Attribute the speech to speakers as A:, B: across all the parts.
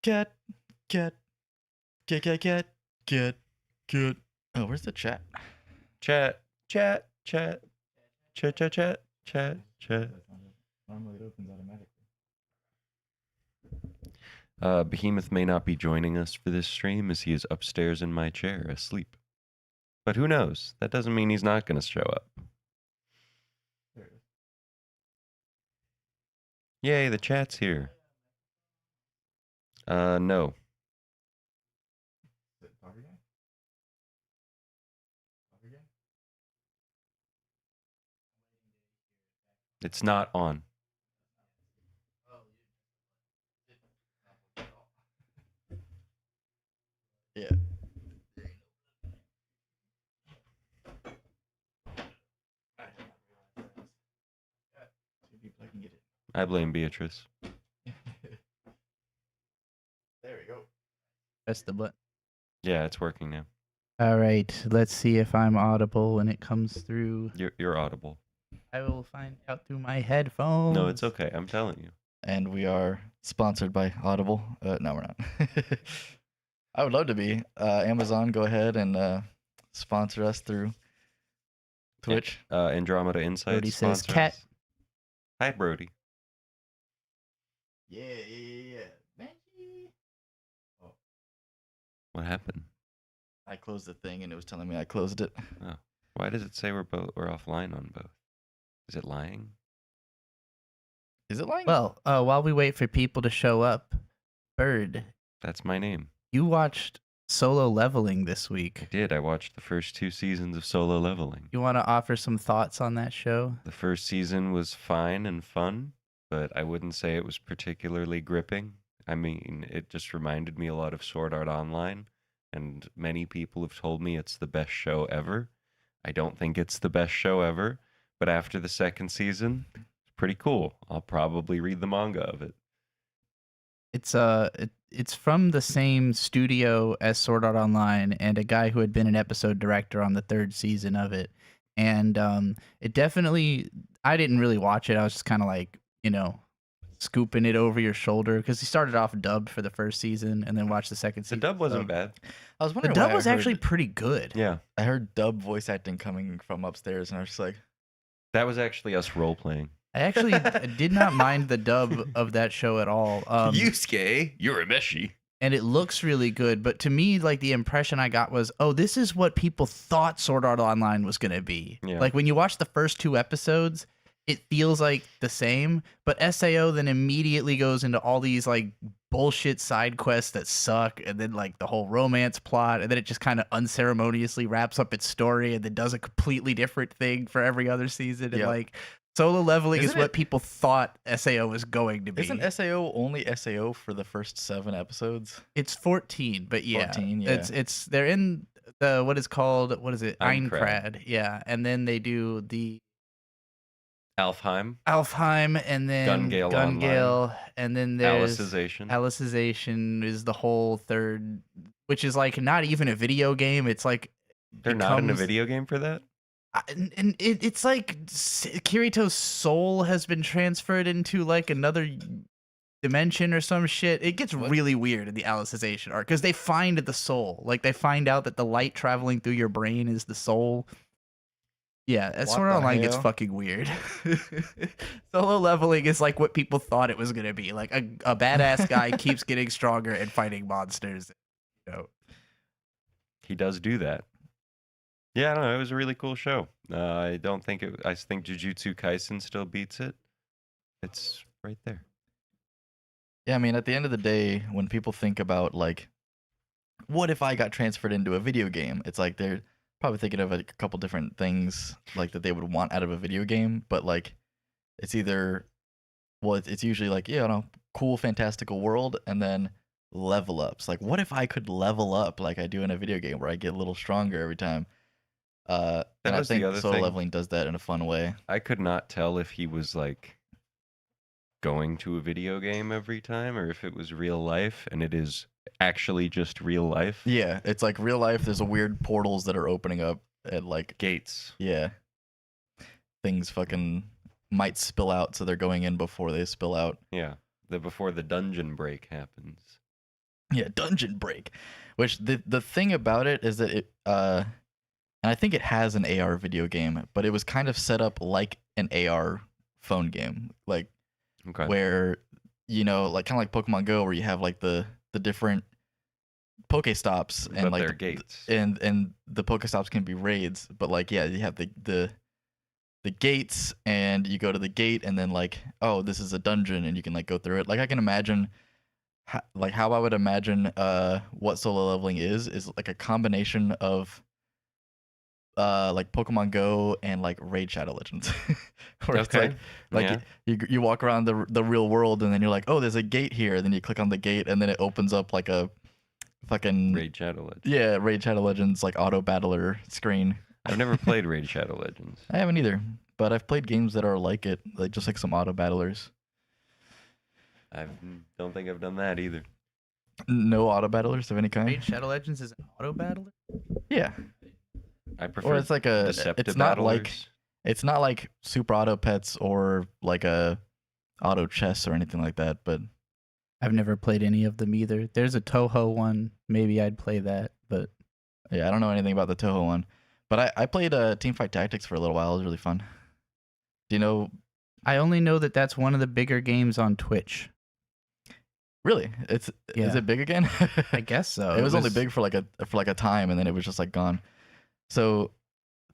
A: Get, get, get, get, get, get, get. Oh, where's the chat?
B: Chat, chat, chat, chat, chat, chat, chat, chat.
A: Normally it opens automatically.
B: Behemoth may not be joining us for this stream as he is upstairs in my chair asleep. But who knows? That doesn't mean he's not going to show up.
A: There it is.
B: Yay, the chat's here. No.
A: Is it talk again? Talk again?
B: It's not on.
A: Yeah. Two people I can get it.
B: I blame Beatrice.
A: There we go.
C: Press the button.
B: Yeah, it's working now.
C: All right, let's see if I'm audible when it comes through.
B: You're audible.
C: I will find out through my headphones.
B: No, it's okay. I'm telling you.
A: And we are sponsored by Audible. No, we're not. I would love to be. Amazon, go ahead and sponsor us through Twitch.
B: Andromeda Insights.
C: Brody says
B: sponsors
C: cat.
B: us. Hi, Brody.
A: Yeah. Benji. Oh,
B: What happened?
A: I closed the thing and it was telling me I closed it.
B: Oh, why does it say we're offline on both? Is it lying?
A: Is it lying?
C: Well, while we wait for people to show up, Bird,
B: That's my name.
C: you watched Solo Leveling this
B: I
C: week.
B: did. I watched the first 2 seasons of Solo Leveling.
C: You want to offer some thoughts on that show?
B: The first season was fine and fun, but I wouldn't say it was particularly gripping. I mean, it just reminded me a lot of Sword Art Online, and many people have told me it's the best show ever. I don't think it's the best show ever, but after the second season, it's pretty cool. I'll probably read the manga of it.
C: It's from the same studio as Sword Art Online and a guy who had been an episode director on the 3rd season of it. And it definitely, I didn't really watch it. I was just kind of like, scooping it over your shoulder because he started off dubbed for the first season and then watched the second
B: The
C: season.
B: dub wasn't bad.
A: I was
C: The
A: wondering
C: dub
A: why
C: was actually pretty good.
B: Yeah,
A: I heard dub voice acting coming from upstairs and I was just like,
B: that was actually us role playing.
C: I actually did not mind the dub of that show at all.
B: Yusuke, you're a Meshi.
C: And it looks really good, but to me, like, the impression I got was, oh, this is what people thought Sword Art Online was going to be.
B: Yeah.
C: Like, when you watch the first 2 episodes, it feels like the same, but SAO then immediately goes into all these, like, bullshit side quests that suck, and then, like, the whole romance plot, and then it just kind of unceremoniously wraps up its story and then does a completely different thing for every other season. And,
A: Yep.
C: like, Solo Leveling is
A: Isn't
C: what
A: it-
C: people thought SAO was going to be.
A: isn't SAO only SAO for the first 7 episodes?
C: It's 14, but yeah.
A: 14, yeah.
C: It's they're in the what is it?
B: Einkrad.
C: Einkrad. Yeah. And then they do the
B: Alfheim,
C: Alfheim and then
B: Gun
C: Gale, and then there's
B: Alicization.
C: Alicization is the whole 3rd, which is like not even a video game. It's like
B: They're not in a
C: becomes-
B: video game for that?
C: and it's like Kirito's soul has been transferred into like another dimension or some shit. It gets
A: What?
C: really weird in the Alicization arc because they find the soul. Like they find out that the light traveling through your brain is the soul. Yeah,
A: What
C: Sword Art
A: the
C: Online gets
A: hell?
C: fucking weird. Solo Leveling is like what people thought it was gonna be. Like a badass guy keeps getting stronger and fighting monsters.
B: He does do that. Yeah, I don't know. It was a really cool show. I don't think it. I think Jujutsu Kaisen still beats it. It's right there.
A: Yeah, I mean, at the end of the day, when people think about, like, what if I got transferred into a video game? It's like they're probably thinking of a couple different things, like, that they would want out of a video game. But, like, it's either, well, it's usually, like, cool, fantastical world, and then level ups. Like, what if I could level up like I do in a video game where I get a little stronger every time? And I
B: was the
A: think
B: other
A: Solo
B: thing.
A: Leveling does that in a fun way.
B: I could not tell if he was like going to a video game every time or if it was real life, and it is actually just real life.
A: Yeah, it's like real life. There's a weird portals that are opening up at, like,
B: Gates.
A: yeah. Things fucking might spill out, so they're going in before they spill out.
B: Yeah. Before the dungeon break happens.
A: Yeah, Dungeon Break. Which the thing about it is that and I think it has an AR video game, but it was kind of set up like an AR phone game, like
B: Okay.
A: where like kind of like Pokemon Go, where you have like the different Pokestops and
B: But
A: like
B: they're gates.
A: and the Pokestops can be raids, but like yeah, you have the gates, and you go to the gate, and then like, oh, this is a dungeon, and you can like go through it. Like I can imagine how I would imagine what solo leveling is like a combination of like Pokemon Go and like Raid Shadow Legends, where it's
B: Okay.
A: like
B: Yeah.
A: you walk around the real world, and then you're like, oh, there's a gate here, and then you click on the gate, and then it opens up like a fucking
B: Raid Shadow Legends.
A: yeah, Raid Shadow Legends like auto battler screen.
B: I've never played Raid Shadow Legends.
A: I haven't either, but I've played games that are like it, like just like some auto battlers.
B: I don't think I've done that either.
A: No auto battlers of any kind.
C: Raid Shadow Legends is an auto battler.
A: Yeah,
B: I prefer
A: or it's like a.
B: Deceptive
A: It's not like
B: battlers.
A: it's not like Super Auto Pets or like a auto chess or anything like that. But
C: I've never played any of them either. There's a Toho one. Maybe I'd play that, but
A: yeah, I don't know anything about the Toho one. But I played Teamfight Tactics for a little while. It was really fun. Do you know?
C: I only know that that's one of the bigger games on Twitch.
A: Really, is
C: Yeah.
A: it big again?
C: I guess so.
A: It was only big for like a time, and then it was just like gone. So,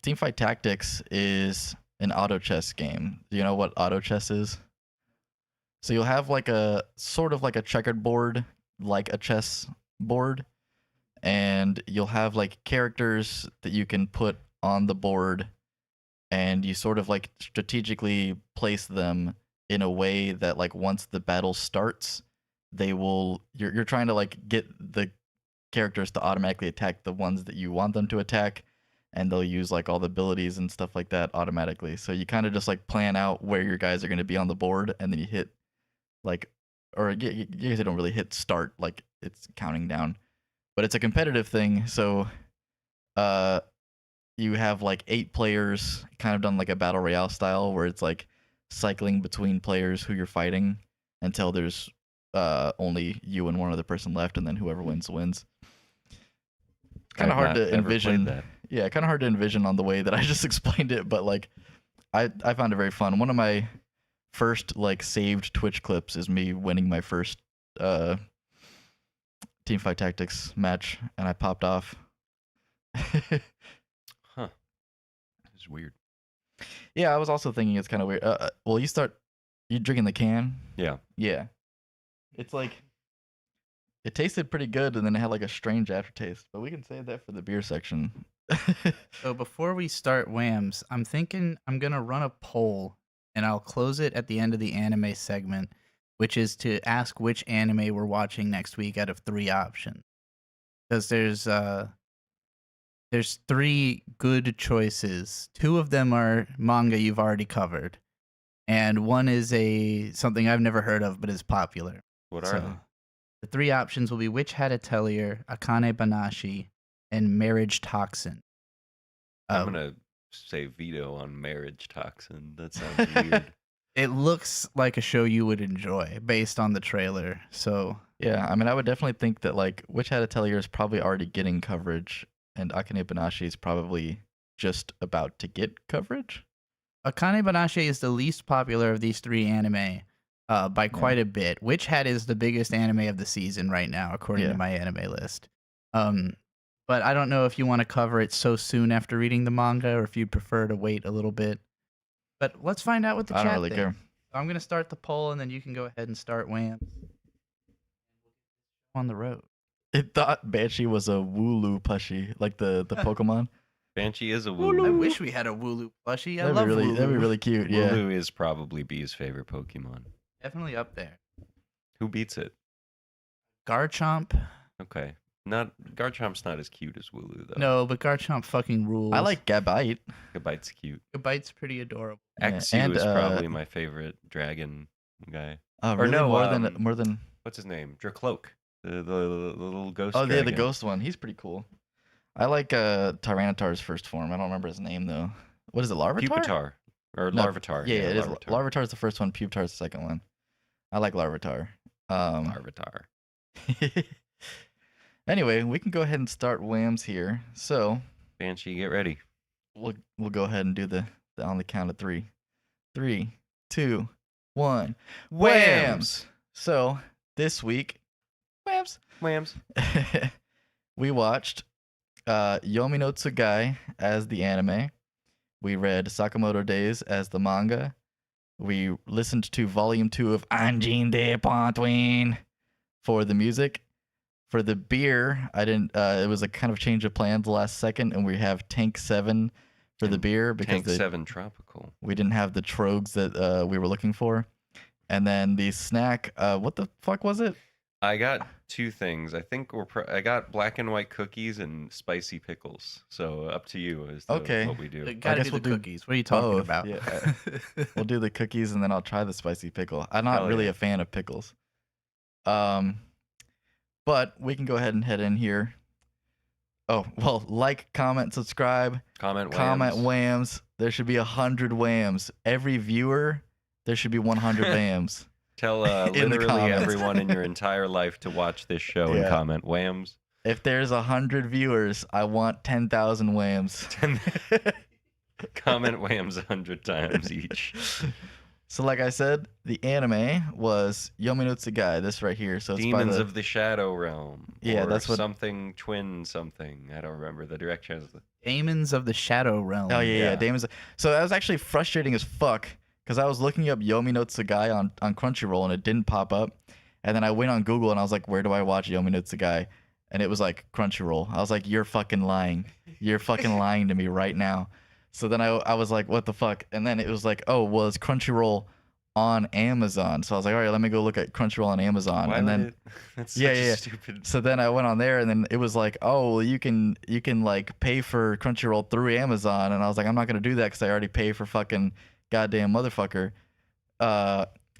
A: Teamfight Tactics is an auto chess game. Do you know what auto chess is? So you'll have like a sort of like a checkered board, like a chess board, and you'll have like characters that you can put on the board, and you sort of like strategically place them in a way that like once the battle starts, they will you're trying to like get the characters to automatically attack the ones that you want them to attack, and they'll use like all the abilities and stuff like that automatically. So you kind of just like plan out where your guys are going to be on the board, and then you hit like, or you guys don't really hit start, like it's counting down, but it's a competitive thing. So you have like 8 players, kind of done like a battle royale style, where it's like cycling between players who you're fighting until there's only you and one other person left, and then whoever wins wins. Kind of hard to envision.
B: That.
A: Yeah, kind of hard to envision on the way that I just explained it, but like I found it very fun. One of my first like saved Twitch clips is me winning my first Teamfight Tactics match, and I popped off.
B: Huh. It's weird.
A: Yeah, I was also thinking it's kind of weird. Well, you drinking the can?
B: Yeah.
A: Yeah. It's like it tasted pretty good, and then it had like a strange aftertaste. But we can save that for the beer section.
C: So before we start WAMMBS, I'm thinking I'm gonna run a poll, and I'll close it at the end of the anime segment, which is to ask which anime we're watching next week out of 3 options. Because there's 3 good choices. 2 of them are manga you've already covered, and one is something I've never heard of but is popular.
B: What are
C: So,
B: they?
C: the 3 options will be Witch Hat Atelier, Akane Banashi, and Marriage Toxin.
B: I'm gonna say veto on Marriage Toxin. That sounds weird.
C: It looks like a show you would enjoy based on the trailer. So
A: Yeah, I mean, I would definitely think that like Witch Hat Atelier is probably already getting coverage, and Akane Banashi is probably just about to get coverage.
C: Akane Banashi is the least popular of these 3 anime by quite a bit. Witch Hat is the biggest anime of the season right now, according to my anime list. But I don't know if you want to cover it so soon after reading the manga, or if you'd prefer to wait a little bit. But let's find out what the
A: I
C: chat
A: don't really
C: thinks.
A: care.
C: I'm going to start the poll, and then you can go ahead and start WAMMBS. On the road.
A: It thought Banshee was a Wooloo plushie, like the Pokemon.
B: Banshee is a
C: I
B: Wooloo.
C: wish we had a Wooloo plushie. I
A: That'd
C: love
A: be really,
C: Wooloo.
A: that'd be really cute. Yeah.
B: Wooloo is probably B's favorite Pokemon.
C: Definitely up there.
B: Who beats it?
C: Garchomp.
B: Okay. Not Garchomp's not as cute as Wooloo though.
C: No, but Garchomp fucking rules.
A: I like Gabite.
B: Gabite's cute.
C: Gabite's pretty adorable.
A: Yeah,
B: Axew
A: and,
B: is probably my favorite dragon guy.
A: Really?
B: no,
A: more than.
B: What's his name? Dracloak. The little ghost
A: Oh yeah,
B: dragon.
A: the ghost one. He's pretty cool. I like Tyranitar's first form. I don't remember his name though. What is it, Larvitar?
B: Pupitar. Or
A: No,
B: Larvitar.
A: Yeah, it is.
B: Larvitar.
A: Larvitar's the first one. Pupitar's the second one. I like Larvitar.
B: Larvitar.
A: Anyway, we can go ahead and start WAMMBS here. So
B: Banshee, get ready.
A: we'll go ahead and do the on the count of 3. 3, 2, 1. WAMMBS. So this week, WAMMBS.
B: WAMMBS.
A: We watched Yomi no Tsugai as the anime. We read Sakamoto Days as the manga. We listened to Volume 2 of Angine de Poitrine for the music. For the beer, I didn't. It was a kind of change of plans last second, and we have Tank 7 for the beer because
B: Tank 7 Tropical.
A: we didn't have the Troegs that we were looking for. And then the snack, what the fuck was it?
B: I got 2 things. I think I got black and white cookies and spicy pickles. So up to you as to
A: Okay.
B: what we do.
C: Gotta
A: guess
C: do
A: we'll
C: the
A: do
C: cookies. What are you talking
A: both,
C: about?
A: yeah. We'll do the cookies and then I'll try the spicy pickle. I'm not
B: Hell
A: really
B: yeah.
A: a fan of pickles. But we can go ahead and head in here. Oh, well, like, comment, subscribe,
B: Comment
A: comment
B: WAMMBS.
A: WAMMBS. There should be 100 WAMMBS. Every viewer, there should be 100 WAMMBS.
B: Tell
A: In the
B: literally
A: comments.
B: everyone in your entire life to watch this show and
A: Yeah.
B: comment WAMMS.
A: If there's 100 viewers, I want 10,000 WAMMS.
B: Comment WAMMS 100 times each.
A: So like I said, the anime was Yomi no Tsugai, this right here. So it's
B: Demons
A: by the,
B: of the Shadow Realm.
A: Yeah,
B: or
A: that's what-
B: something twin something. I don't remember the direct translation.
C: Demons of the Shadow Realm.
A: Oh yeah,
B: Yeah.
A: Demons. So that was actually frustrating as fuck because I was looking up Yomi no Tsugai on Crunchyroll and it didn't pop up. And then I went on Google and I was like, where do I watch Yomi no Tsugai? And it was like Crunchyroll. I was like, you're fucking lying. You're fucking lying to me right now. So then I was like, what the fuck? And then it was like, oh, well, it's Crunchyroll on Amazon. So I was like, all right, let me go look at Crunchyroll on Amazon.
B: Why
A: and
B: would
A: then
B: it? That's
A: Yeah,
B: such
A: yeah,
B: a
A: yeah.
B: stupid.
A: so then I went on there and then it was like, oh, well, you can like pay for Crunchyroll through Amazon. And I was like, I'm not going to do that because I already pay for fucking goddamn motherfucker.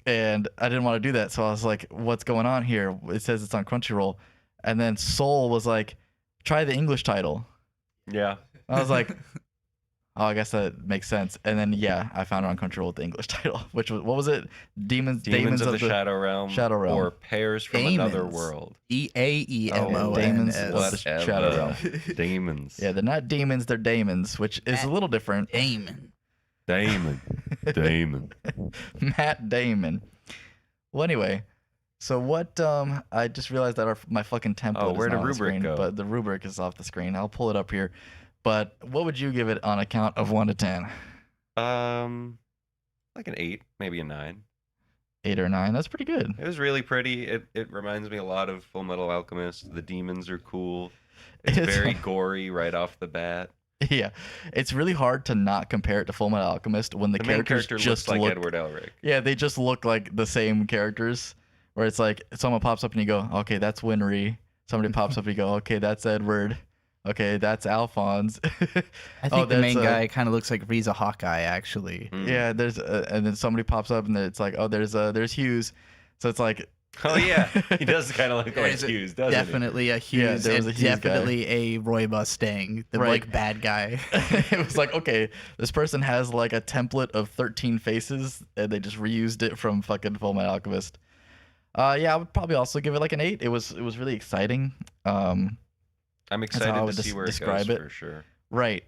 A: And I didn't want to do that. So I was like, what's going on here? It says it's on Crunchyroll. And then Soul was like, try the English title.
B: Yeah.
A: I was like, oh, I guess that makes sense. And then, yeah, I found it on Crunchyroll with the English title, which was, what was it? Demons
B: Demons of the Shadow Realm.
A: Shadow Realm.
B: Or Pairs from Another
C: Demons.
B: World.
C: EAEMONS.
A: Demons of the
B: Whatever.
A: Shadow Realm.
B: Demons.
A: Yeah, they're not demons, they're daemons, which is a little different.
C: Damon.
B: Damon. Damon.
A: Matt Damon. Well, anyway, so what? I just realized that my fucking template
B: Oh,
A: is
B: where'd
A: not
B: the
A: on the
B: rubric
A: screen,
B: go?
A: but the rubric is off the screen. I'll pull it up here. But what would you give it on a count of 1 to 10?
B: Like an 8, maybe a 9.
A: 8 or 9? That's pretty good.
B: It was really pretty. It reminds me a lot of Full Metal Alchemist. The demons are cool. It's very gory right off the bat.
A: Yeah, it's really hard to not compare it to Fullmetal Alchemist when the
B: The main
A: characters
B: character
A: just
B: looks like
A: look.
B: Edward Elric.
A: Yeah, they just look like the same characters. Where it's like someone pops up and you go, okay, that's Winry. Somebody pops up and you go, okay, that's Edward. Okay, that's Alphonse.
C: I think
A: Oh,
C: the main
A: that's,
C: guy kind of looks like Riza Hawkeye, actually.
B: Mm.
A: Yeah, there's and then somebody pops up and it's like, oh, there's Hughes. So it's like,
B: Oh yeah, he does kind of look like
C: There's
B: Hughes, doesn't
C: Definitely a Hughes,
A: there was
C: and
A: a Hughes guy.
C: definitely a Roy Mustang, the
A: Right.
C: like bad guy.
A: it was like, okay, this person has like a template of 13 faces and they just reused it from fucking Fullmetal Alchemist. Yeah, I would probably also give it like an 8. It was really exciting.
B: I'm
A: how I
B: excited
A: would
B: to see where it
A: describe
B: goes
A: it.
B: for sure.
A: Right.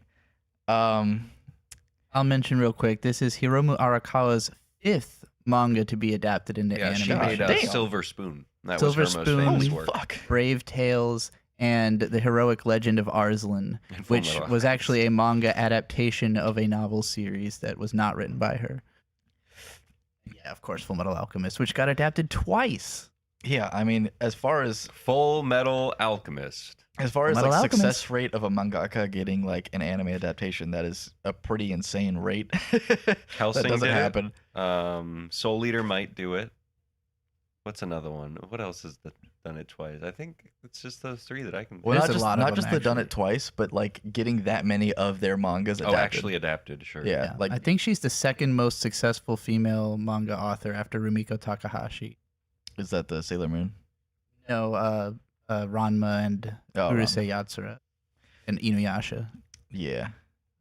C: I'll mention real quick, this is Hiromu Arakawa's 5th manga to be adapted into
B: Yeah, she
C: anime.
B: made
A: Damn.
B: Silver Spoon. That
C: Silver
B: was her most
C: Spoon.
B: famous
A: Holy
B: work.
A: fuck.
C: Brave Tales, and The Heroic Legend of Arslan,
B: And
C: which
B: Fullmetal
C: was
B: Alchemist.
C: actually a manga adaptation of a novel series that was not written by her. Yeah, of course, Fullmetal Alchemist, which got adapted twice.
A: Yeah, I mean, as far as
B: Full Metal Alchemist.
A: like
C: Metal Alchemist.
A: success rate of a mangaka getting like an anime adaptation, that is a pretty insane rate.
B: Hellsing
A: that doesn't
B: did
A: happen.
B: it. Soul Eater might do it. What's another one? What else has done it twice? I think it's just those 3 that I can.
A: Well,
C: There's
A: not
C: a lot of
A: not
C: them,
A: just the done
C: actually.
A: it twice, but like getting that many of their mangas adapted.
B: actually adapted. Sure.
A: Yeah, like
C: I think she's the second most successful female manga author after Rumiko Takahashi.
A: is that the Sailor Moon?
C: No, Ranma and
A: Oh,
C: Urusei Yatsura and Inuyasha.
A: yeah.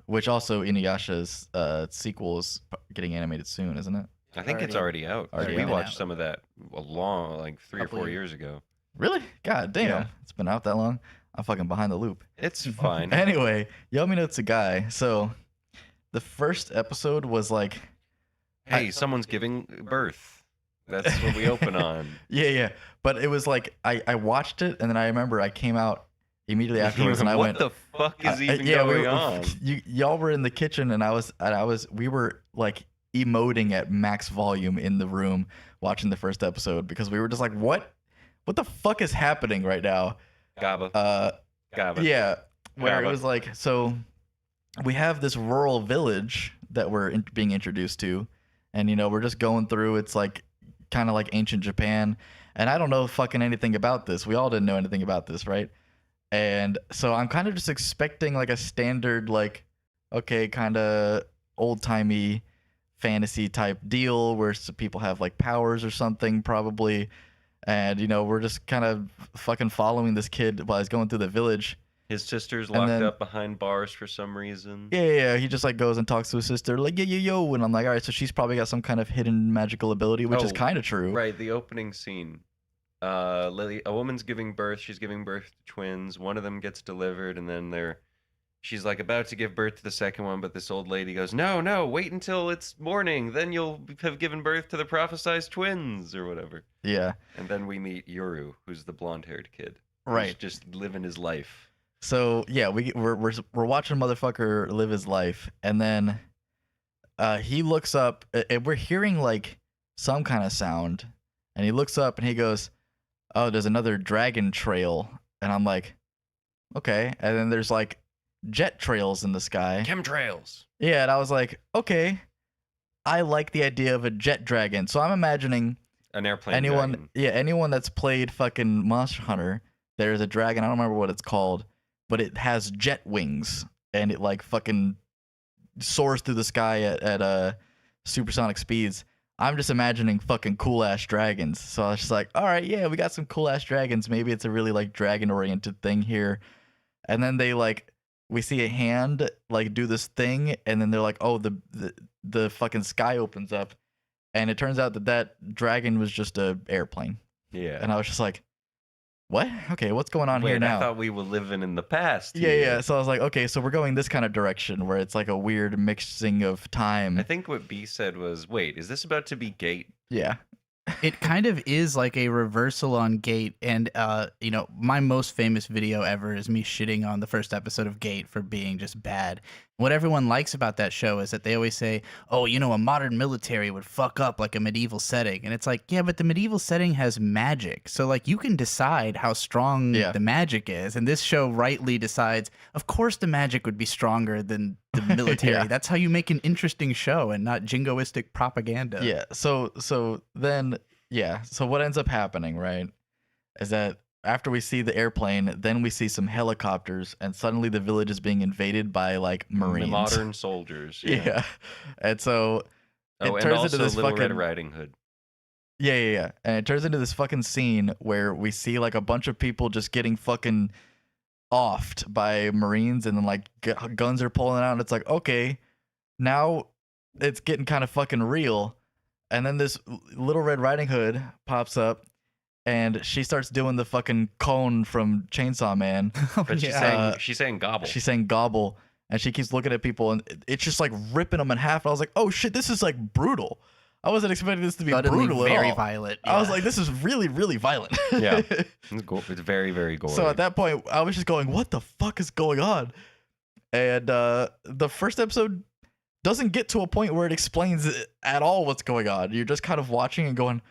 A: Which also Inuyasha's sequel is getting animated soon, isn't it?
B: I think it's already out.
A: Already
B: we
A: out.
B: watched some of that a long, like 3 or
C: Couple
B: 4
C: years.
B: years ago.
A: Really? God damn.
B: Yeah.
A: It's been out that long. I'm fucking behind the loop.
B: It's fine.
A: Anyway, Yomi no Tsugai. So the first episode was like,
B: Hey, someone's giving birth. That's what we open on.
A: yeah. But it was like I watched it, and then I remember I came out immediately afterwards, and I
B: what
A: went,
B: the fuck is even
A: yeah,
B: going on?
A: Y'all were in the kitchen, and we were like emoting at max volume in the room watching the first episode because we were just like, what the fuck is happening right now?
B: Gaba.
A: Yeah, where it
B: Gaba.
A: was like, so we have this rural village that we're being introduced to, and we're just going through. It's like kind of like ancient Japan, and I don't know fucking anything about this. We all didn't know anything about this, right? And so I'm kind of just expecting like a standard, like, okay, kind of old timey fantasy type deal where people have like powers or something probably, and we're just kind of fucking following this kid while he's going through the village.
B: His sister's
A: And
B: locked
A: then-
B: up behind bars for some reason.
A: Yeah. He just like goes and talks to his sister, like, yo, and I'm like, all right, so she's probably got some kind of hidden magical ability, which is
B: Oh,
A: kind of true.
B: Right, the opening scene. Lily, a woman's giving birth. She's giving birth to twins. One of them gets delivered, and then she's like about to give birth to the second one, but this old lady goes, "No, wait until it's morning. Then you'll have given birth to the prophesized twins or whatever."
A: Yeah,
B: And then we meet Yoru, who's the blonde-haired kid, who's
A: right.
B: just living his life.
A: So yeah, we're watching motherfucker live his life, and then he looks up, and we're hearing like some kind of sound, and he looks up and he goes, "Oh, there's another dragon trail," and I'm like, "Okay," and then there's like jet trails in the sky.
B: Chemtrails.
A: Yeah, and I was like, "Okay, I like the idea of a jet dragon." So I'm imagining
B: An airplane dragon.
A: anyone that's played fucking Monster Hunter, there's a dragon, I don't remember what it's called, but it has jet wings, and it like fucking soars through the sky at supersonic speeds. I'm just imagining fucking cool ass dragons. So I was just like, all right, yeah, we got some cool ass dragons. Maybe it's a really like dragon oriented thing here. And then we see a hand like do this thing, and then they're like, oh, the fucking sky opens up, and it turns out that dragon was just a airplane.
B: Yeah.
A: And I was just like, what? Okay, what's going on
B: Wait,
A: here now?
B: I thought we were living in the past.
A: Yeah,
B: here.
A: yeah. So I was like, okay, so we're going this kind of direction where it's like a weird mixing of time.
B: I think what B said was, wait, is this about to be Gate?
A: Yeah.
C: It kind of is like a reversal on Gate, and my most famous video ever is me shitting on the first episode of Gate for being just bad. What everyone likes about that show is that they always say, oh, a modern military would fuck up like a medieval setting. And it's like, yeah, but the medieval setting has magic. So like you can decide how strong the magic is. And this show rightly decides, of course the magic would be stronger than the military.
A: Yeah.
C: That's how you make an interesting show and not jingoistic propaganda.
A: Yeah. So then, yeah. So what ends up happening, right, is that after we see the airplane, then we see some helicopters, and suddenly the village is being invaded by like Marines.
B: The modern soldiers.
A: Yeah. And so
B: Oh, and
A: turns
B: also
A: into this
B: Little
A: fucking
B: Red Riding Hood.
A: Yeah. And it turns into this fucking scene where we see like a bunch of people just getting fucking offed by Marines, and then like guns are pulling out, and it's like, okay, now it's getting kind of fucking real. And then this Little Red Riding Hood pops up, and she starts doing the fucking cone from Chainsaw Man.
B: But she's saying gobble.
A: She's saying gobble, and she keeps looking at people, and it's just like ripping them in half. And I was like, oh shit, this is like brutal. I wasn't expecting this to be
C: Suddenly
A: brutal at all.
C: very violent.
A: I was
C: yeah.
A: like, this is really, really violent.
B: Yeah. It's very, very gory.
A: So at that point, I was just going, what the fuck is going on? And the first episode doesn't get to a point where it explains at all what's going on. You're just kind of watching and going,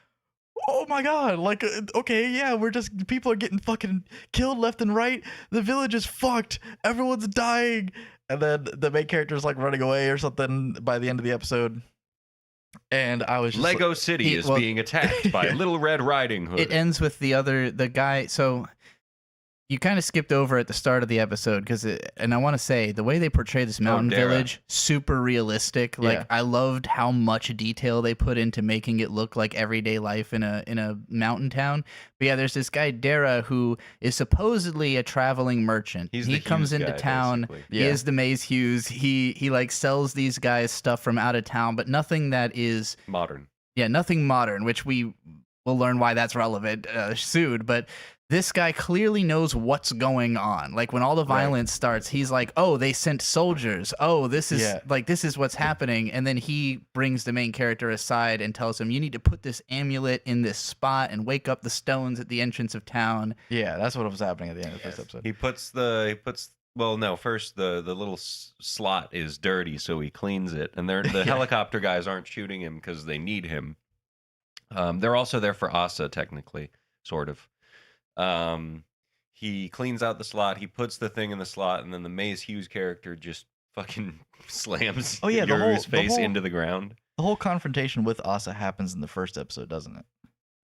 A: oh my god, like, okay, yeah, people are getting fucking killed left and right. The village is fucked. Everyone's dying. And then the main character's like running away or something by the end of the episode. And I was just
B: Lego City is being attacked by Little Red Riding Hood.
C: It ends with the guy. So you kind of skipped over at the start of the episode and I want to say the way they portray this mountain village, super realistic. Like I loved how much detail they put into making it look like everyday life in a mountain town. But yeah, there's this guy Dara who is supposedly a traveling merchant. He comes into town.
B: Basically.
C: He is the Maze Hughes. He like sells these guys stuff from out of town, but nothing that is
B: modern.
C: Yeah, nothing modern, which we will learn why that's relevant soon. But this guy clearly knows what's going on. Like when all the violence starts, he's like, "Oh, they sent soldiers. Oh, this is this is what's happening." And then he brings the main character aside and tells him, "You need to put this amulet in this spot and wake up the stones at the entrance of town."
A: Yeah, that's what was happening at the end of this episode.
B: He puts well, no, first the little slot is dirty, so he cleans it, and the helicopter guys aren't shooting him because they need him. They're also there for Asa, technically, sort of. He cleans out the slot, he puts the thing in the slot, and then the Maze Hughes character just fucking slams Yoru's face into the ground.
A: The whole confrontation with Asa happens in the first episode, doesn't it?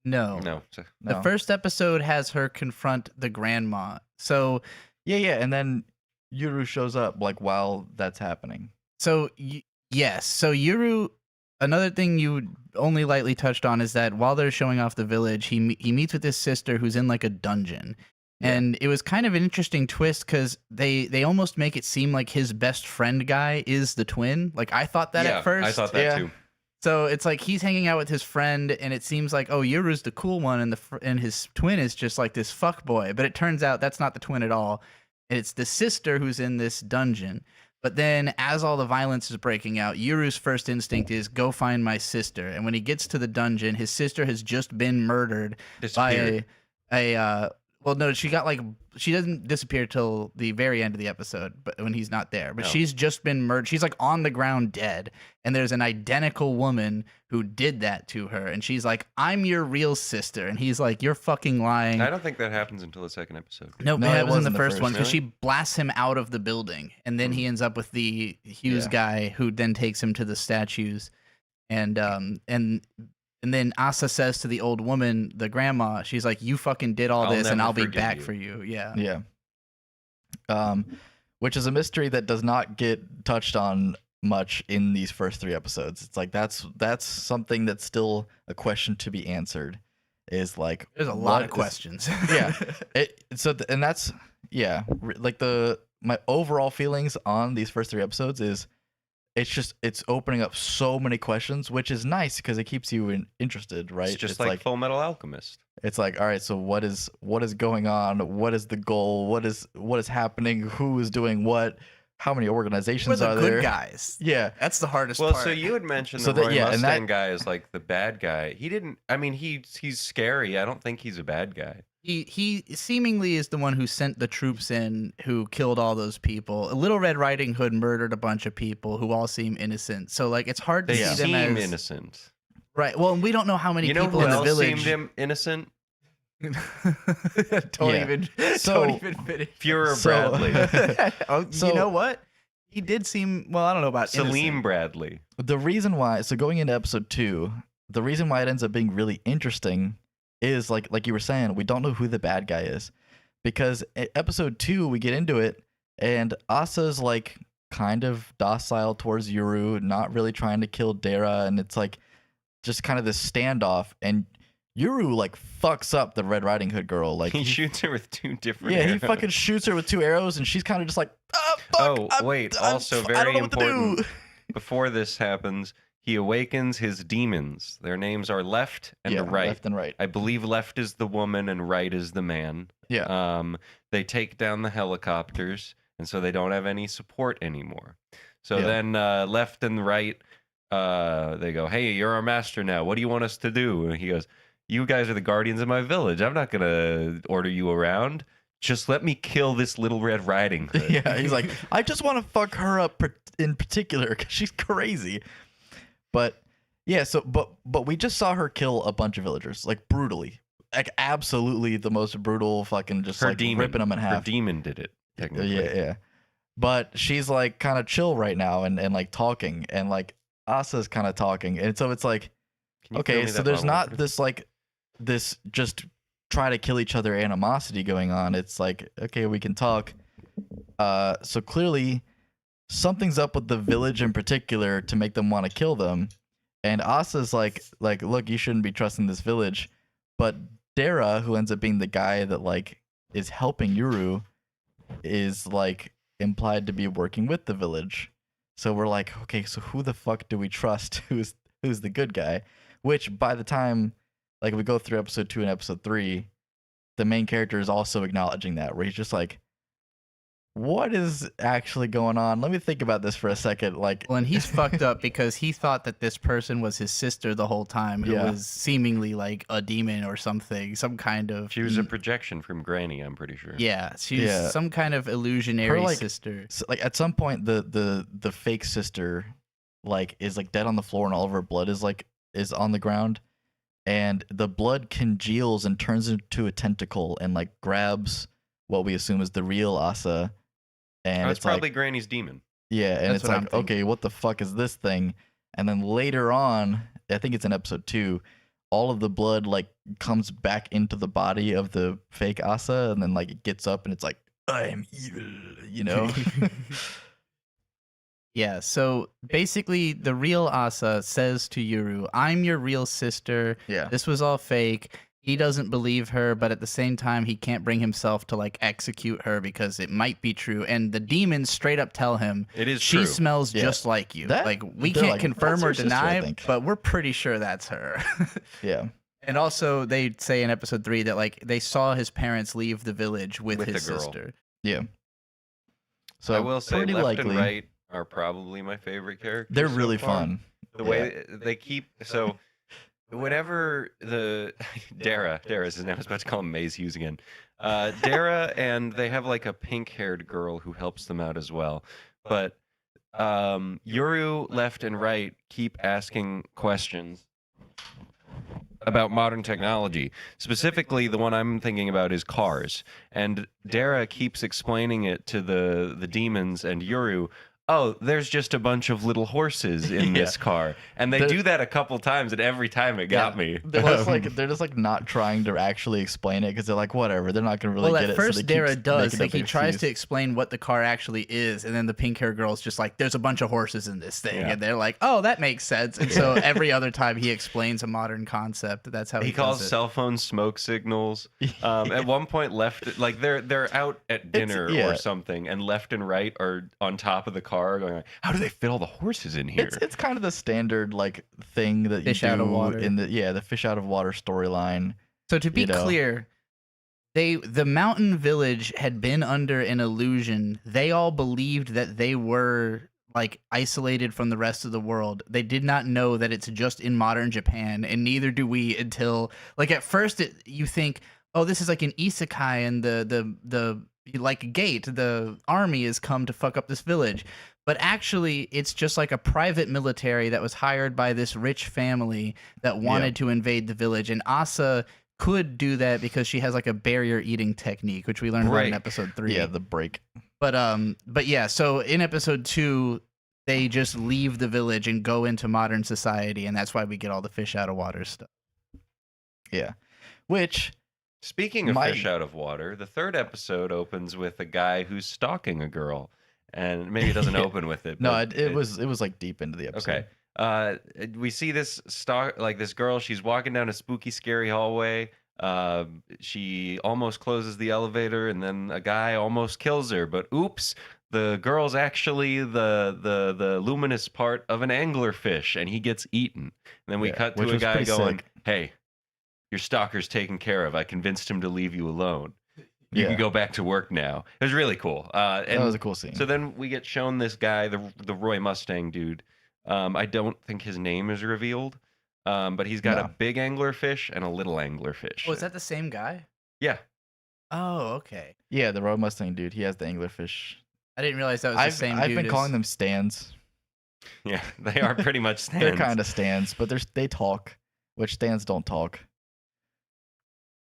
C: No. The first episode has her confront the grandma. So
A: yeah, and then Yuru shows up like while that's happening.
C: So yes, so Yuru. Another thing you only lightly touched on is that while they're showing off the village, he meets with his sister who's in like a dungeon. And it was kind of an interesting twist because they almost make it seem like his best friend guy is the twin. Like I thought that at first.
B: I thought that too.
C: So it's like he's hanging out with his friend, and it seems like, oh, Yuru's the cool one, and his twin is just like this fuckboy. But it turns out that's not the twin at all. It's the sister who's in this dungeon. But then, as all the violence is breaking out, Yuru's first instinct is go find my sister. And when he gets to the dungeon, his sister has just been murdered by well, no, she doesn't disappear till the very end of the episode, but when he's not there. But she's just been murdered. She's like on the ground dead, and there's an identical woman who did that to her, and she's like, "I'm your real sister," and he's like, "You're fucking lying."
B: I don't think that happens until the second episode.
C: Nope, it happens in the first one because she blasts him out of the building, and then he ends up with the Hughes guy who then takes him to the statues, and then Asa says to the old woman, the grandma, she's like, "You fucking did all this, and I'll be back for you." Yeah.
A: Which is a mystery that does not get touched on much in these first 3 episodes. It's like that's something that's still a question to be answered. Is like
C: there's a lot of questions.
A: My overall feelings on these first 3 episodes is it's opening up so many questions, which is nice because it keeps you interested, right?
B: It's just like Full Metal Alchemist.
A: It's like, all right, so what is going on? What is the goal? What is happening? Who is doing what? How many organizations are there?
C: Good guys.
A: Yeah,
C: that's the hardest part.
B: Well, so you had mentioned the Roy Mustang guy is like the bad guy. He didn't. I mean, he's scary. I don't think he's a bad guy.
C: He seemingly is the one who sent the troops in who killed all those people. Little Red Riding Hood murdered a bunch of people who all seem innecent. So like it's hard to see them as
B: innocent.
C: Right. Well, we don't know how many people in the village
B: seemed innocent.
C: Don't even finish.
B: Fuhrer Bradley.
C: You know what? He did seem I don't know about
B: Salim Bradley.
A: The reason why, going into episode 2, the reason why it ends up being really interesting is like you were saying, we don't know who the bad guy is, because episode 2 we get into it and Asa's like kind of docile towards Yuru, not really trying to kill Dara, and it's like just kind of this standoff, and Yuru like fucks up the Red Riding Hood girl. Like
B: he shoots her with 2 different arrows.
A: He fucking shoots her with 2 arrows, and she's kind of just like, oh, fuck,
B: also very important. Before this happens, he awakens his demons. Their names are Left and Right.
A: Left and Right.
B: I believe Left is the woman and Right is the man.
A: Yeah.
B: They take down the helicopters, and so they don't have any support anymore. So then Left and Right, they go, "Hey, you're our master now. What do you want us to do?" And he goes, "You guys are the guardians of my village. I'm not going to order you around. Just let me kill this Little Red Riding Hood."
A: Yeah, he's like, "I just want to fuck her up in particular because she's crazy." But but we just saw her kill a bunch of villagers, like brutally, like absolutely the most brutal fucking just
B: her
A: like
B: demon,
A: ripping them in half.
B: Her demon did it, technically.
A: Yeah. But she's like kind of chill right now and like talking, and like Asa's kind of talking, and so it's like, okay, so there's not this just try to kill each other animosity going on. It's like, okay, we can talk. So clearly something's up with the village in particular to make them want to kill them. And Asa's like, look, you shouldn't be trusting this village. But Dara, who ends up being the guy that like is helping Yuru, is like implied to be working with the village. So we're like, okay, so who the fuck do we trust? Who's the good guy? Which by the time like we go through episode 2 and episode 3, the main character is also acknowledging that, where he's just like, what is actually going on? Let me think about this for a second. Like,
C: Well, and he's fucked up because he thought that this person was his sister the whole time, who
A: Yeah.
C: was seemingly like a demon or something, some kind of.
B: She was a projection from Granny, I'm pretty sure.
C: Yeah, she's
A: Yeah.
C: some kind of illusionary
A: like,
C: sister.
A: so, like at some point, the fake sister, like, is like dead on the floor, and all of her blood is on the ground, and the blood congeals and turns into a tentacle and like grabs what we assume is the real Asa. And
B: It's
A: it's
B: probably
A: like,
B: Granny's demon.
A: yeah, and
C: That's
A: it's
C: what I'm
A: like,
C: thinking.
A: okay, what the fuck is this thing? And then later on, I think it's in episode 2, all of the blood like comes back into the body of the fake Asa, and then like it gets up and it's like, I am evil, you know?
C: Yeah, so basically, the real Asa says to Yuru, I'm your real sister.
A: Yeah.
C: This was all fake. He doesn't believe her, but at the same time, he can't bring himself to like execute her because it might be true. And the demons straight up tell him,
B: It is
C: she
B: true.
C: smells
A: Yeah.
C: just like you.
A: That-
C: like, we
A: they're
C: can't
A: like,
C: confirm
A: "That's
C: or
A: your sister, I
C: deny,
A: think."
C: but we're pretty sure that's her.
A: Yeah.
C: And also, they say in episode 3 that like they saw his parents leave the village with
B: With
C: his
B: the girl.
C: sister.
A: Yeah. So
B: I will say
A: pretty
B: left
A: likely,
B: and right are probably my favorite characters.
A: they're
B: so
A: really
B: far.
A: fun.
B: The way they keep so whenever the Dara's his name, I was about to call him Maze Hughes again. Dara, and they have like a pink-haired girl who helps them out as well. But Yuru left and right keep asking questions about modern technology. Specifically, the one I'm thinking about is cars. And Dara keeps explaining it to the demons and Yuru. Oh, there's just a bunch of little horses in this car. And they do that a couple times, and every time it got me.
A: They're just like not trying to actually explain it because they're like, whatever, they're not gonna really
C: Well,
A: get
C: at
A: it. so
C: first
A: they keep
C: Dara does.
A: making
C: Like
A: up
C: he
A: an
C: tries to
A: excuse.
C: explain what the car actually is, and then the pink hair girl's just like, "There's a bunch of horses in this thing,"
B: Yeah.
C: and they're like, "Oh, that makes sense." And so every other time he explains a modern concept, that's how he,
B: He calls
C: does it.
B: cell phones smoke signals. At one point, left like they're out at dinner
A: yeah.
B: or something, and left and right are on top of the car, going like, "How do they fit all the horses in here?"
A: It's kind of the standard like thing that
C: Fish
A: you do
C: out of water.
A: in the fish out of water storyline.
C: So to be
A: you know.
C: clear, the mountain village had been under an illusion. They all believed that they were like isolated from the rest of the world. They did not know that it's just in modern Japan, and neither do we until like at first you think, oh, this is like an isekai, and the like gate, the army has come to fuck up this village. But actually, it's just like a private military that was hired by this rich family that wanted to invade the village. And Asa could do that because she has like a barrier eating technique, which we learned about in
B: Right.
C: episode 3.
A: Yeah, the break.
C: But yeah, so in episode 2, they just leave the village and go into modern society, and that's why we get all the fish out of water stuff.
A: Yeah, which
B: Speaking of
A: My-
B: fish out of water, the third episode opens with a guy who's stalking a girl, and maybe it doesn't open with it.
A: no,
B: but
A: it was like deep into the episode.
B: okay. We see this this girl. She's walking down a spooky, scary hallway. She almost closes the elevator, and then a guy almost kills her. But oops, the girl's actually the luminous part of an anglerfish, and he gets eaten. And then we
A: Yeah,
B: cut
A: which
B: to a
A: was
B: guy
A: pretty
B: going,
A: sick.
B: "Hey, your stalker's taken care of. I convinced him to leave you alone. You
A: Yeah.
B: can go back to work now." It was really cool.
A: That
B: And
A: was a cool scene.
B: so then we get shown this guy, the Roy Mustang dude. I don't think his name is revealed, but he's got a
A: No.
B: big anglerfish and a little anglerfish.
C: Oh, is that the same guy?
B: Yeah.
C: Oh, okay.
A: Yeah, the Road Mustang dude. He has the anglerfish.
C: I didn't realize that was the same
A: I've
C: dude
A: been
C: as-
A: calling them stands.
B: Yeah, they are pretty much stands.
A: They're kind of stands, but they talk, which stands don't talk.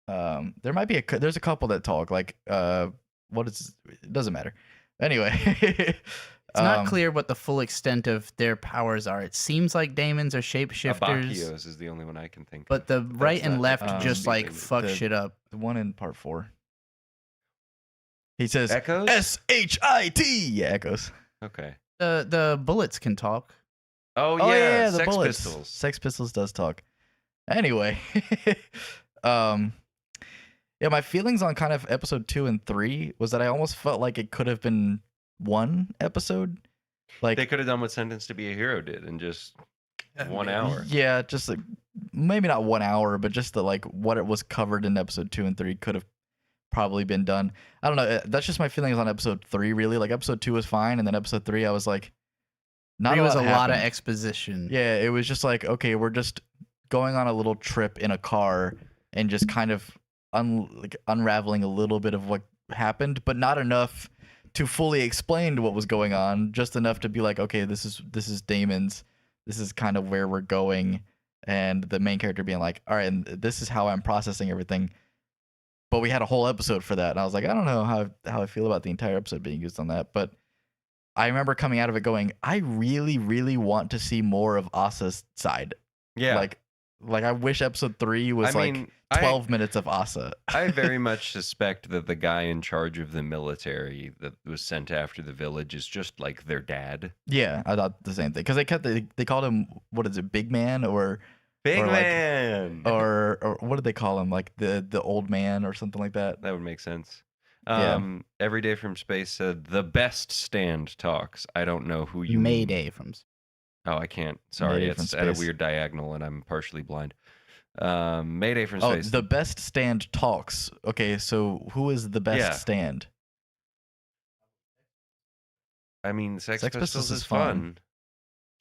A: There might be there's a couple that talk. Like what is it doesn't matter. Anyway,
C: It's not clear what the full extent of their powers are. It seems like daemons are shapeshifters,
B: Abakios is the only one I can think
C: but
B: of.
C: the right and
B: not
C: left
A: technically
C: just like
B: speaking.
C: fuck
A: The-
C: shit up.
A: The one in part 4. He says
B: Echoes?
A: S-H-I-T. Yeah, echoes.
B: Okay.
C: The bullets can talk.
B: Oh, yeah,
A: the
B: Sex
A: bullets.
B: Pistols.
A: Sex Pistols does talk. Anyway, yeah, my feelings on kind of episode 2 and 3 was that I almost felt like it could have been one episode. Like
B: They could have done what Sentence to Be a Hero did in just 1 hour.
A: Yeah, just like maybe not 1 hour, but just the like what it was covered in episode 2 and 3 could have probably been done. I don't know. That's just my feelings on episode 3. Really, like episode 2 was fine, and then episode 3, I was like, not
C: There was a lot of
A: happened.
C: exposition.
A: Yeah, it was just like, okay, we're just going on a little trip in a car and just kind of unraveling a little bit of what happened, but not enough to fully explain what was going on. Just enough to be like, okay, this is Damon's. This is kind of where we're going, and the main character being like, all right, and this is how I'm processing everything. But we had a whole episode for that, and I was like, I don't know how I feel about the entire episode being used on that, but I remember coming out of it going, I really, really want to see more of Asa's side.
B: Yeah.
A: Like I wish episode 3 was 12 minutes of Asa.
B: I very much suspect that the guy in charge of the military that was sent after the village is just like their dad.
A: Yeah, I thought the same thing. Because they called him, what is it, Big Man or
B: Big
A: or
B: man.
A: or what did they call him? Like the old man or something like that.
B: That would make sense.
A: Yeah.
B: Every Day from Space said the best stand talks. I don't know who you mean.
C: Mayday from.
B: Oh, I can't. Sorry,
A: Mayday from
B: it's at a
A: Space.
B: weird diagonal, and I'm partially blind. Mayday from
A: Oh,
B: Space.
A: the best stand talks. Okay, so who is the best
B: Yeah.
A: stand?
B: I mean, Sex
A: Sex
B: Pistols
A: Pistols
B: is
A: is
B: fun.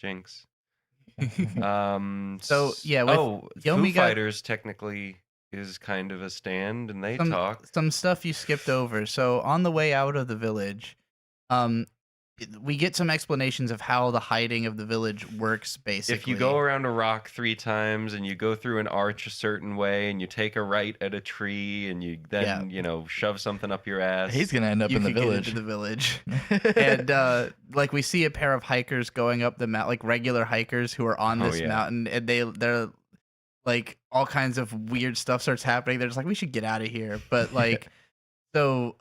B: Jinx.
C: So, yeah, with
B: Foo
C: Yomi got-
B: Fighters technically is kind of a stand, and they
C: some,
B: talk.
C: some stuff you skipped over. So on the way out of the village, we get some explanations of how the hiding of the village works. Basically,
B: If you go around a rock 3 times and you go through an arch a certain way and you take a right at a tree and you then shove something up your ass.
A: He's gonna end up
C: you
A: in the
C: could get
A: village.
C: into the village. And like we see a pair of hikers going up the mountain, like regular hikers who are on this mountain, and they're like all kinds of weird stuff starts happening. They're just like, we should get out of here. But like, so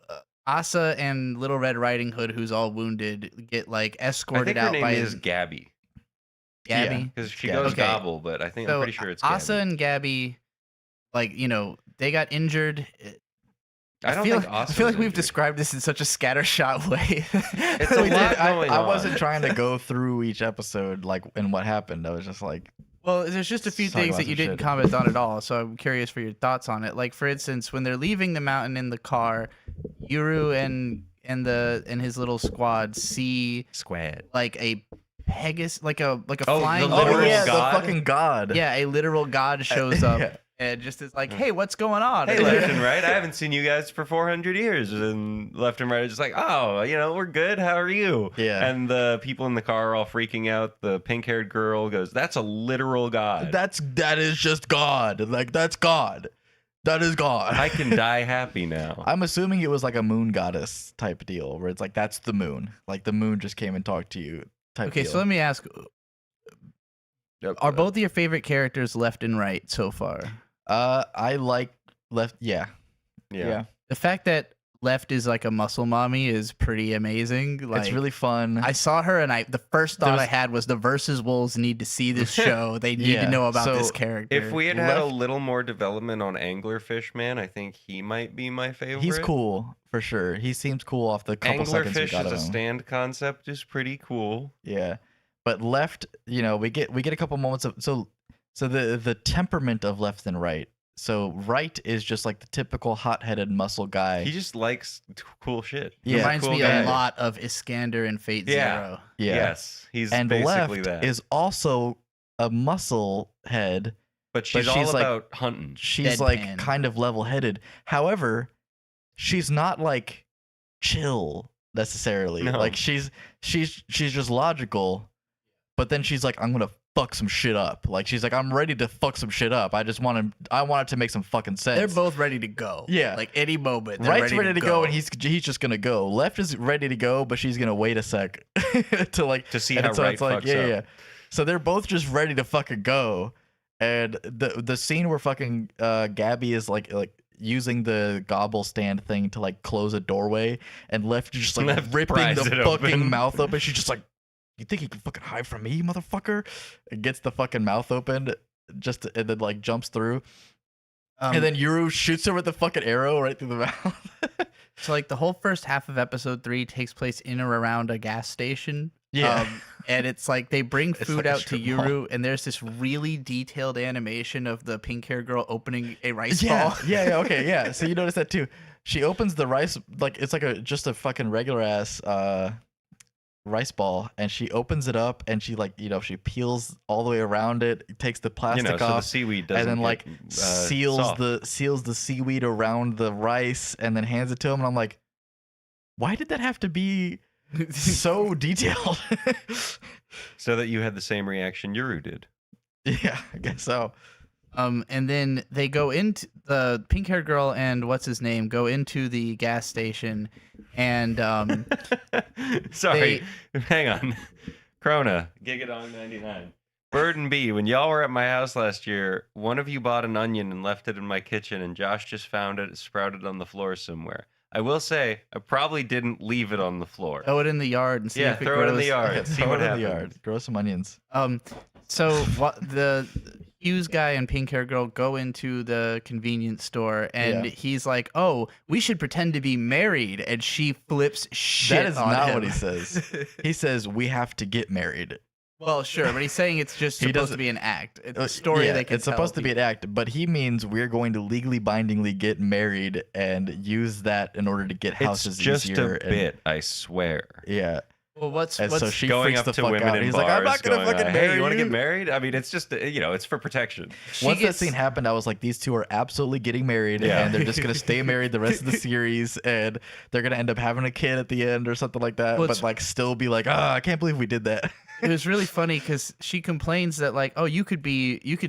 C: Asa and Little Red Riding Hood, who's all wounded, get like
B: I
C: escorted
B: think her
C: out
B: name
C: by
B: is Gabby
C: Gabby.
A: Yeah.
B: because she
A: Gabby.
B: goes
C: Okay.
B: gobble, but I think
C: So
B: I'm pretty sure it's Gabby.
C: Asa and Gabby, like, they got injured.
B: I don't
C: feel,
B: think
C: I
B: Asa's
C: feel like we've
B: injured.
C: described this in such a scattershot way.
B: It's a
A: We
B: lot
A: did.
B: going
A: I
B: on.
A: wasn't trying to go through each episode like and what happened. I was just like,
C: Well, there's just a few
A: Let's talk
C: things
A: about
C: that you
A: some
C: didn't
A: shit.
C: comment on at all, so I'm curious for your thoughts on it. Like, for instance, when they're leaving the mountain in the car, Yuru and his little squad see
B: Squad.
C: like a Pegasus, like a
B: the
C: flying
B: literal
C: horse.
B: god?
A: the fucking god.
C: Yeah, a literal god shows up
A: Yeah.
C: and just is like, "Hey, what's going on?"
B: Hey,
C: And
B: left
C: like-
B: and right. I haven't seen you guys for 400 years. And left and right are just like, oh, we're good. How are you?
A: Yeah.
B: And the people in the car are all freaking out. The pink-haired girl goes, that's a literal god.
A: That is just God. Like that's God. That is God.
B: I can die happy now.
A: I'm assuming it was like a moon goddess type deal where it's like that's the moon. Like the moon just came and talked to you type
C: Okay,
A: deal.
C: so let me ask: Are both of your favorite characters left and right so far?
A: I like left. Yeah.
B: Yeah.
C: The fact that Left is like a muscle mommy is pretty amazing. Like,
A: It's really fun.
C: I saw her, and the first thought
A: There's-
C: I had was the Versus Wolves need to see this show. They need
A: Yeah,
C: to know about
A: so
C: this character.
B: If we had a
A: Left-
B: little more development on Anglerfish Man, I think he might be my favorite.
A: He's cool for sure. He seems cool off the couple seconds we
B: Anglerfish
A: got
B: as
A: of
B: a
A: him.
B: stand concept is pretty cool.
A: Yeah, but Left, we get a couple moments of so the temperament of Left and Right. So Right is just like the typical hot-headed muscle guy.
B: He just likes cool shit.
A: Yeah.
B: He's a
C: Reminds
B: cool
C: me
B: guy.
C: a lot of Iskander and Fate
B: Yeah.
C: Zero.
A: Yeah.
B: Yes, he's
A: and
B: basically
A: Left
B: that.
A: is also a muscle head.
B: but she's
A: she's
B: all
A: like-
B: about hunting.
A: She's like
C: Deadpan.
A: kind of level-headed. However, she's not like chill necessarily.
B: No.
A: Like she's just logical, but then she's like, I'm gonna fuck some shit up. Like she's like, I'm ready to fuck some shit up. I want it to make some fucking sense.
C: They're both ready to go.
A: Yeah.
C: Like any moment. They're
A: Right's ready to go, and
C: go.
A: he's just gonna go. Left is ready to go, but she's gonna wait a sec to
B: see
A: and
B: how
A: so
B: Right
A: it's like,
B: fucks
A: yeah,
B: up.
A: yeah. So they're both just ready to fucking go, and the scene where fucking Gabby is like using the gobble stand thing to like close a doorway, and Left is just like
B: Left
A: ripping
B: pries
A: the
B: it
A: fucking
B: open.
A: mouth open. She's just like, you think you can fucking hide from me, motherfucker? And gets the fucking mouth open, and then like jumps through. And then Yuru shoots her with the fucking arrow right through the mouth.
C: So like the whole first half of episode 3 takes place in or around a gas station.
A: Yeah.
C: And it's like they bring
A: It's
C: food
A: like a
C: out to
A: strip mall.
C: Yuru, and there's this really detailed animation of the pink hair girl opening a rice
A: Yeah,
C: ball.
A: yeah, okay, yeah. So you notice that too. she opens the rice like it's like just a fucking regular ass rice ball, and she opens it up, and she like she peels all the way around it, takes the plastic
B: so
A: off,
B: the seaweed doesn't
A: and then like
B: get,
A: seals
B: soft.
A: the seaweed around the rice, and then hands it to him. And I'm like, why did that have to be so detailed?
B: So that you had the same reaction Yuru did.
A: Yeah, I guess so.
C: And then they go into the pink-haired girl and what's his name go into the gas station, and
B: Sorry, hang on. Krona, Gigadong 99. Bird and Bee, when y'all were at my house last year, one of you bought an onion and left it in my kitchen, and Josh just found it sprouted on the floor somewhere. I will say, I probably didn't leave it on the floor.
C: throw it in the yard and see if it
B: throw
C: grows.
B: it in the yard.
A: Yeah,
B: See
A: throw
B: what
A: it in
B: happens.
A: the yard. Grow some onions.
C: So what the Hughes guy and pink hair girl go into the convenience store, and
A: Yeah.
C: he's like, "Oh, we should pretend to be married," and she flips shit.
A: That is
C: on
A: not
C: him.
A: what he says. He says we have to get married.
C: Well, sure, but he's saying it's just
A: He
C: supposed
A: doesn't-
C: to be an act. It's a story
A: Yeah,
C: they can
A: it's supposed to be an act, but he means we're going to legally bindingly get married and use that in order to get
B: It's
A: houses
B: just
A: easier.
B: a bit, I swear.
A: Yeah.
C: Well, what's
A: And so she
B: Going
A: freaks
B: up
A: the
B: to
A: fuck
B: women
A: out.
B: in
A: He's
B: bars,
A: like, I'm not gonna
B: going,
A: fucking
B: hey,
A: marry
B: you want to
A: you.
B: get married? I mean, it's just, it's for protection.
A: Once that scene happened, I was like, these two are absolutely getting married,
B: Yeah.
A: and they're just gonna stay married the rest of the series, and they're gonna end up having a kid at the end or something like that.
C: Well,
A: but like, still be like, I can't believe we did that.
C: It was really funny because she complains that like, oh, you could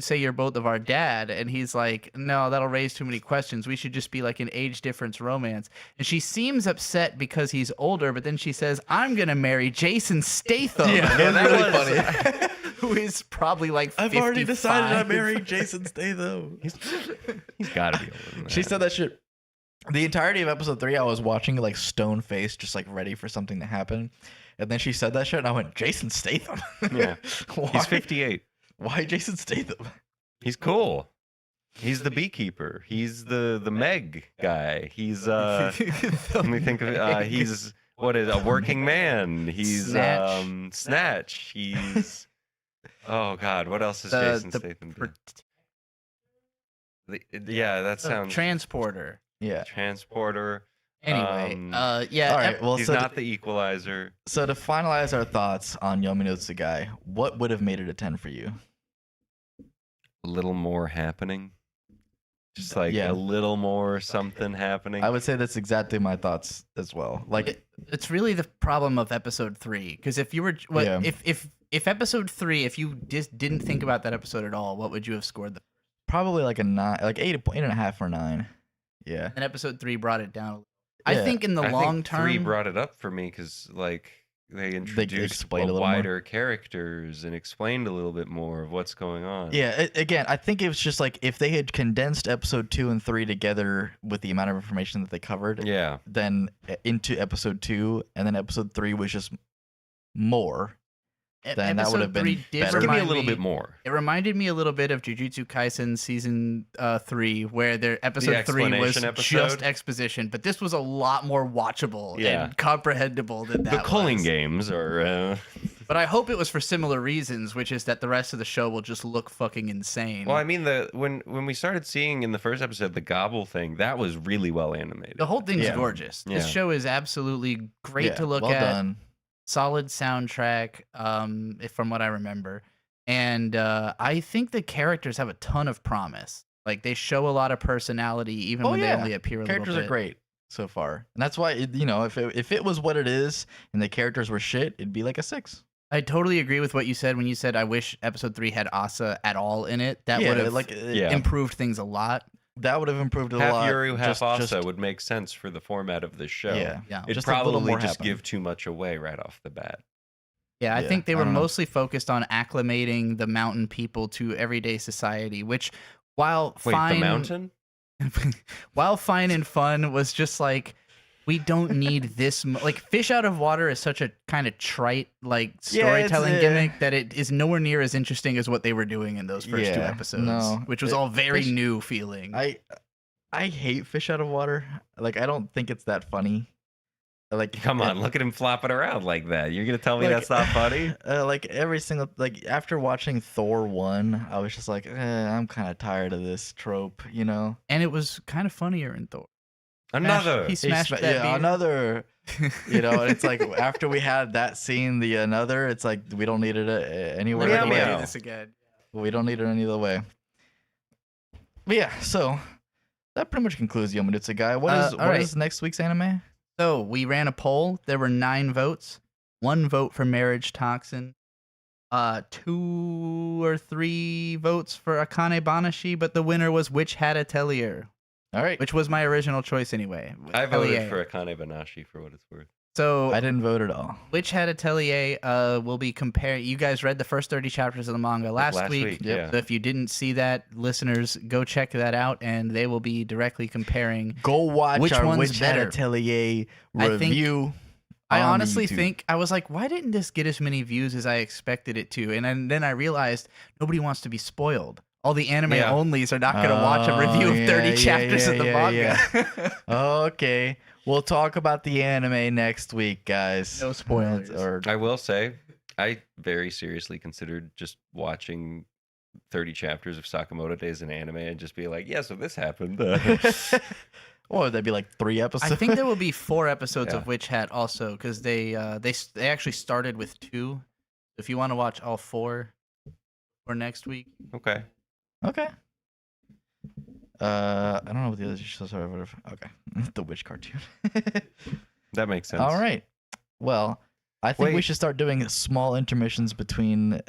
C: say you're both of our dad, and he's like, no, that'll raise too many questions. We should just be like an age difference romance. And she seems upset because he's older, but then she says, I'm gonna marry Jason Statham.
A: Yeah, that was really funny.
C: Who is probably like 55.
A: I've already decided I'm marrying Jason Statham.
B: He's got to be older than that.
A: She said that shit. The entirety of episode 3, I was watching like stone faced, just like ready for something to happen. And then she said that shit, and I went, Jason Statham?
B: Yeah.
A: Why?
B: He's 58.
A: Why Jason Statham?
B: He's cool. He's the beekeeper. He's the Meg guy. He's let me think of it. He's a working man. He's
C: Snatch.
B: Snatch. He's oh god, what else is Jason Statham do? Yeah, that sounds
C: transporter.
A: Yeah.
B: transporter.
C: Anyway,
A: All right. Well,
B: He's
A: so
B: not the equalizer.
A: so to finalize our thoughts on Yomi no Tsugai, what would have made it a 10 for you?
B: A little more happening. Just like
A: Yeah.
B: a little more something happening.
A: I would say that's exactly my thoughts as well. Like,
C: It's really the problem of episode 3, because if you were
A: Yeah.
C: if episode 3, if you just didn't think about that episode at all, what would you have scored?
A: probably like a 9, like 8.5 or 9. Yeah.
C: And episode 3 brought it down. I
A: Yeah.
C: think in the
B: I
C: long
B: think 3
C: term,
B: brought it up for me because like they introduced
A: explained a little more.
B: wider characters and explained a little bit more of what's going on.
A: Yeah, again, I think it was just like if they had condensed episode 2 and 3 together with the amount of information that they covered,
B: Yeah.
A: then into episode 2, and then episode 3 was just more. then that would have been
C: episode 3 did
A: better.
B: Just give me a
C: remind
B: little bit more.
C: It reminded me a little bit of Jujutsu Kaisen season 3, where their episode 3 was
B: explanation
C: just
B: episode?
C: exposition, but this was a lot more watchable
B: Yeah.
C: and comprehensible than that.
B: The culling
C: was.
B: games are.
C: But I hope it was for similar reasons, which is that the rest of the show will just look fucking insane.
B: Well, I mean, when we started seeing in the first episode the gobble thing, that was really well animated.
C: The whole thing's
A: Yeah.
C: gorgeous. This
B: Yeah.
C: show is absolutely great
A: Yeah,
C: to look
A: well
C: at.
A: done.
C: Solid soundtrack, from what I remember. And I think the characters have a ton of promise. Like, they show a lot of personality, even
A: Oh,
C: when they
A: yeah.
C: only appear a
A: Characters
C: little
A: are
C: bit.
A: great so far, and that's why if it was what it is and the characters were shit, it'd be like a 6.
C: I totally agree with what you said when you said I wish episode 3 had Asa at all in it. That would have
B: Yeah.
C: improved things a lot.
A: that would have improved it a
B: Half
A: lot.
B: Yuru, half
A: Just-
B: Asa would make sense for the format of the show.
A: Yeah,
C: Yeah.
B: It'd
A: just a little
B: probably
A: more
B: just
A: happen.
B: give too much away right off the bat.
C: Yeah, I
A: Yeah,
C: think they
A: I
C: were
A: don't know.
C: mostly focused on acclimating the mountain people to everyday society, which, while
B: Wait,
C: fine,
B: the mountain?
C: while fine and fun, was just like, we don't need this. Like, fish out of water is such a kind of trite like
A: Yeah, it's,
C: storytelling gimmick that it is nowhere near as interesting as what they were doing in those first 2
A: Yeah,
C: episodes,
A: no.
C: which was all very
A: fish-
C: new feeling.
A: I hate fish out of water. Like, I don't think it's that funny. Like,
B: Come on, look at him flopping around like that. You're gonna tell me
A: Like-
B: that's not funny?
A: Like every single after watching Thor 1, I was just like, I'm kind of tired of this trope, you know.
C: And it was kind of funnier in Thor.
B: Another.
C: He smashed that
A: yeah,
C: beer.
A: another. You know, it's like after we had that scene, the another, it's like we don't need it anywhere.
B: Meow,
C: Let me
B: meow.
C: do this again.
A: We don't need it any other way. But yeah, so that pretty much concludes Yomi Tsugai. What
C: right.
A: is next week's anime?
C: So we ran a poll. There were 9 votes. 1 vote for Marriage Toxin. 2 or 3 votes for Akane Banashi, but the winner was Witch Hat Atelier,
A: All right.
C: which was my original choice anyway.
B: I voted
C: Atelier.
B: for Akane Banashi for what it's worth.
C: So
A: I didn't vote at all.
C: Witch Hat Atelier will be comparing. You guys read the first 30 chapters of the manga last week.
A: Yep.
B: Yeah.
C: So if you didn't see that, listeners, go check that out, and they will be directly comparing.
A: Go watch
C: Which
A: our
C: one's
A: Witch Hat
C: better?
A: Atelier
C: I think-
A: review.
C: I
A: on
C: honestly
A: YouTube.
C: think I was like, why didn't this get as many views as I expected it to? And then I realized nobody wants to be spoiled. All the anime
B: Yeah.
C: onlys are not going to watch a review of 30 chapters of the manga.
A: Okay. We'll talk about the anime next week, guys.
C: No spoilers.
A: Or
B: I will say, I very seriously considered just watching 30 chapters of Sakamoto Days in anime and just be like, yeah, so this happened.
A: or would that be like 3 episodes?
C: I think there will be 4 episodes
B: Yeah.
C: of Witch Hat also, because they actually started with 2. If you want to watch all 4 for next week,
B: Okay.
A: Okay. I don't know what the other shows are. Okay. The witch cartoon.
B: That makes sense.
A: All right. Well, I think we
B: Wait.
A: should start doing small intermissions between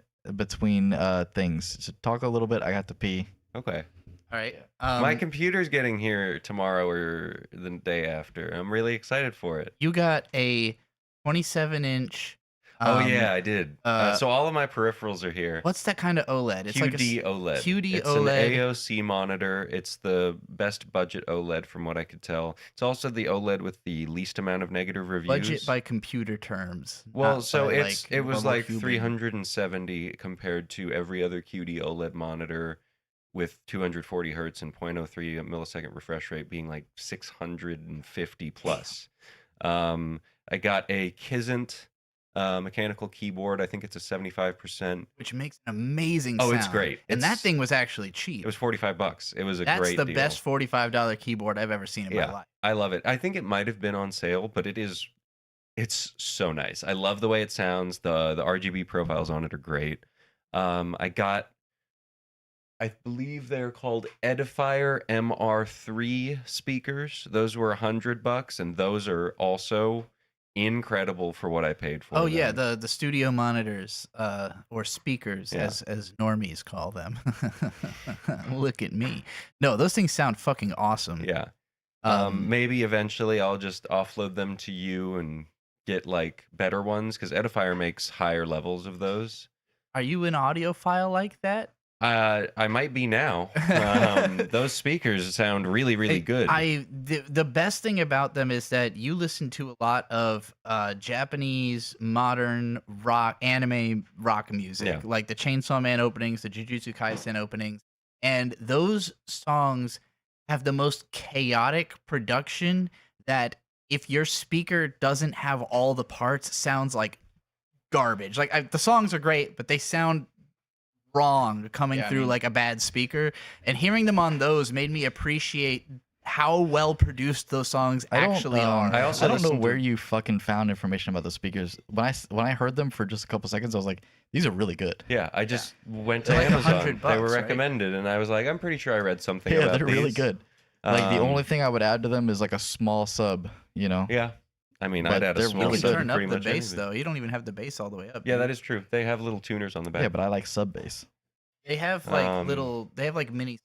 A: things. So talk a little bit. I got to pee.
B: Okay.
C: all right.
B: My computer's getting here tomorrow or the day after. I'm really excited for it.
C: You got a 27-inch.
B: Oh yeah, I did.
C: uh,
B: So all of my peripherals are here.
C: What's that kind of OLED? It's like a
B: QD OLED.
C: QD
B: it's
C: OLED.
B: an AOC monitor. It's the best budget OLED from what I could tell. It's also the OLED with the least amount of negative reviews.
C: budget by computer terms.
B: Well,
C: not
B: so
C: by,
B: it was
C: normal
B: like
C: human.
B: 370 compared to every other QD OLED monitor with 240 hertz and 0.03 millisecond refresh rate being like 650 plus. I got a Kizant mechanical keyboard. I think it's a 75%.
C: which makes an amazing
B: Oh,
C: sound.
B: it's great.
C: And that
B: It's-
C: thing was actually cheap.
B: It was $45. It was a
C: That's
B: great
C: the
B: deal.
C: best $45 keyboard I've ever seen in
B: Yeah.
C: my life.
B: I love it. I think it might have been on sale, but it's so nice. I love the way it sounds. The RGB profiles on it are great. I believe they're called Edifier MR3 speakers. Those were $100, and those are also incredible for what I paid for.
C: Oh yeah,
B: them.
C: the studio monitors, or speakers,
B: Yeah.
C: as normies call them. Look at me. No, those things sound fucking awesome.
B: Yeah. Maybe eventually I'll just offload them to you and get like better ones because Edifier makes higher levels of those.
C: Are you an audiophile like that?
B: I might be now. Those speakers sound really, really good.
C: The best thing about them is that you listen to a lot of Japanese modern anime rock music,
B: Yeah.
C: like the Chainsaw Man openings, the Jujutsu Kaisen openings, and those songs have the most chaotic production that if your speaker doesn't have all the parts, sounds like garbage. Like the songs are great, but they sound wrong coming
A: Yeah, I
C: through
A: mean-
C: like a bad speaker, and hearing them on those made me appreciate how well produced those songs actually are.
B: I also
A: I don't know
B: listened to-
A: where you fucking found information about the speakers. When I heard them for just a couple seconds, I was like, these are really good.
B: Yeah, I just went to
C: They're like
B: Amazon.
C: $100,
B: They were
C: right?
B: recommended, and I was like, I'm pretty sure I read something
A: Yeah,
B: about
A: they're really
B: these.
A: good. Like the
B: Um,
A: only thing I would add to them is like a small sub, you know.
B: Yeah, I mean,
A: But
B: I'd add a
A: they're
B: small
A: really
C: You
A: good.
C: can
B: sub
C: turn
B: to
C: up
B: pretty
C: the
B: much
C: bass
B: anything.
C: though. You don't even have the bass all the way up.
B: Yeah,
C: dude.
B: that is true. They have little tuners on the back.
A: Yeah, but I like sub bass.
C: They have like
B: Um,
C: they have like mini.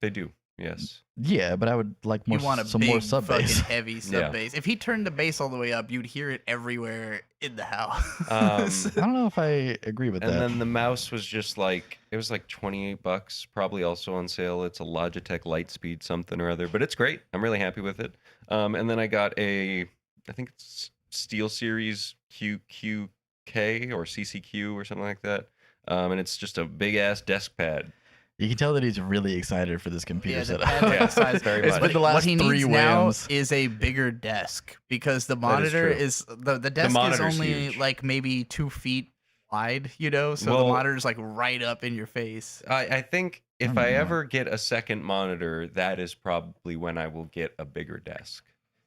B: They do. Yes.
A: Yeah, but I would like more
C: You want a
A: some
C: big
A: more sub
C: fucking
A: bass.
C: heavy sub
B: Yeah.
C: bass. If he turned the bass all the way up, you'd hear it everywhere in the house.
A: I don't know if I agree with
B: And
A: that.
B: then the mouse was just like it was like $28, probably also on sale. It's a Logitech Lightspeed something or other, but it's great. I'm really happy with it. And then I got I think it's SteelSeries QQK or CCQ or something like that. And it's just a big ass desk pad.
A: You can tell that he's really excited for this computer
C: Yeah, the
A: setup.
C: pad's like the size.
B: Very
A: It's
B: much.
A: been the last
C: what he
A: 3
C: needs now
A: WAMMBS.
C: is a bigger desk because the
B: That is
C: monitor
B: true.
C: is the desk is
B: monitor's
C: only
B: huge.
C: like maybe 2 feet wide, you know, so
B: Well-
C: the monitor's like right up in your face.
B: I think if
A: don't
B: I
A: know.
B: ever get a second monitor, that is probably when I will get a bigger desk.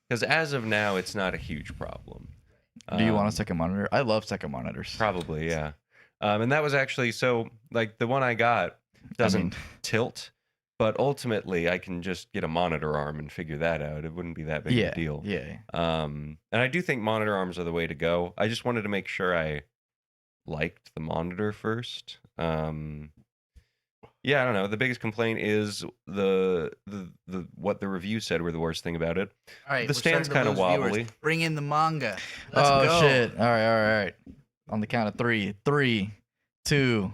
B: Because as of now, it's not a huge problem.
A: Do you want a
B: Um,
A: second monitor? I love second monitors.
B: Probably, yeah. And that was actually so like the one I got doesn't
A: mean-
B: tilt, but ultimately I can just get a monitor arm and figure that out. It wouldn't be that big of a deal.
A: Yeah.
B: And I do think monitor arms are the way to go. I just wanted to make sure I liked the monitor first. Yeah, I don't know. The biggest complaint is the what the review said were the worst thing about it.
C: All right,
B: The
C: we're starting
B: stand's
C: to
B: kinda
C: lose viewers.
B: wobbly.
C: Bring in the manga. Let's
A: Oh
C: go.
A: shit! All right. On the count of 3, 3, 2,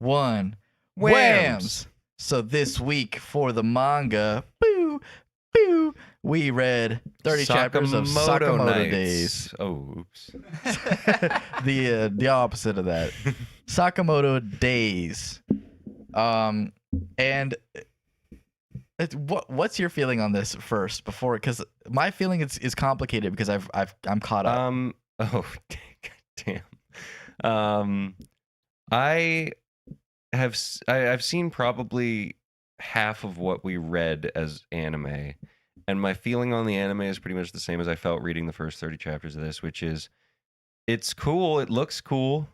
A: 1.
B: WAMMBS.
A: So this week for the manga, we read 30 chapters of Sakamoto
B: Nights.
A: Days.
B: Oh, oops.
A: The opposite of that. Sakamoto Days. And what's your feeling on this first before, because my feeling is complicated because I'm caught up.
B: Oh, damn. I've seen probably half of what we read as anime, and my feeling on the anime is pretty much the same as I felt reading the first 30 chapters of this, which is it's cool, it looks cool.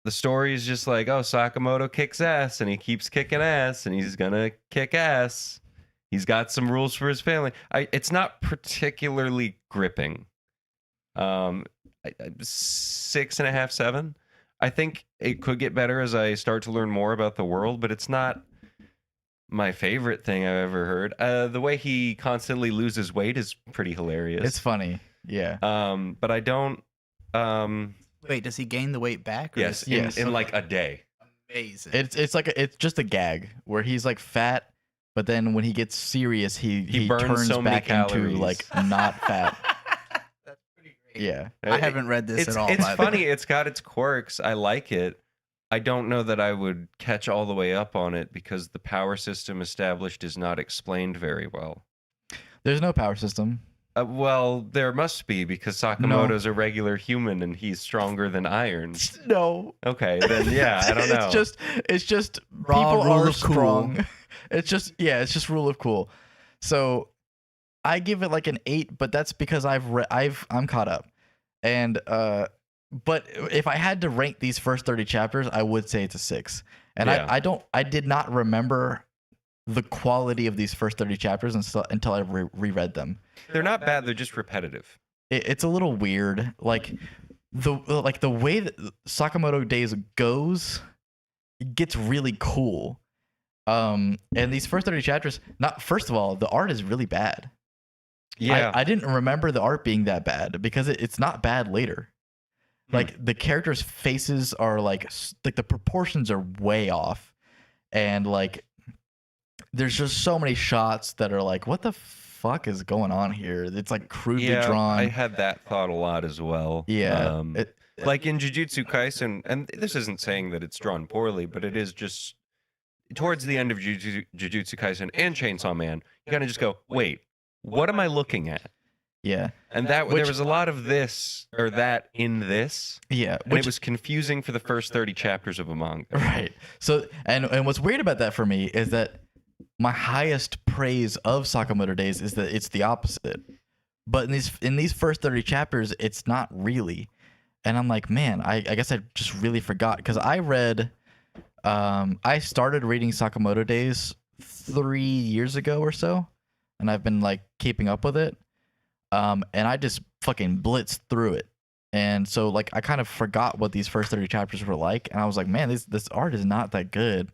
B: The story is just like, oh, Sakamoto kicks ass, and he keeps kicking ass, and he's gonna kick ass. He's got some rules for his family. It's not particularly gripping. 6.5, 7. I think it could get better as I start to learn more about the world, but it's not my favorite thing I've ever heard. The way he constantly loses weight is pretty hilarious.
A: It's funny. Yeah.
B: But I don't.
C: Wait, does he gain the weight back? Or
B: Yes,
C: is-
B: in like a day.
C: Amazing.
A: It's like it's just a gag where he's like fat, but then when he gets serious, he
B: burns
A: turns
B: so many
A: back into
B: calories.
A: like not fat.
C: That's pretty great.
A: Yeah.
C: I haven't read this
B: It's
C: at all.
B: It's
C: by the way.
B: funny. It's got its quirks. I like it. I don't know that I would catch all the way up on it because the power system established is not explained very well.
A: There's no power system.
B: Well, there must be because Sakamoto's a regular human and he's stronger than iron.
A: No.
B: Okay, then yeah, I don't know.
A: It's just
C: Raw
A: people
C: rule
A: are
C: of cool.
A: strong. It's just rule of cool. So I give it like an 8, but that's because I'm caught up. And but if I had to rank these first 30 chapters, I would say it's a 6. And
B: Yeah.
A: I did not remember the quality of these first 30 chapters until I reread them.
B: They're not bad. They're just repetitive.
A: It's a little weird, like the way that Sakamoto Days goes, it gets really cool. And these first 30 chapters, first of all, the art is really bad.
B: Yeah.
A: I didn't remember the art being that bad because it's not bad later. Like the characters' faces are like the proportions are way off, and like there's just so many shots that are like, what the fuck is going on here? It's like crudely drawn.
B: I had that thought a lot as well.
A: Yeah.
B: Like in Jujutsu Kaisen, and this isn't saying that it's drawn poorly, but it is just towards the end of Jujutsu Kaisen and Chainsaw Man, you kind of just go, wait, what am I looking at?
A: Yeah.
B: And there was a lot of this or that in this,
A: Yeah.
B: and it was confusing for the first 30 chapters of a manga.
A: Right. So and what's weird about that for me is that my highest praise of Sakamoto Days is that it's the opposite. But in these first 30 chapters, it's not really. And I'm like, man, I guess I just really forgot because I started reading Sakamoto Days 3 years ago or so, and I've been like keeping up with it. And I just fucking blitzed through it. And so like I kind of forgot what these first 30 chapters were like, and I was like, man, this art is not that good.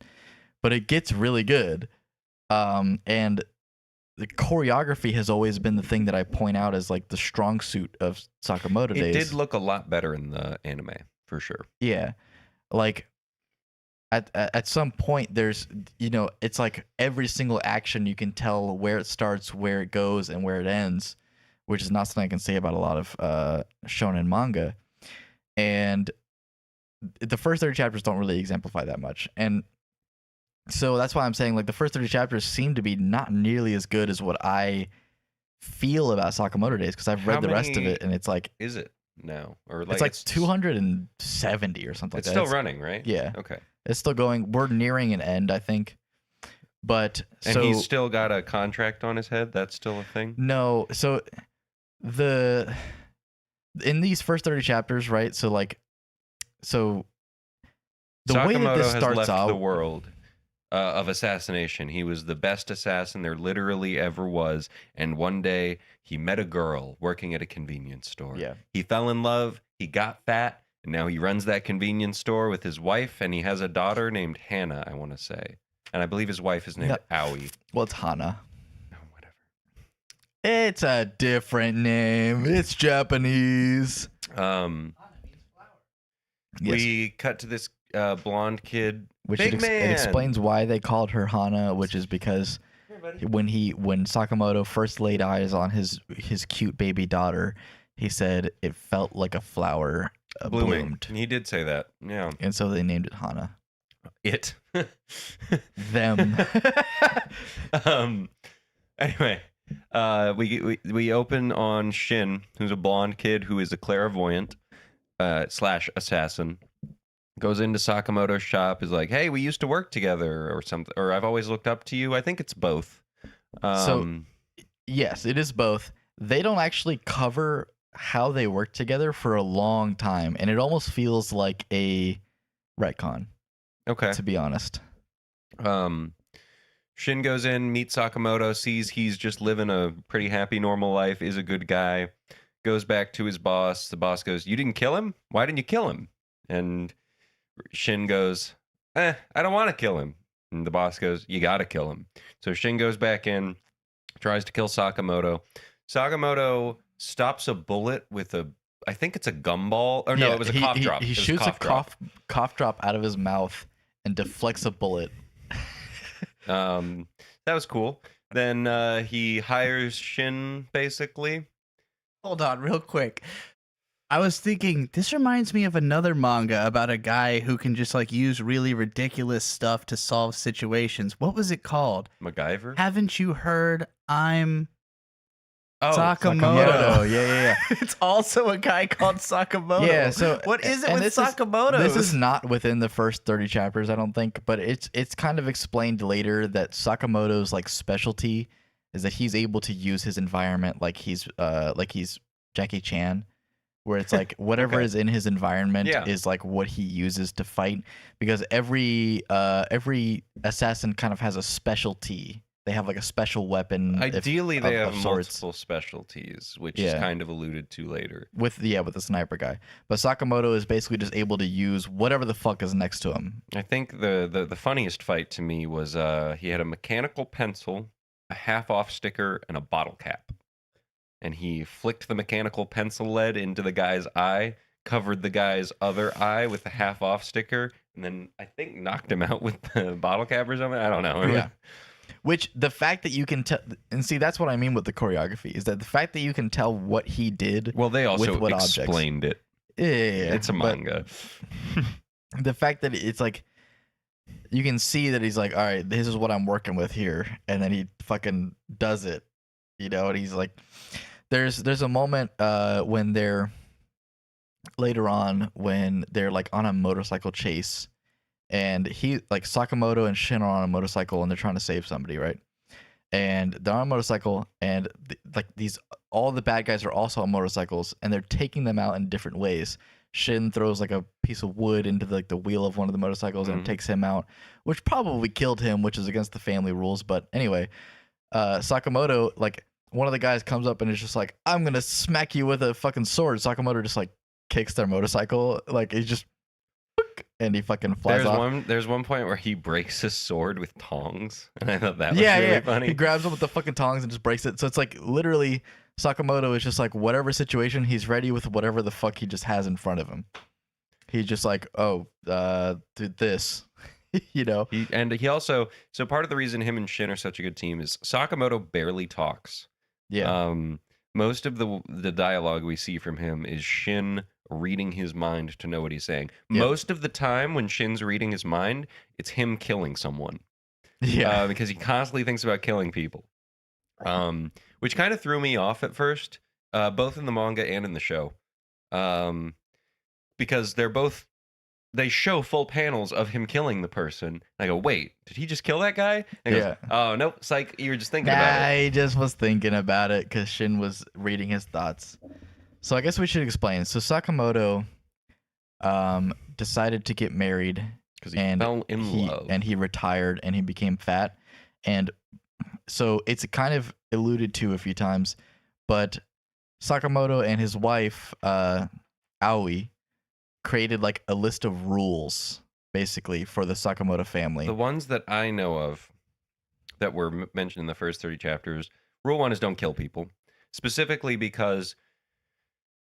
A: But it gets really good. And the choreography has always been the thing that I point out as like the strong suit of Sakamoto Days.
B: It did look a lot better in the anime, for sure.
A: Yeah. Like at some point there's, it's like every single action you can tell where it starts, where it goes, and where it ends, which is not something I can say about a lot of shonen manga. And the first 30 chapters don't really exemplify that much. And so that's why I'm saying like the first 30 chapters seem to be not nearly as good as what I feel about Sakamoto Days because I've read the rest of it and it's like
B: Is it now? Or
A: it's like 270 or something like
B: It's
A: that.
B: still running, right?
A: Yeah.
B: Okay.
A: It's still going. We're nearing an end, I think. But
B: And
A: so
B: he's still got a contract on his head. That's still a thing.
A: no, so the in these first 30 chapters, right? So like, so the way that
B: Sakamoto
A: this
B: has
A: starts
B: left
A: out,
B: the world of assassination. He was the best assassin there literally ever was. And one day he met a girl working at a convenience store.
A: yeah,
B: He fell in love. He got fat. And now he runs that convenience store with his wife. And he has a daughter named Hannah, I want to say. And I believe his wife is named
A: No.
B: Aoi.
A: well, it's Hana.
B: Oh, whatever.
A: It's a different name. It's Japanese. Yes.
B: We cut to this blonde kid.
A: Which
B: Big
A: it
B: man.
A: explains why they called her Hana, which is because when Sakamoto first laid eyes on his cute baby daughter, he said it felt like a flower
B: Blooming.
A: bloomed,
B: He did say that. Yeah.
A: and so they named it Hana.
B: It.
A: Them.
B: Anyway, we open on Shin, who's a blonde kid who is a clairvoyant / assassin. Goes into Sakamoto's shop, is like, "Hey, we used to work together," or something, or "I've always looked up to you." I think it's both.
A: Yes, it is both. They don't actually cover how they work together for a long time, and it almost feels like a retcon,
B: Okay.
A: to be honest.
B: Shin goes in, meets Sakamoto, sees he's just living a pretty happy, normal life, is a good guy, goes back to his boss. The boss goes, "You didn't kill him? Why didn't you kill him?" And Shin goes, I don't want to kill him. And the boss goes, "You got to kill him." So Shin goes back in, tries to kill Sakamoto. Sakamoto stops a bullet with I think it's a gumball. Or no, it was a cough drop.
A: He
B: It was
A: shoots a
B: drop.
A: cough drop out of his mouth and deflects a bullet.
B: That was cool. Then he hires Shin, basically.
C: Hold on, real quick. I was thinking, this reminds me of another manga about a guy who can just like use really ridiculous stuff to solve situations. What was it called?
B: MacGyver?
C: Haven't you heard? I'm
B: Oh,
C: Sakamoto.
A: Yeah.
C: It's also a guy called Sakamoto.
A: Yeah, so
C: what is it
A: and
C: with
A: this
C: Sakamoto?
A: This is not within the first 30 chapters, I don't think, but it's kind of explained later that Sakamoto's like specialty is that he's able to use his environment like he's Jackie Chan, where it's like whatever
B: Okay.
A: is in his environment
B: Yeah.
A: is like what he uses to fight, because every assassin kind of has a specialty. They have like a special weapon.
B: Ideally, they
A: of
B: have
A: sorts.
B: multiple specialties, which is
A: Yeah.
B: kind of alluded to later.
A: with the sniper guy. But Sakamoto is basically just able to use whatever the fuck is next to him.
B: I think the funniest fight to me was he had a mechanical pencil, a half-off sticker, and a bottle cap. And he flicked the mechanical pencil lead into the guy's eye, covered the guy's other eye with the half-off sticker, and then I think knocked him out with the bottle cap or something. I don't know.
A: Yeah. Which the fact that you can tell, and see, that's what I mean with the choreography, is that the fact that you can tell what he did.
B: Well, they also
A: With what objects?
B: explained it.
A: Yeah,
B: It's a
A: but
B: manga.
A: the fact that it's like, you can see that he's like, all right, this is what I'm working with here, and then he fucking does it, and he's like, there's a moment when they're later on when they're like on a motorcycle chase, and he like Sakamoto and Shin are on a motorcycle and they're trying to save somebody, right? And they're on a motorcycle, and all the bad guys are also on motorcycles, and they're taking them out in different ways. Shin throws like a piece of wood into the wheel of one of the motorcycles, and it takes him out, which probably killed him, which is against the family rules. But anyway, Sakamoto, like one of the guys comes up and is just like, "I'm gonna smack you with a fucking sword." Sakamoto just like kicks their motorcycle, like he's just, and he fucking flies off.
B: There's one point where he breaks his sword with tongs, and I thought that was
A: Yeah,
B: really
A: yeah.
B: funny.
A: He grabs him with the fucking tongs and just breaks it. So it's like literally Sakamoto is just like whatever situation, he's ready with whatever the fuck he just has in front of him. He's just like, do this,
B: He also, so part of the reason him and Shin are such a good team is Sakamoto barely talks.
A: Yeah.
B: Most of the dialogue we see from him is Shin reading his mind to know what he's saying.
A: Yep.
B: Most of the time when Shin's reading his mind, it's him killing someone.
A: Yeah.
B: Because he constantly thinks about killing people. Which kind of threw me off at first, both in the manga and in the show. Because they're both they show full panels of him killing the person. And I go, wait, did he just kill that guy? And he goes, oh, nope, psych, you were just thinking about it.
A: I just was thinking about it because Shin was reading his thoughts. So I guess we should explain. So Sakamoto decided to get married
B: Because he fell in love.
A: And he retired and he became fat. And so it's kind of alluded to a few times, but Sakamoto and his wife, Aoi, created like a list of rules basically for the Sakamoto family.
B: The ones that I know of that were mentioned in the first 30 chapters, rule 1 is don't kill people. Specifically because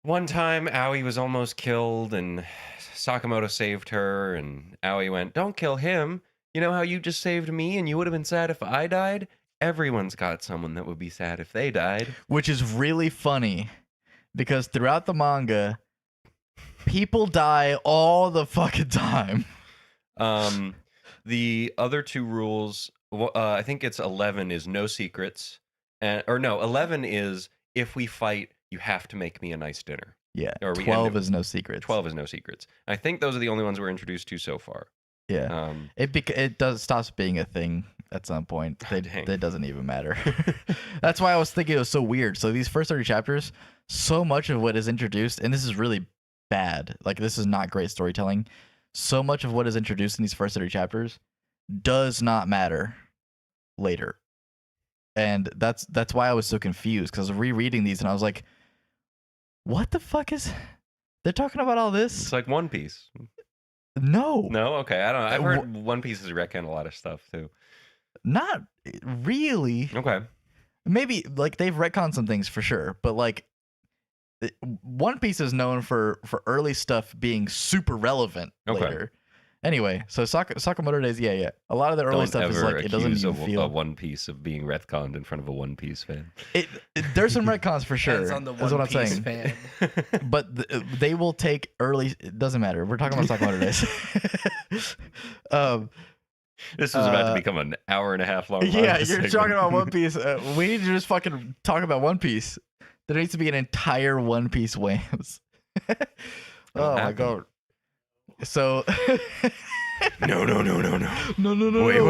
B: one time Aoi was almost killed and Sakamoto saved her and Aoi went, don't kill him. You know how you just saved me and you would have been sad if I died? Everyone's got someone that would be sad if they died.
A: Which is really funny because throughout the manga, people die all the fucking time.
B: The other 2 rules, I think it's 11 is no secrets. 11 is if we fight, you have to make me a nice dinner.
A: Yeah,
B: Or
A: 12 is no secrets.
B: 12 is no secrets. I think those are the only ones we're introduced to so far.
A: Yeah, it does stops being a thing at some point. That doesn't even matter. That's why I was thinking it was so weird. So these first 30 chapters, so much of what is introduced, and this is really bad. Like this is not great storytelling. So much of what is introduced in these first 30 chapters does not matter later, and that's why I was so confused because I was rereading these and I was like, "What the fuck is? They're talking about all this?"
B: It's like One Piece.
A: No.
B: Okay. I don't know. I've heard One Piece has retconned a lot of stuff too.
A: Not really.
B: Okay.
A: Maybe like they've retconned some things for sure, but like One Piece is known for early stuff being super relevant later. Anyway, so Sakamoto Days, yeah. A lot of the early stuff is like it doesn't even feel
B: a One Piece of being retconned in front of a One Piece fan.
A: There's some retcons for sure.
D: That's on the
A: That's
D: One
A: what I'm
D: Piece
A: saying.
D: fan.
A: But they will take early. It doesn't matter. We're talking about Sakamoto Days.
B: This was about to become an hour and a half long.
A: Yeah, you're talking about One Piece. We need to just fucking talk about One Piece. There needs to be an entire One Piece WAMMBS. Oh my god. So
B: No.
A: No.
B: Wait.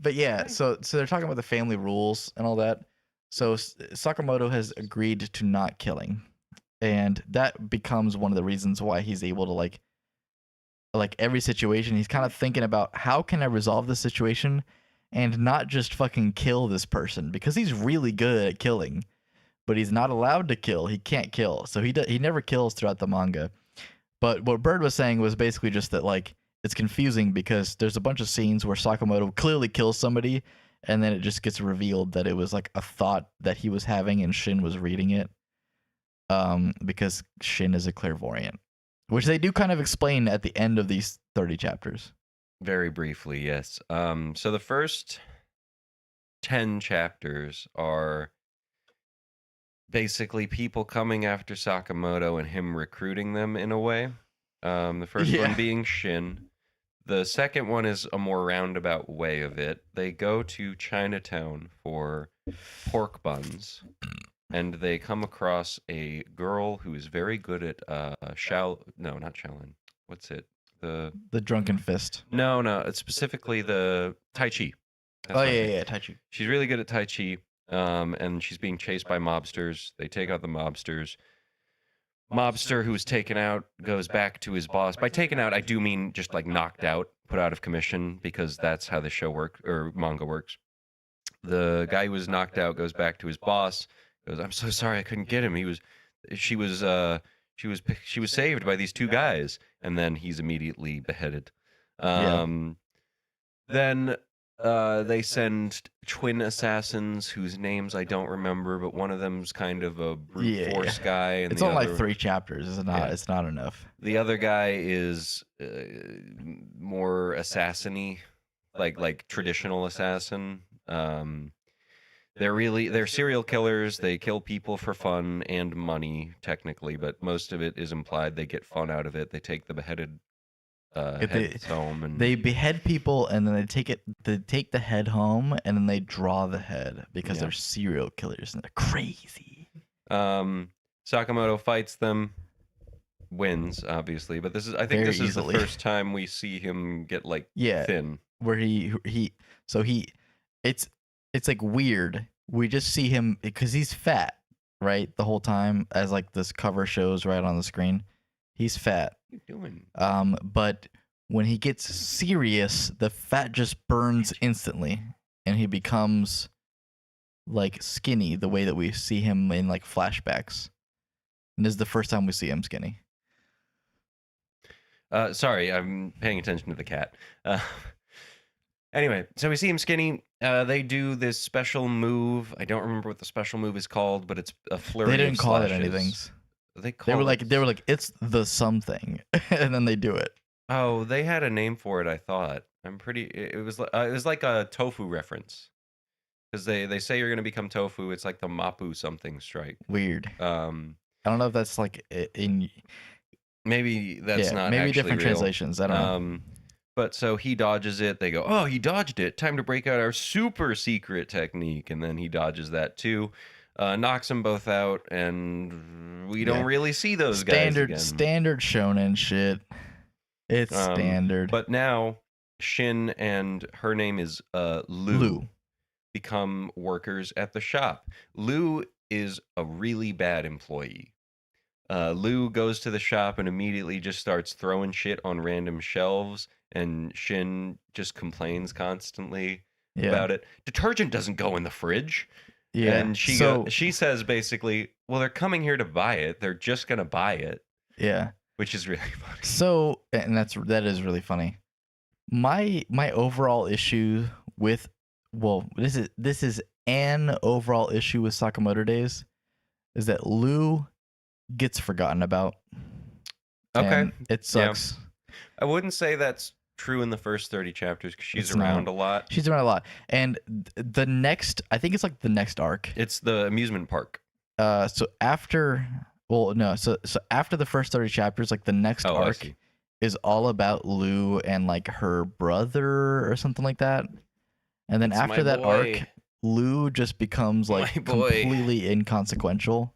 A: But yeah, so they're talking about the family rules and all that. So Sakamoto has agreed to not killing, and that becomes one of the reasons why he's able to like every situation. He's kind of thinking about how can I resolve this situation and not just fucking kill this person, because he's really good at killing, but he's not allowed to kill. He can't kill, so he never kills throughout the manga. But what Bird was saying was basically just that like it's confusing because there's a bunch of scenes where Sakamoto clearly kills somebody, and then it just gets revealed that it was like a thought that he was having and Shin was reading it. Because Shin is a clairvoyant, which they do kind of explain at the end of these 30 chapters.
B: Very briefly, yes. So the first 10 chapters are basically people coming after Sakamoto and him recruiting them in a way. The first one being Shin. The second one is a more roundabout way of it. They go to Chinatown for pork buns, and they come across a girl who is very good at not Shaolin. What's it? The
A: Drunken Fist.
B: No, it's specifically the Tai Chi. That's
A: yeah, Tai Chi.
B: She's really good at Tai Chi, and she's being chased by mobsters. They take out the mobsters. Mobster who was taken out goes back to his boss. By taken out, I do mean just like knocked out, put out of commission, because that's how the show works or manga works. The guy who was knocked out goes back to his boss. Goes, I'm so sorry I couldn't get him. She was saved by these two guys, and then he's immediately beheaded. Then they send twin assassins whose names I don't remember, but one of them's kind of a brute force guy. And
A: it's only like 3 chapters. It's not. It's not enough.
B: The other guy is more assassiny, like traditional assassin. They're serial killers. They kill people for fun and money, technically, but most of it is implied. They get fun out of it. They take the beheaded heads home, and
A: they behead people, and then they take the head home, and then they draw the head because they're serial killers and they're crazy.
B: Sakamoto fights them. wins, obviously, but this is I think
A: Very
B: this is
A: easily.
B: the first time we see him get like
A: Yeah,
B: thin.
A: where it's like weird. We just see him because he's fat, right? The whole time as like this cover shows right on the screen. He's fat.
B: What are you doing?
A: But when he gets serious, the fat just burns instantly and he becomes like skinny the way that we see him in like flashbacks. And this is the first time we see him skinny.
B: Sorry, I'm paying attention to the cat. Anyway, so we see him skinny. They do this special move. I don't remember what the special move is called, but it's a flurry.
A: They didn't
B: of
A: call it
B: slashes.
A: anything.
B: They
A: were
B: it-
A: like it's the something, and then they do it.
B: Oh, they had a name for it. I thought. I'm pretty. It was like a tofu reference, because they say you're gonna become tofu. It's like the Mapu something strike.
A: Weird. I don't know if that's like in.
B: Maybe that's not
A: maybe
B: actually
A: different
B: real.
A: translations. I don't know.
B: But so he dodges it. They go, oh, he dodged it. Time to break out our super secret technique. And then he dodges that too. Knocks them both out. And we don't really see those guys again.
A: Standard shonen shit. It's standard.
B: But now Shin and her name is Lu become workers at the shop. Lu is a really bad employee. Lu goes to the shop and immediately just starts throwing shit on random shelves, and Shin just complains constantly about it. Detergent doesn't go in the fridge.
A: Yeah.
B: And she says basically, well, they're coming here to buy it. They're just gonna buy it.
A: Yeah.
B: Which is really funny.
A: So, and that is really funny. My overall issue with this is an overall issue with Sakamoto Days is that Lu gets forgotten about.
B: Okay.
A: It sucks.
B: Yeah. I wouldn't say that's true in the first 30 chapters because she's around a lot.
A: She's around a lot. And the next, I think it's like the next arc.
B: It's the amusement park.
A: So after, well, no, so after the first 30 chapters, like the next arc is all about Lu and like her brother or something like that. And then after that arc, Lu just becomes like completely inconsequential.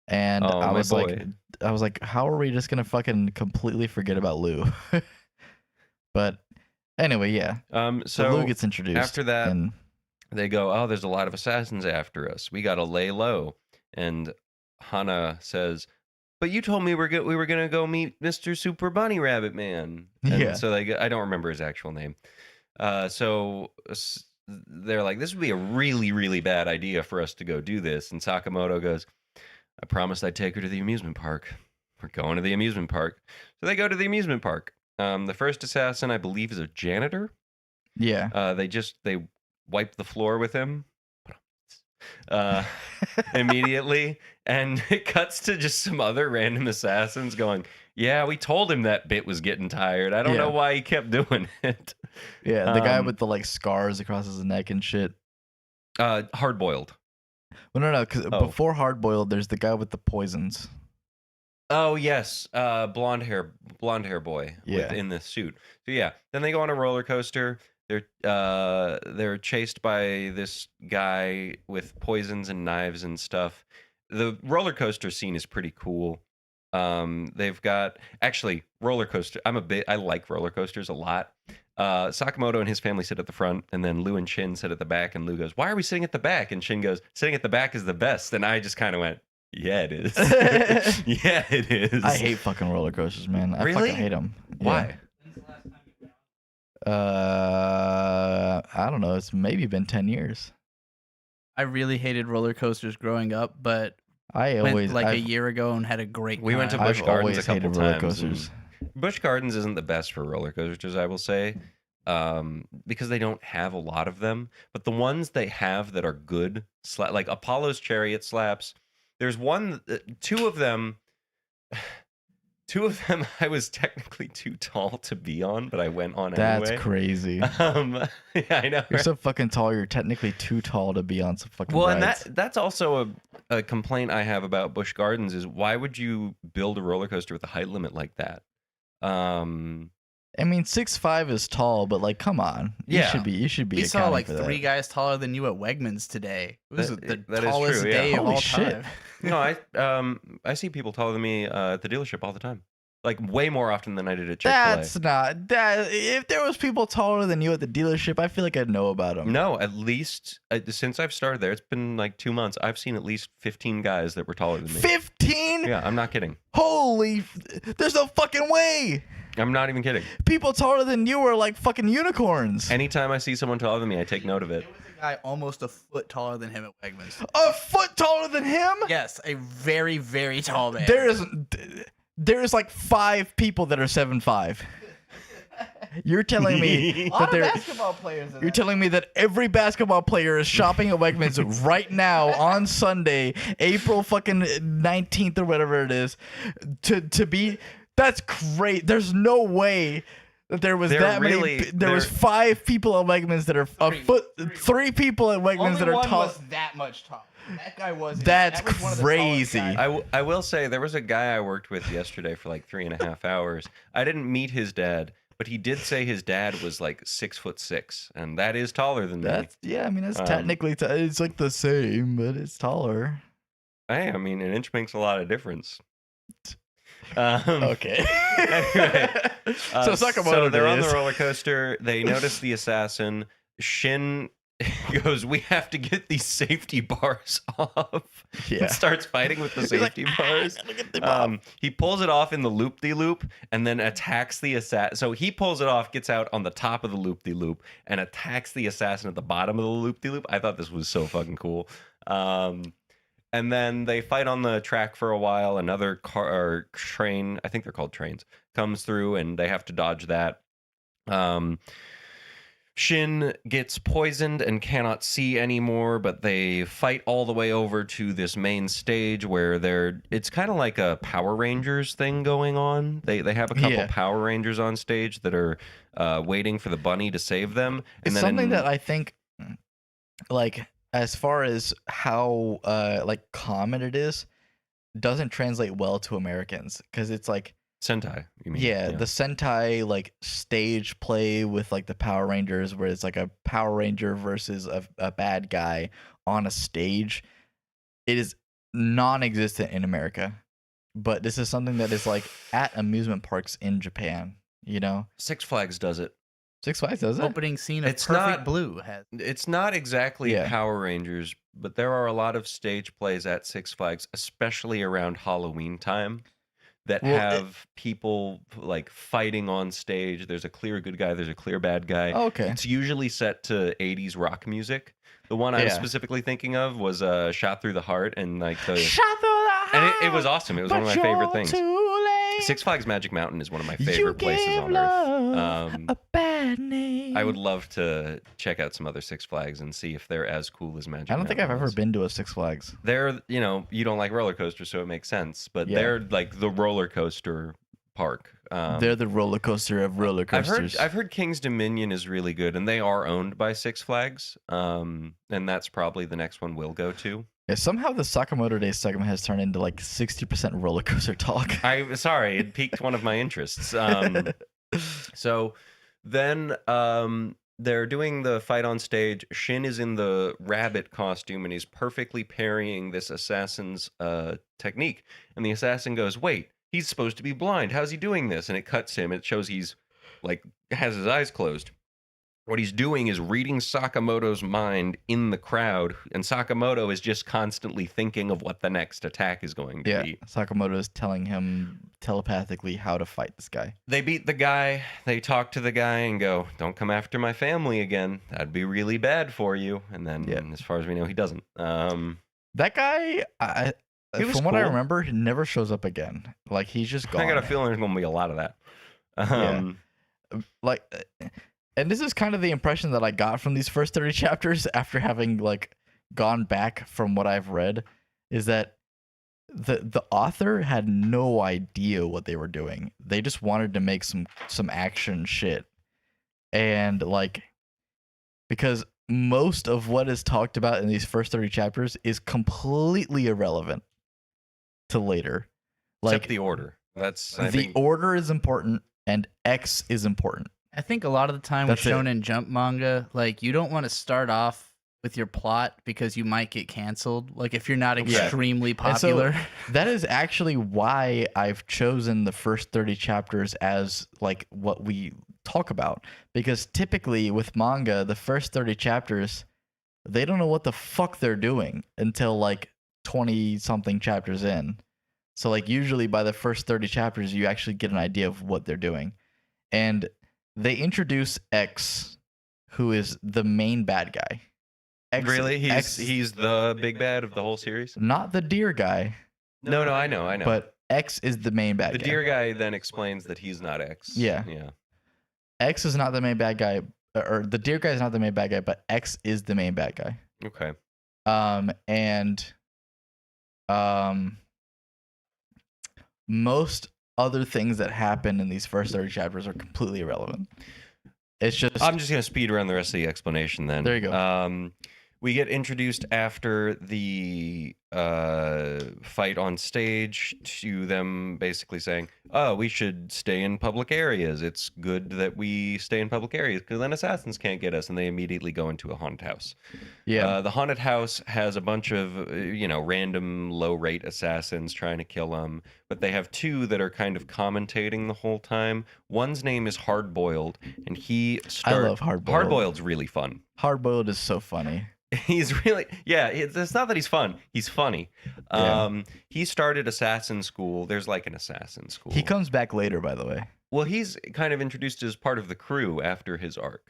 A: And I was like, how are we just gonna fucking completely forget about Lu? But anyway, yeah. So Lu gets introduced.
B: After that, they go, oh, there's a lot of assassins after us. We gotta lay low. And Hana says, but you told me we were gonna go meet Mr. Super Bunny Rabbit Man. And so I don't remember his actual name. So they're like, this would be a really, really bad idea for us to go do this. And Sakamoto goes, I promised I'd take her to the amusement park. We're going to the amusement park. So they go to the amusement park. The first assassin, I believe, is a janitor.
A: Yeah.
B: They wipe the floor with him immediately. And it cuts to just some other random assassins going, yeah, we told him that bit was getting tired. I don't know why he kept doing it.
A: Yeah, the guy with the like scars across his neck and shit.
B: Hard-boiled.
A: Well, no, because before hard-boiled, there's the guy with the poisons.
B: Oh yes, blonde hair boy in the suit. So yeah, then they go on a roller coaster. They're chased by this guy with poisons and knives and stuff. The roller coaster scene is pretty cool. They've got roller coaster. I like roller coasters a lot. Sakamoto and his family sit at the front, and then Lu and Shin sit at the back, and Lu goes, why are we sitting at the back? And Shin goes, sitting at the back is the best. And I just kind of went, yeah, it is. Yeah, it is.
A: I hate fucking roller coasters, man. I fucking hate them.
B: Why?
A: I don't know. It's maybe been 10 years.
C: I really hated roller coasters growing up, but
A: I
C: went a year ago and had a great time.
B: We went to Busch Gardens a couple times.
A: Coasters.
B: Busch Gardens isn't the best for roller coasters, I will say, because they don't have a lot of them. But the ones they have that are good, like Apollo's Chariot slaps. There's two of them I was technically too tall to be on, but I went on anyway.
A: That's crazy.
B: Yeah, I know.
A: You're so fucking tall. You're technically too tall to be on some fucking rides.
B: And that's also a complaint I have about Busch Gardens is why would you build a roller coaster with a height limit like that?
A: I mean, 6'5" is tall, but like, come on,
B: Yeah.
A: you should be.
C: We saw
A: accounting
C: like
A: for
C: 3
A: that.
C: guys taller than you at Wegmans today. It was
B: That
C: the
B: is
C: tallest
B: true, yeah.
C: day of
A: Holy
C: all
A: shit.
C: time.
B: No, I see people taller than me at the dealership all the time. Like way more often than I did at Chick-fil-A.
A: That's not that. If there was people taller than you at the dealership, I feel like I'd know about them.
B: No, at least since I've started there, it's been like 2 months. I've seen at least 15 guys that were taller than me.
A: 15?
B: Yeah, I'm not kidding.
A: Holy! There's no fucking way.
B: I'm not even kidding.
A: People taller than you are like fucking unicorns.
B: Anytime I see someone taller than me, I take note of it.
C: There was a guy almost a foot taller than him at Wegmans.
A: A foot taller than him?
C: Yes, a very, very tall man.
A: There's like 5 people that are 7'5". You're telling me that
C: basketball players.
A: You're telling me that every basketball player is shopping at Wegmans right now on Sunday, April fucking 19th or whatever it is, to be. That's great. There's no way that there was that many. There was 5 people at Wegmans that are a foot. 3 people at Wegmans that are tall.
C: Was that much tall. That guy wasn't.
A: That's
C: that was one of the tallest
A: crazy.
C: guys.
B: I will say there was a guy I worked with yesterday for like 3.5 hours. I didn't meet his dad, but he did say his dad was like 6'6", and that is taller than me.
A: I mean, that's technically it's like the same, but it's taller.
B: Hey, I mean, an inch makes a lot of difference.
A: Okay.
B: Anyway,
A: so Sakamoto
B: so they're on the
A: Days.
B: roller coaster. They notice the assassin. Shin goes, "We have to get these safety bars off."
A: Yeah.
B: And starts fighting with the
A: He's like,
B: safety bars.
A: "Look at the bomb."
B: He pulls it off in the loop-de-loop and then attacks the assassin. So he pulls it off, gets out on the top of the loop-de-loop, and attacks the assassin at the bottom of the loop-de-loop. I thought this was so fucking cool. And then they fight on the track for a while. Another car or train, I think they're called trains, comes through, and they have to dodge that. Shin gets poisoned and cannot see anymore, but they fight all the way over to this main stage where it's kind of like a Power Rangers thing going on. They have a couple Power Rangers on stage that are waiting for the bunny to save them. And
A: It's something that I think, like, as far as how like common it is, doesn't translate well to Americans, because it's like
B: Sentai, you mean?
A: yeah, the Sentai like stage play with like the Power Rangers, where it's like a Power Ranger versus a bad guy on a stage. It is non-existent in America, but this is something that is like at amusement parks in Japan. You know,
B: Six Flags does it.
A: Six Flags does it.
C: Opening scene of
B: It's
C: Perfect
B: not-
C: Blue has.
B: It's not exactly
A: Yeah.
B: Power Rangers, but there are a lot of stage plays at Six Flags, especially around Halloween time, that
A: Well,
B: have people like fighting on stage. There's a clear good guy, there's a clear bad guy.
A: Oh, okay.
B: It's usually set to 80s rock music. The one I was
A: Yeah.
B: specifically thinking of was Shot Through the Heart, and like the
A: Shot through the
B: and
A: heart,
B: it was awesome. It was one of my
A: but
B: favorite
A: you're
B: things.
A: too late.
B: Six Flags Magic Mountain is one of my
A: You
B: favorite places
A: gave
B: on
A: love
B: earth.
A: a bad name.
B: I would love to check out some other Six Flags and see if they're as cool as Magic
A: I don't think
B: Mountain
A: I've ever
B: was.
A: been to a Six Flags.
B: They're, you don't like roller coasters, so it makes sense. But
A: Yeah.
B: they're like the roller coaster park.
A: They're the roller coaster of roller coasters.
B: I've heard King's Dominion is really good, and they are owned by Six Flags. And that's probably the next one we'll go to.
A: Yeah, somehow the Sakamoto Days segment has turned into like 60% roller coaster talk.
B: Sorry, it piqued one of my interests. So then they're doing the fight on stage. Shin is in the rabbit costume, and he's perfectly parrying this assassin's technique. And the assassin goes, "Wait, he's supposed to be blind. How's he doing this?" And it cuts him. It shows he's like has his eyes closed. What he's doing is reading Sakamoto's mind in the crowd, and Sakamoto is just constantly thinking of what the next attack is going to
A: Yeah,
B: be.
A: Sakamoto is telling him telepathically how to fight this guy.
B: They beat the guy, they talk to the guy and go, "Don't come after my family again. That'd be really bad for you." And then, as far as we know, he doesn't.
A: That guy,
B: He was
A: from what I
B: cool.
A: remember, he never shows up again. Like, he's just gone.
B: I got a feeling there's going to be a lot of that.
A: Like, and this is kind of the impression that I got from these first 30 chapters after having like gone back from what I've read, is that the author had no idea what they were doing. They just wanted to make some action shit. And like, because most of what is talked about in these first 30 chapters is completely irrelevant to later.
B: Except
A: Like,
B: the order. That's I
A: the
B: think,
A: order is important. and X is important.
C: I think a lot of the time
A: That's
C: with
A: it.
C: Shonen Jump manga, like you don't want to start off with your plot because you might get canceled. Like if you're not
A: Yeah.
C: extremely
A: And so
C: popular.
A: that is actually why I've chosen the first 30 chapters as like what we talk about, because typically with manga, the first 30 chapters, they don't know what the fuck they're doing until like 20 something chapters in. So like usually by the first 30 chapters you actually get an idea of what they're doing. And they introduce X, who is the main bad guy.
B: Really? He's the big bad of the whole series?
A: Not the deer guy,
B: No, I know.
A: but X is the main bad
B: the
A: guy.
B: deer guy then explains that he's not X.
A: Yeah.
B: Yeah.
A: X is not the main bad guy, or the deer guy is not the main bad guy, but X is the main bad guy.
B: Okay.
A: Most other things that happen in these first 30 chapters are completely irrelevant. It's just
B: I'm just going to speed around the rest of the explanation then.
A: There you go.
B: We get introduced after the fight on stage to them basically saying, oh, we should stay in public areas. It's good that we stay in public areas because then assassins can't get us. And they immediately go into a haunted house.
A: yeah.
B: The haunted house has a bunch of, random low-rate assassins trying to kill them. But they have two that are kind of commentating the whole time. One's name is Hardboiled, and
A: I love Hardboiled.
B: Hardboiled's really fun.
A: Hardboiled is so funny.
B: He's really, it's not that he's fun. He's funny.
A: Yeah.
B: He started assassin school. There's like an assassin school.
A: He comes back later, by the way.
B: Well, he's kind of introduced as part of the crew after his arc.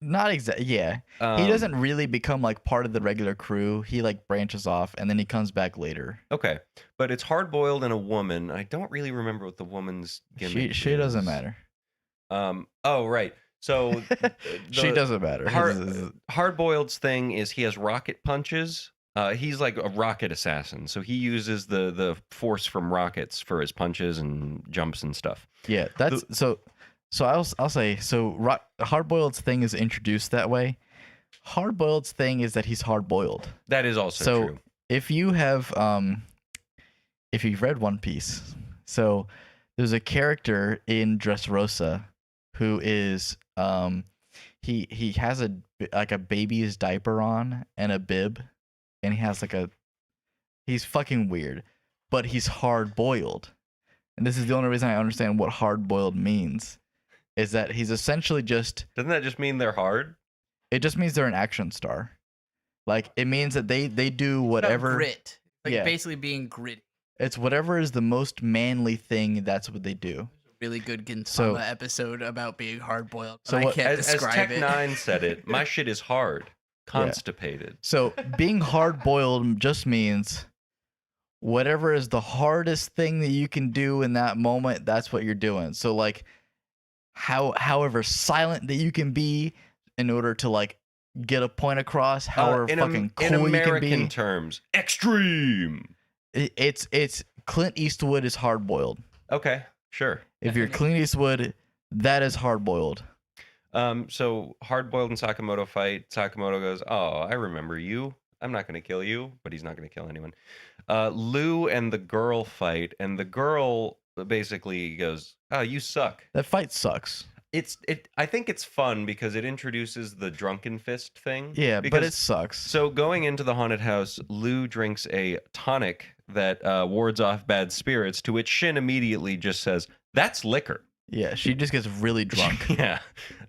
A: Not exactly. Yeah. He doesn't really become like part of the regular crew. He like branches off and then he comes back later.
B: Okay. But it's Hardboiled and a woman. I don't really remember what the woman's gimmick
A: She
B: is.
A: doesn't matter.
B: Oh, right. So
A: She doesn't matter.
B: Hardboiled's thing is he has rocket punches. He's like a rocket assassin, so he uses the force from rockets for his punches and jumps and stuff.
A: Yeah, that's so I'll say so. Hardboiled's thing is introduced that way. Hardboiled's thing is that he's hard-boiled.
B: That is also
A: So
B: true.
A: if you have if you've read One Piece, so there's a character in Dressrosa who is he has a baby's diaper on and a bib, and he has he's fucking weird, but he's hard boiled. And this is the only reason I understand what hard boiled means, is that he's essentially just,
B: Doesn't that just mean they're hard?
A: it just means they're an action star. Like it means that they do whatever,
C: Grit. Like
A: Yeah.
C: basically being gritty.
A: it's whatever is the most manly thing, that's what they do.
C: Really good Gintama
A: So-
C: episode about being hard boiled.
A: So
C: I
A: what-
C: can't
B: As
C: describe
B: Tech
C: it.
B: 9 said it, my shit is hard. Constipated.
A: So being hard boiled just means whatever is the hardest thing that you can do in that moment, that's what you're doing. So like however silent that you can be in order to like get a point across, however fucking cool
B: in
A: you
B: American
A: can be.
B: terms, extreme.
A: It's Clint Eastwood is hard boiled.
B: Okay, sure.
A: If you're Clint Eastwood, that is hard boiled.
B: So Hardboiled and Sakamoto fight. Sakamoto goes, "Oh, I remember you. I'm not going to kill you," but he's not going to kill anyone. Lou and the girl fight, and the girl basically goes, "Oh, you suck."
A: That fight sucks.
B: I think it's fun because it introduces the drunken fist thing.
A: Yeah, but
B: because-
A: it sucks.
B: So going into the haunted house, Lou drinks a tonic that wards off bad spirits, to which Shin immediately just says, "That's liquor."
A: Yeah, she just gets really drunk.
B: Yeah.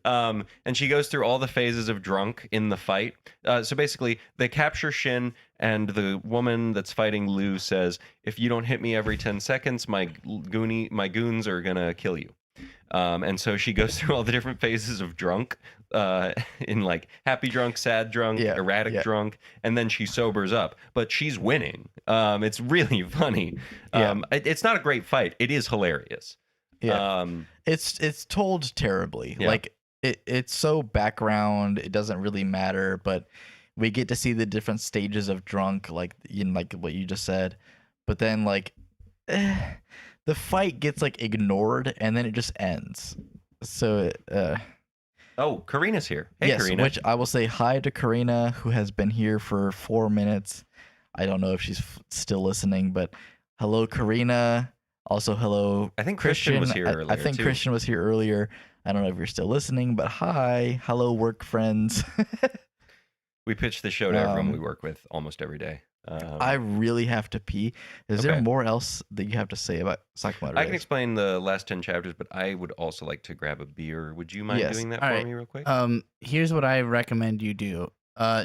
B: And she goes through all the phases of drunk in the fight. So basically, they capture Shin, and the woman that's fighting Lou says, "If you don't hit me every 10 seconds, my goons are going to kill you." And so she goes through all the different phases of drunk, in like happy drunk, sad drunk,
A: Yeah,
B: erratic
A: yeah.
B: drunk, and then she sobers up. But she's winning. It's really funny.
A: Yeah.
B: It's not a great fight. It is hilarious.
A: Yeah. It's told terribly.
B: Yeah.
A: Like it's so background, it doesn't really matter, but we get to see the different stages of drunk, like like what you just said. But then the fight gets like ignored and then it just ends. So
B: Oh, Karina's here. Hey,
A: yes,
B: Karina.
A: which I will say hi to Karina, who has been here for 4 minutes. I don't know if she's still listening, but hello, Karina. Also, hello.
B: I think Christian was here
A: I
B: earlier,
A: think
B: too.
A: Christian was here earlier. I don't know if you're still listening, but hi, hello, work friends.
B: We pitch the show to everyone we
A: Um,
B: work with almost every day.
A: I really have to pee. Is there
B: Okay.
A: more else that you have to say about Sakamoto
B: I can
A: Days?
B: explain the last 10 chapters, but I would also like to grab a beer. Would you mind
A: Yes.
B: doing that
C: All
B: for
C: right.
B: me real quick?
C: Here's what I recommend you do.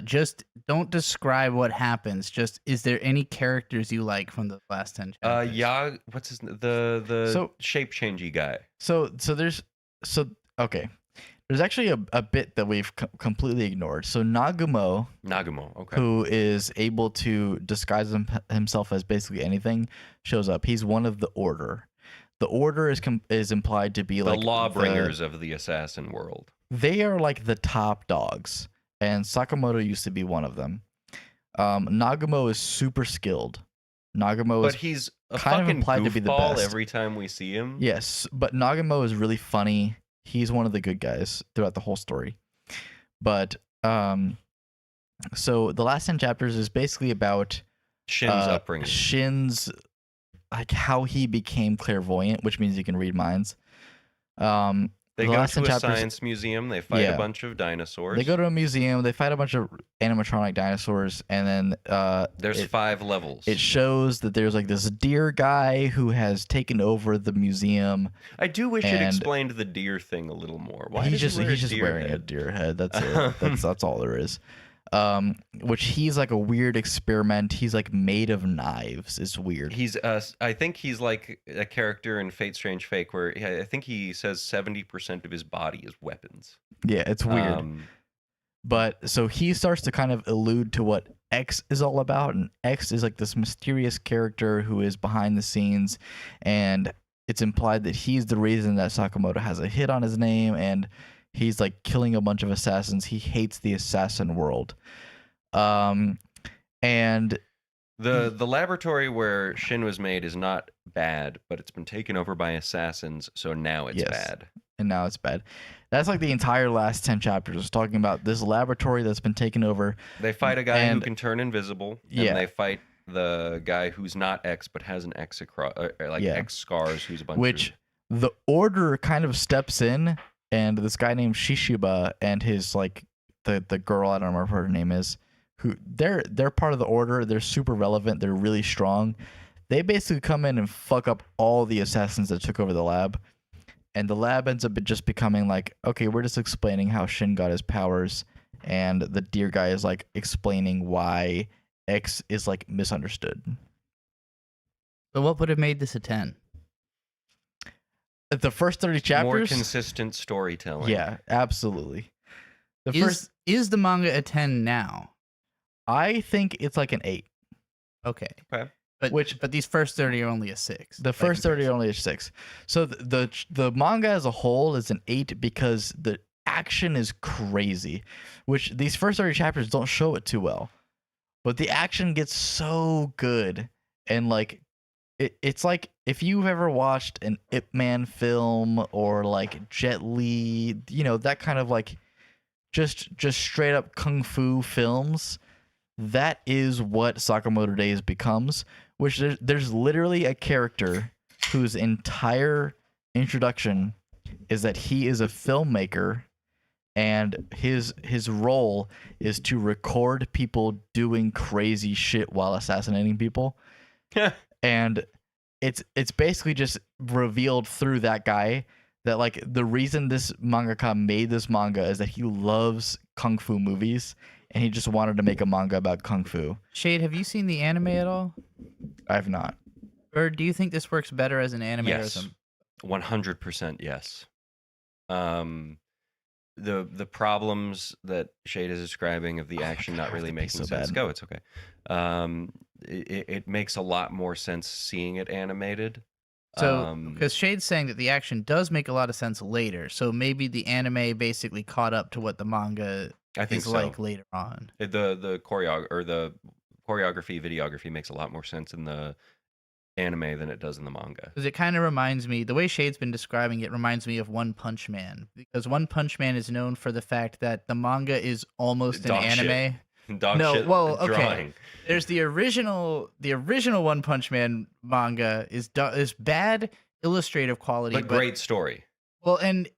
C: Just don't describe what happens. Just is there any characters you like from the last 10 chapters?
B: What's his the
A: So-
B: shape changey guy?
A: So okay. There's actually a bit that we've completely ignored. So Nagumo,
B: Okay.
A: who is able to disguise himself as basically anything, shows up. He's one of the Order. The Order is implied to be
B: The
A: like
B: lawbringers of the assassin world.
A: They are like the top dogs, and Sakamoto used to be one of them. Nagumo is super skilled. Nagumo
B: But
A: is
B: he's a
A: kind of
B: fucking
A: implied to be the
B: goofball
A: best.
B: every time we see him.
A: Yes, but Nagumo is really funny. He's one of the good guys throughout the whole story. But so the last 10 chapters is basically about
B: Shin's upbringing.
A: Shin's like how he became clairvoyant, which means he can read minds.
B: They
A: the
B: go
A: last
B: to
A: 10
B: a
A: chapters,
B: science museum. They fight
A: Yeah.
B: a bunch of dinosaurs.
A: they go to a museum, they fight a bunch of animatronic dinosaurs, and then
B: There's 5 levels.
A: it shows that there's like this deer guy who has taken over the museum.
B: I do wish it
A: and
B: explained the deer thing a little more. Why
A: he's
B: does
A: just
B: he wear
A: he's just
B: deer
A: wearing a
B: head?
A: deer head. That's it. That's all there is. Which he's like a weird experiment. He's like made of knives. It's weird.
B: He's I think he's like a character in Fate Strange Fake where I think he says 70% of his body is weapons.
A: Yeah, it's weird. But so he starts to kind of allude to what X is all about, and X is like this mysterious character who is behind the scenes, and it's implied that he's the reason that Sakamoto has a hit on his name, and he's like killing a bunch of assassins. He hates the assassin world. And
B: the laboratory where Shin was made is not bad, but it's been taken over by assassins, so now it's
A: Yes.
B: bad.
A: and now it's bad. That's like the entire last 10 chapters. It's talking about this laboratory that's been taken over.
B: They fight a guy who
A: And-
B: can turn invisible,
A: Yeah.
B: and they fight the guy who's not X but has an X across,
A: Yeah.
B: X scars, who's a bunch
A: Which
B: of...
A: the Order kind of steps in, and this guy named Shishiba and his like the girl, I don't remember what her name is, who they're part of the Order. They're super relevant. They're really strong. They basically come in and fuck up all the assassins that took over the lab. And the lab ends up just becoming like, okay, we're just explaining how Shin got his powers, and the deer guy is like explaining why X is like misunderstood.
C: So what would have made this a 10?
A: The first 30 chapters,
B: more consistent storytelling.
A: yeah, absolutely. The first,
C: Is the manga a 10 now?
A: I think it's like an 8.
C: Okay.
B: Okay.
C: But these first 30 are only a 6.
A: The first 30 are only a 6. So the manga as a whole is an 8 because the action is crazy, which these first 30 chapters don't show it too well. But the action gets so good, and like it's like if you've ever watched an Ip Man film or like Jet Li, you know, that kind of like just straight up kung fu films, that is what Sakamoto Days becomes, which there's literally a character whose entire introduction is that he is a filmmaker, and his role is to record people doing crazy shit while assassinating people. And it's basically just revealed through that guy that like the reason this mangaka made this manga is that he loves kung fu movies, and he just wanted to make a manga about kung fu.
C: Shade, have you seen the anime at all?
A: I have not.
C: Or do you think this works better as an anime or as
B: Yes.
C: a...
B: 100% yes. The problems that Shade is describing of the
A: Oh my
B: action
A: God, I
B: not
A: have
B: really
A: to pee
B: making
A: so
B: sense.
A: bad.
B: Go, it's okay. It makes a lot more sense seeing it animated.
C: So, because Shade's saying that the action does make a lot of sense later, so maybe the anime basically caught up to what the manga
B: I think
C: is
B: so.
C: like later on.
B: The choreography, videography makes a lot more sense in the anime than it does in the manga.
C: Because it kind of reminds me, the way Shade's been describing it reminds me of One Punch Man. Because One Punch Man is known for the fact that the manga is almost an
B: Dog shit.
C: anime,
B: Dog
C: No,
B: shit
C: well, okay.
B: drawing.
C: There's the original One Punch Man manga is bad illustrative quality,
B: But great story.
C: well, and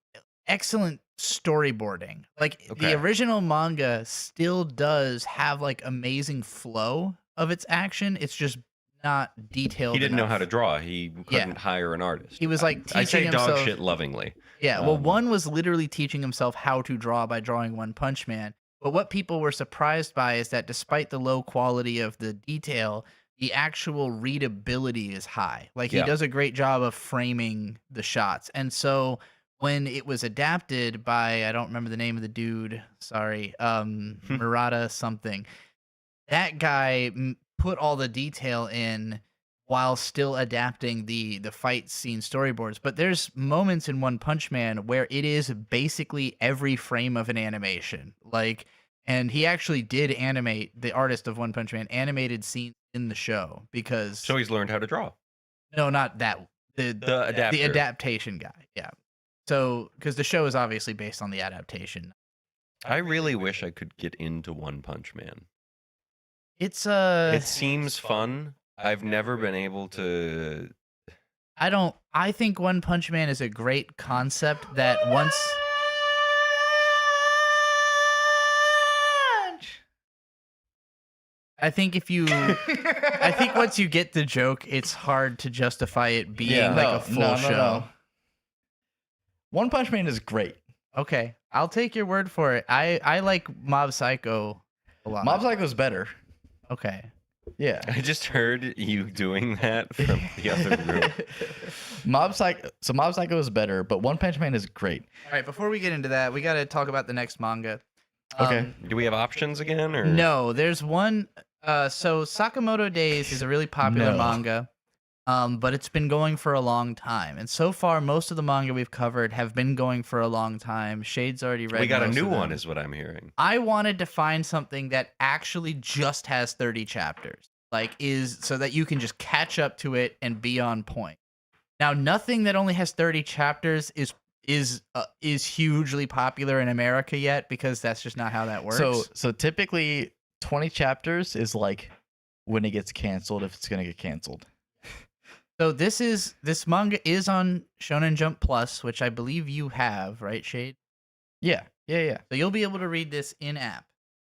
C: excellent storyboarding. Like
B: Okay.
C: the original manga still does have like amazing flow of its action. It's just not detailed.
B: He didn't know
C: enough.
B: how to draw. He couldn't hire an artist.
C: He was like
B: I
C: teaching
B: say dog
C: himself.
B: shit lovingly.
C: Yeah, well, one was literally teaching himself how to draw by drawing One Punch Man. But what people were surprised by is that despite the low quality of the detail, the actual readability is high. Like he
B: Yeah.
C: does a great job of framing the shots. And so when it was adapted by, I don't remember the name of the dude, sorry, Murata something, that guy put all the detail in while still adapting the fight scene storyboards. But there's moments in One Punch Man where it is basically every frame of an animation. Like, and he actually did animate, the artist of One Punch Man animated scenes in the show because
B: So he's learned how to draw.
C: no, not that the
B: adapter.
C: adaptation guy. Yeah. So because the show is obviously based on the adaptation.
B: I really wish I could get into One Punch Man.
C: It's
B: It seems fun. I've never been able to.
C: I think One Punch Man is a great concept that once I think once you get the joke, it's hard to justify it being like a full show.
A: One Punch Man is great.
C: Okay, I'll take your word for it. I like Mob Psycho a lot.
A: Mob Psycho is better.
C: Okay.
A: Yeah.
B: I just heard you doing that from the other room.
A: Mob Psycho is better, but One Punch Man is great.
C: All right, before we get into that, we got to talk about the next manga.
A: Okay.
B: Do we have options again? Or
C: No, there's one. So Sakamoto Days is a really popular
A: No.
C: manga, but it's been going for a long time. And so far, most of the manga we've covered have been going for a long time. Shade's already read.
B: we got a
C: most
B: new
C: of them.
B: one, is what I'm hearing.
C: I wanted to find something that actually just has 30 chapters, so that you can just catch up to it and be on point. Now, nothing that only has 30 chapters is hugely popular in America yet, because that's just not how that works.
A: So typically 20 chapters is like when it gets canceled, if it's gonna get canceled.
C: So this manga is on Shonen Jump Plus, which I believe you have, right, Shade?
A: Yeah.
C: So you'll be able to read this in app.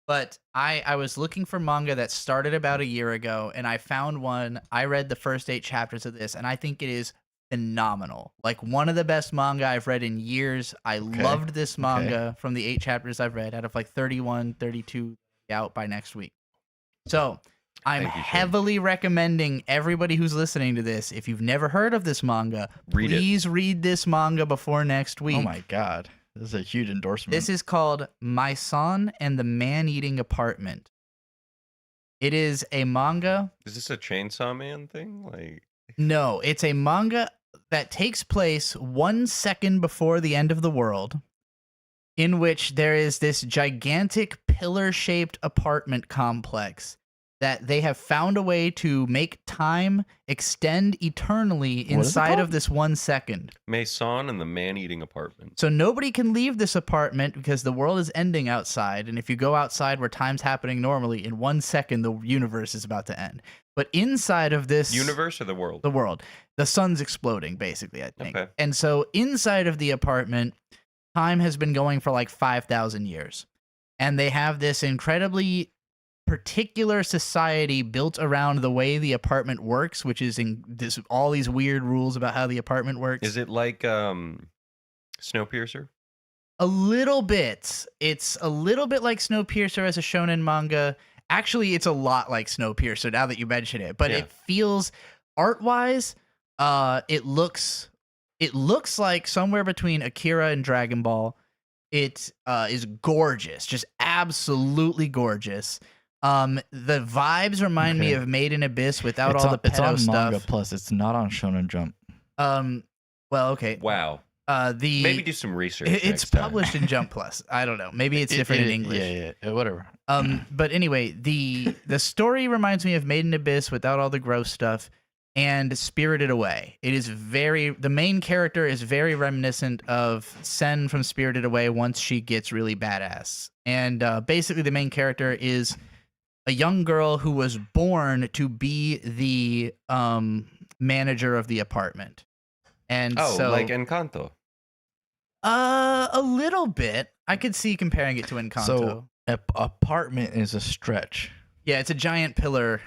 C: But I was looking for manga that started about a year ago, and I found one. I read the first 8 chapters of this, and I think it is phenomenal. Like one of the best manga I've read in years. I loved this manga from the 8 chapters I've read out of like 31, 32 out by next week. So I'm
B: Thank you, Shane.
C: heavily recommending everybody who's listening to this, if you've never heard of this manga,
B: Read it.
C: please read this manga before next week.
A: Oh my god. This is a huge endorsement.
C: This is called My Son and the Man-Eating Apartment. It is a manga.
B: Is this a Chainsaw Man thing? Like,
C: No, it's a manga that takes place 1 second before the end of the world, in which there is this gigantic pillar-shaped apartment complex that they have found a way to make time extend eternally
A: is it
C: inside
A: called?
C: of this 1 second.
B: Mason and the Man-Eating Apartment.
C: So nobody can leave this apartment because the world is ending outside. And if you go outside where time's happening normally, in 1 second, the universe is about to end. But inside of this
B: Universe or the world?
C: the world, the sun's exploding, basically, I think.
B: Okay.
C: And so inside of the apartment, time has been going for like 5,000 years. And they have this incredibly particular society built around the way the apartment works, which is all these weird rules about how the apartment works.
B: Is it like Snowpiercer?
C: A little bit. It's a little bit like Snowpiercer as a shonen manga. Actually, it's a lot like Snowpiercer now that you mention it. But
B: Yeah.
C: it feels, art-wise, it looks like somewhere between Akira and Dragon Ball. It is gorgeous, just absolutely gorgeous. The vibes remind me of Made in Abyss without all the
A: it's
C: pedo
A: on
C: stuff.
A: Manga Plus. It's not on Shonen Jump.
C: Well, okay.
B: Wow.
C: The
B: Maybe do some research.
C: it's
B: next time.
C: published in Jump Plus. I don't know. Maybe it's different in English.
A: Yeah, whatever.
C: But anyway, the story reminds me of Made in Abyss without all the gross stuff. and Spirited Away. The main character is very reminiscent of Sen from Spirited Away once she gets really badass. And basically the main character is a young girl who was born to be the manager of the apartment. And so,
B: like Encanto.
C: A little bit. I could see comparing it to Encanto.
A: So apartment is a stretch.
C: Yeah, it's a giant pillar.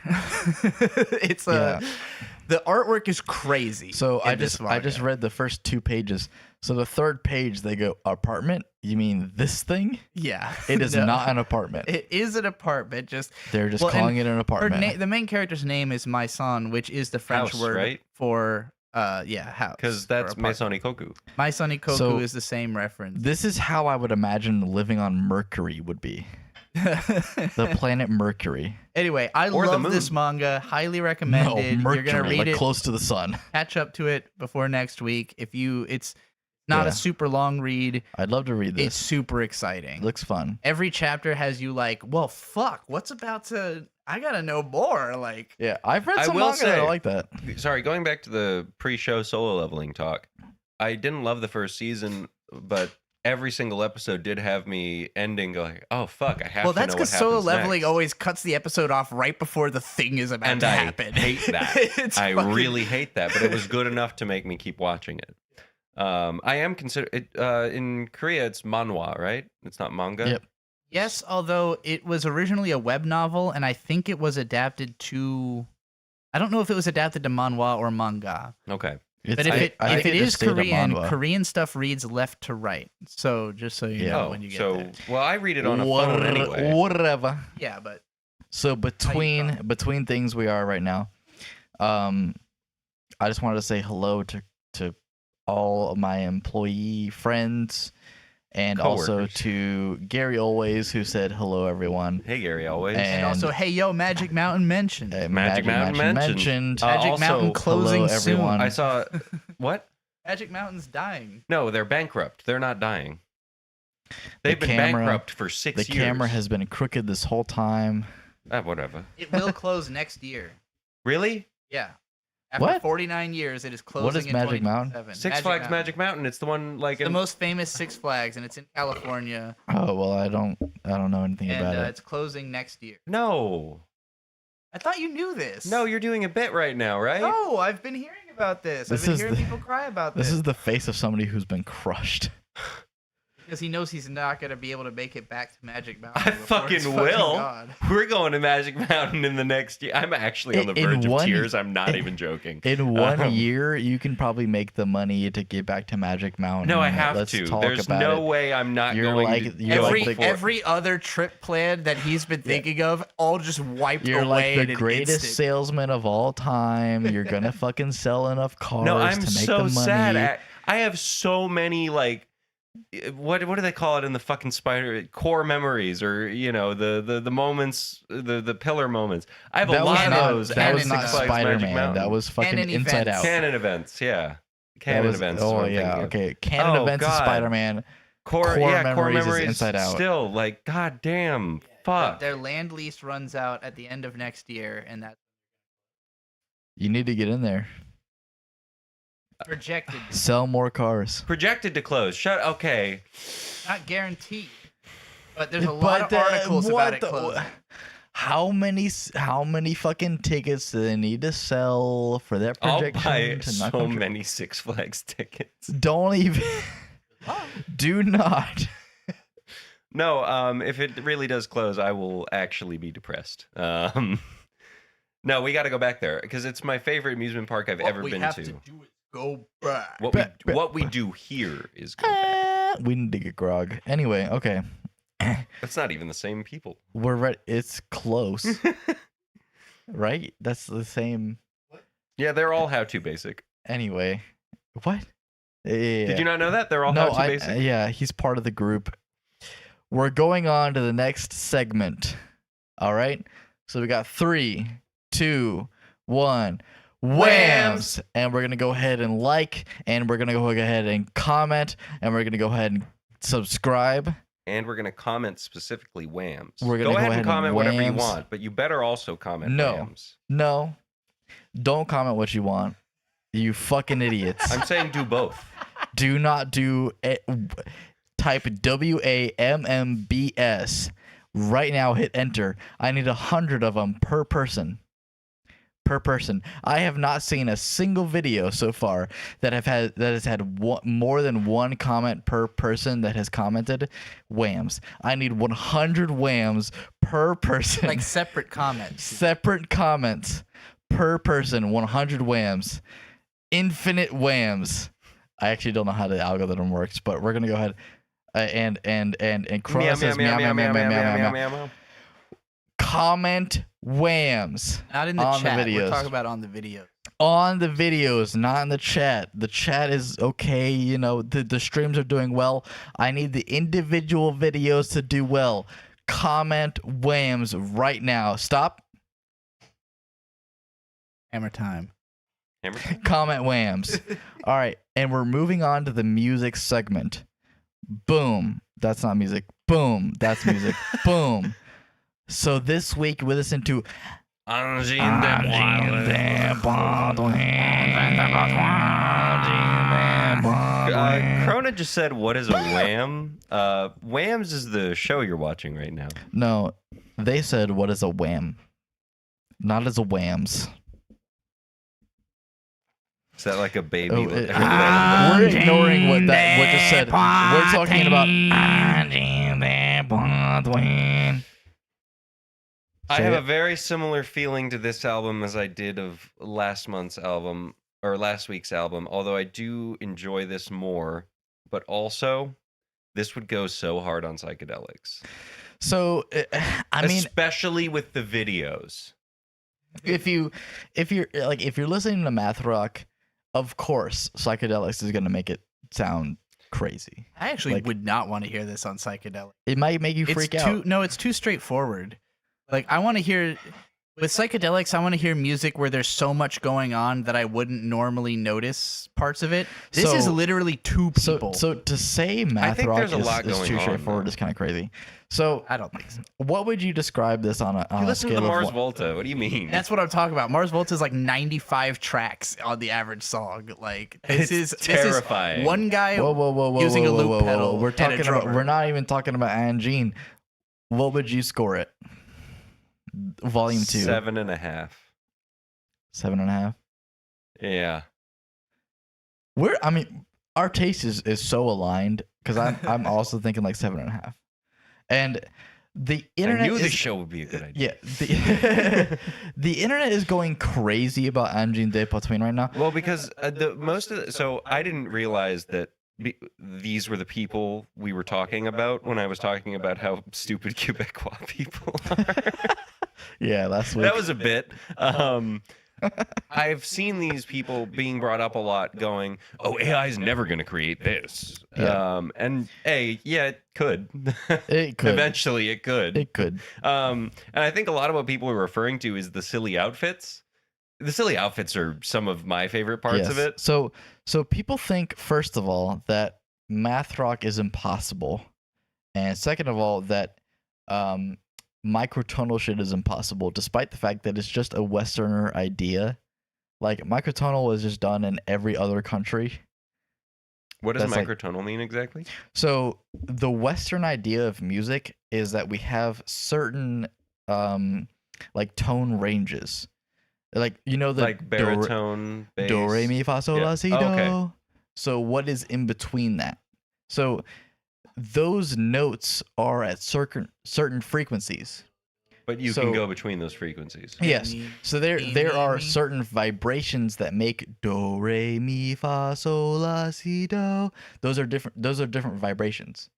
C: The artwork is crazy.
A: So I just read the first 2 pages. So the third page they go, apartment? You mean this thing?
C: Yeah.
A: It is not an apartment.
C: It is an apartment.
A: They're just calling it an apartment.
C: The main character's name is Maison, which is the French
B: House,
C: word
B: right?
C: for house.
B: Because that's Maison Ikoku.
C: Maison Ikoku
A: So
C: is the same reference.
A: This is how I would imagine living on Mercury would be. The planet Mercury.
C: Anyway, I
B: Or the
C: love
B: moon.
C: this manga. Highly recommended.
A: Mercury,
C: You're gonna read
A: like
C: it.
A: close to the sun.
C: Catch up to it before next week. It's not
A: Yeah.
C: a super long read.
A: I'd love to read this.
C: It's super exciting.
A: It looks fun.
C: Every chapter has you like, well, fuck, what's about to? I gotta know more. Like,
A: Yeah, I've read
B: I
A: some
B: will
A: manga that
B: say-
A: I like that.
B: Sorry, going back to the pre-show solo leveling talk, I didn't love the first season, but every single episode did have me ending going, oh fuck, I have
C: well,
B: to know
C: that's
B: what
C: because
B: happens
C: solo leveling
B: next.
C: always cuts the episode off right before the thing is about
B: And
C: to
B: I
C: happen.
B: hate that.
C: It's
B: I
C: fucking-
B: really hate that, but it was good enough to make me keep watching it. I am consider it in Korea. It's manhwa, right? It's not manga.
A: Yep.
C: Yes, although it was originally a web novel, and I think it was adapted to. I don't know if it was adapted to manhwa or manga.
B: Okay.
C: But if it
A: think
C: is
A: just stayed on
C: Korean,
A: manhwa.
C: Korean stuff reads left to right. So just so you know
B: Oh,
C: when you get
B: so
C: there.
B: well, I read it on a phone anyway.
A: Whatever.
C: Yeah, but
A: So between things we are right now, I just wanted to say hello to all of my employee friends, and also
B: Coworkers.
A: to Gary Always, who said hello everyone.
B: Hey Gary, always.
C: and also, hey yo, Magic Mountain mentioned.
B: Magic Mountain mentioned.
C: Magic
B: also,
C: Mountain closing
A: hello,
C: soon.
A: everyone.
B: I saw what?
C: Magic Mountain's dying.
B: No, they're bankrupt. They're not dying. They've been
A: camera-
B: bankrupt for 6
A: The
B: years.
A: camera has been crooked this whole time.
B: Whatever.
C: It will close next year.
B: Really?
C: Yeah. After
A: What?
C: 49 years, it is closing.
A: What is
C: in
A: Magic Mountain?
C: 2027.
B: Six Flags Magic Mountain. It's the one like
C: It's the
B: in,
C: most famous Six Flags, and it's in California.
A: Oh well, I don't know anything
C: And
A: about it.
C: it's closing next year.
B: No.
C: I thought you knew this.
B: No, you're doing a bit right now, right?
C: No, I've been hearing about this.
A: This
C: I've been
A: is
C: hearing
A: the-
C: people cry about
A: This
C: this.
A: is the face of somebody who's been crushed.
C: Because he knows he's not going to be able to make it back to Magic Mountain.
B: I
C: before
B: fucking
C: it's
B: will.
C: gone.
B: We're going to Magic Mountain in the next year. I'm actually on the
A: In
B: verge of
A: one-
B: tears. I'm not even joking.
A: In one
B: Um,
A: year, you can probably make the money to get back to Magic Mountain.
B: No, I have
A: Let's
B: to.
A: talk
B: There's
A: about
B: no
A: it.
B: way I'm not
A: You're
B: going
A: like-
B: to
A: you're
B: go
A: like
B: before-
C: Every other trip plan that he's been thinking of, all just wiped
A: You're
C: away
A: like
C: in
A: the
C: an
A: greatest
C: instant.
A: salesman of all time. You're gonna fucking sell enough cars
B: No, I'm
A: to make
B: so
A: the money.
B: sad. I have so many like what do they call it in the fucking spider core memories, or the moments, the pillar moments. I have a
A: That was
B: lot of
A: not-
B: those.
A: That
B: at
A: was
C: Canon
A: not
B: Six Flags Magic
A: Spider-Man.
B: Mountain.
A: That was fucking
C: Canon
A: Inside
C: events.
A: Out.
B: Canon events. Yeah,
A: That
B: canon
A: was-
B: events. is
A: Oh
B: what I'm
A: yeah,
B: thinking of.
A: okay. Canon
B: Oh,
A: events of
B: God.
A: Spider-Man.
B: Core
A: Memories is
B: memories.
A: Inside Out.
B: Still, like, god damn, fuck.
C: Their land lease runs out at the end of next year, and that's
A: You need to get in there.
C: projected,
A: Sell more cars.
B: Projected to close. Okay.
C: not guaranteed. But there's a lot of articles about it closing.
A: How many fucking tickets do they need to sell for that
B: I'll
A: projection?
B: buy
A: to not
B: so
A: come true?
B: many Six Flags tickets.
A: Don't even. Do not.
B: No, if it really does close, I will actually be depressed. No, we got to go back there because it's my favorite amusement park I've ever been to.
C: do is go back.
B: What we do here is go back.
A: We need to get grog. Anyway, okay.
B: That's not even the same people.
A: We're ready. It's close. Right? That's the same.
B: Yeah, they're all how to basic.
A: Anyway. What? Yeah.
B: Did you not know that? They're all
A: No,
B: how to basic.
A: yeah, he's part of the group. We're going on to the next segment. All right. So we got 3, 2, 1. WAMMBS! And we're gonna go ahead and like, and we're gonna go ahead and comment, and we're gonna go ahead and subscribe.
B: And we're going to comment specifically WAMMBS.
A: We're gonna
B: go
A: go
B: ahead
A: ahead
B: and comment
A: and
B: whatever you
A: WAMMBS.
B: want, but you better also comment
A: No.
B: WAMMBS.
A: No. Don't comment what you want. You fucking idiots.
B: I'm saying do both.
A: Do not do it. Type WAMMBS right now. Hit enter. I need 100 of them per person. Per person. I have not seen a single video so far that has had more than one comment per person that has commented. WAMMS. I need 100 WAMMS per person.
C: Like separate comments.
A: Separate comments per person. 100 WAMMS. Infinite WAMMS. I actually don't know how the algorithm works, but we're gonna go ahead and Corona says meow meow meow meow meow meow. Comment WAMMS.
C: Not in the
A: on
C: chat.
A: The videos.
C: We're talking about on the video.
A: On the videos, not in the chat. The chat is okay. You know, the streams are doing well. I need the individual videos to do well. Comment WAMMS right now. Stop.
C: Hammer time.
A: Comment WAMMS. All right, and we're moving on to the music segment. Boom. That's not music. Boom. That's music. Boom. So this week we listen to
B: Angine de Poitrine. Krona just said, "What is a wham?" WAMMS is the show you're watching right now.
A: No, they said, "What is a wham?" Not as a WAMMS.
B: Is that like a baby?
A: Oh, we're ignoring what just said. We're talking about.
B: I have a very similar feeling to this album as I did of last month's album or last week's album. Although I do enjoy this more, but also this would go so hard on psychedelics.
A: So I mean,
B: especially with the videos.
A: If you're listening to math rock, of course, psychedelics is gonna make it sound crazy.
C: I actually would not want to hear this on psychedelic.
A: It might make you freak out.
C: No, it's too straightforward. Like I want to hear with psychedelics, I want to hear music where there's so much going on that I wouldn't normally notice parts of it. This is literally two people.
A: So to say math rock is too straightforward is kind of crazy. So
C: I don't think so.
A: What would you describe this on a scale of
B: listen to Mars Volta. What do you mean?
C: That's what I'm talking about. Mars Volta is like 95 tracks on the average song. Like this is
B: terrifying.
C: This is one guy using a loop pedal.
A: We're talking about. We're not even talking about Angine. What would you score it? Volume 2.
B: 7.5.
A: 7.5.
B: Yeah.
A: Our taste is so aligned because I'm also thinking like 7.5. And the internet.
B: I knew this show would be a good idea.
A: Yeah, the internet is going crazy about Angine de Poitrine right now.
B: Well, because so I didn't realize that these were the people we were talking about when I was talking about how stupid Quebecois people are.
A: Yeah, last week.
B: That was a bit. I've seen these people being brought up a lot going, "Oh, AI is never going to create this."
A: Yeah.
B: And it could.
A: It could.
B: Eventually, it could.
A: It could.
B: And I think a lot of what people are referring to is the silly outfits. The silly outfits are some of my favorite parts of it.
A: So people think, first of all, that math rock is impossible, and second of all, that microtonal shit is impossible, despite the fact that it's just a Westerner idea. Like microtonal is just done in every other country.
B: What does microtonal mean exactly?
A: So the Western idea of music is that we have certain like tone ranges. Like the
B: baritone, bass.
A: Do re mi fa sol la si do.
B: Okay.
A: So what is in between that? So those notes are at certain frequencies.
B: But you can go between those frequencies.
A: Yes. So there are certain vibrations that make do re mi fa sol la si do. Those are different vibrations.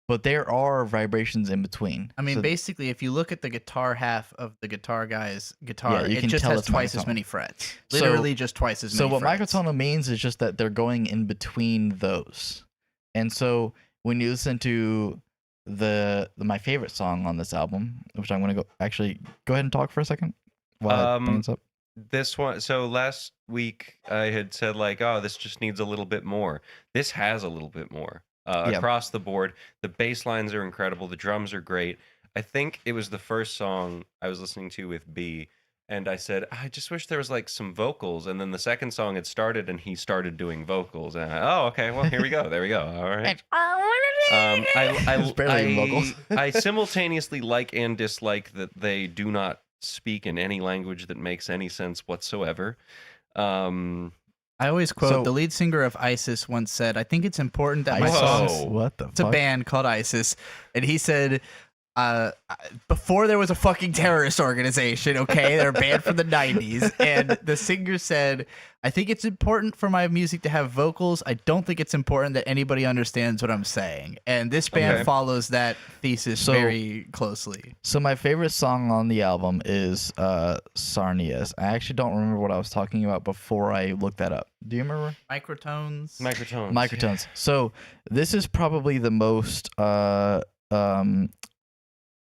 A: But there are vibrations in between.
C: I mean, basically, if you look at the guitar half of the guitar guy's guitar, it just has twice as many frets. Literally just twice as many frets.
A: So what microtonal means is just that they're going in between those. And so when you listen to my favorite song on this album, which I'm going to go ahead and talk for a second while I bring this up.
B: This one, so last week I had said like, oh, this just needs a little bit more. This has a little bit more. Across the board. The bass lines are incredible. The drums are great. I think it was the first song I was listening to with B, And I said, I just wish there was like some vocals. And then the second song had started, and he started doing vocals. And oh, okay, well, here we go. There we go. All right.
A: It's barely vocals.
B: I simultaneously like and dislike that they do not speak in any language that makes any sense whatsoever.
C: I always quote
A: So-
C: the lead singer of ISIS once said, "I think it's important that my
B: Whoa.
C: songs."
A: What the
C: It's a
A: fuck?
C: band called ISIS, and he said, before there was a fucking terrorist organization, okay, they're banned from the 90s, and the singer said, "I think it's important for my music to have vocals. I don't think it's important that anybody understands what I'm saying." And this band
B: Okay.
C: follows that thesis
A: So-
C: very closely.
A: So my favorite song on the album is Sarnias. I actually don't remember what I was talking about before I looked that up. Do you remember?
C: Microtones.
B: Microtones.
A: Microtones. So this is probably the most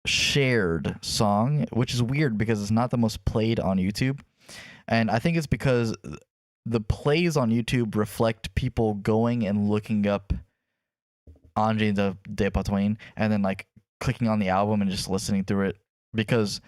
A: shared song, which is weird because it's not the most played on YouTube. And I think it's because the plays on YouTube reflect people going and looking up Angine de Poitrine and then like clicking on the album and just listening through it, because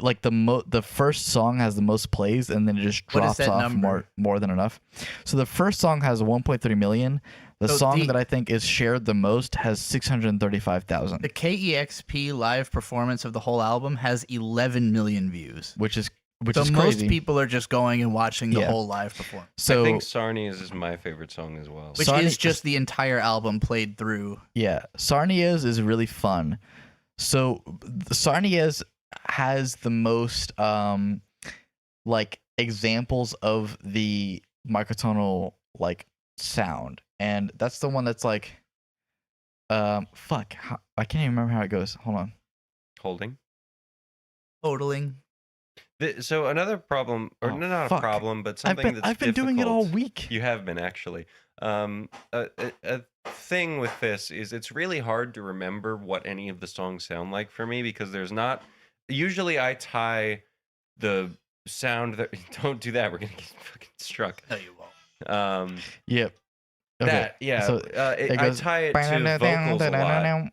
A: like the first song has the most plays and then it just
C: What is
A: drops
C: that
A: off
C: number?
A: more than enough. So the first song has 1.3 million. The
C: So
A: song
C: the-
A: that I think is shared the most has 635,000,
C: The KEXP live performance of the whole album has 11 million views.
A: which is
C: So most
A: crazy.
C: people are just going and watching the
A: Yeah.
C: whole live performance,
A: So
B: I think Sarnias is my favorite song as well.
C: which
A: Sonic-
C: is just the entire album played through.
A: yeah, Sarnias is really fun. So Sarnias has the most like examples of the microtonal like sound, and that's the one that's like I can't even remember how it goes. Hold on.
B: Holding.
C: Totaling.
B: So another problem, or
A: Oh,
B: not
A: fuck.
B: a problem, but something that's
A: I've been doing it all
B: difficult-
A: week.
B: You have been, actually. A thing with this is it's really hard to remember what any of the songs sound like for me, because there's not. Usually, I tie the sound that. Don't do that. We're gonna get fucking struck.
C: No, you won't.
A: Yep. Okay.
B: That yeah.
A: so
B: I
A: goes
B: tie it to vocals a lot.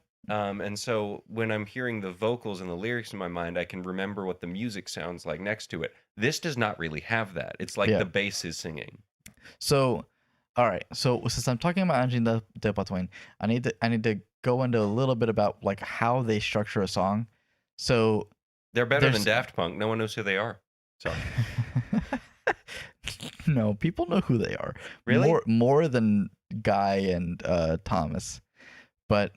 B: And so when I'm hearing the vocals and the lyrics in my mind, I can remember what the music sounds like next to it. This does not really have that. It's like
A: Yeah.
B: the bass is singing.
A: So, all right. So since I'm talking about Angine de Poitrine, I need to go into a little bit about like how they structure a song. So
B: They're better
A: There's-
B: than Daft Punk. No one knows who they are. So
A: no, people know who they are.
B: Really?
A: More than Guy and Thomas. But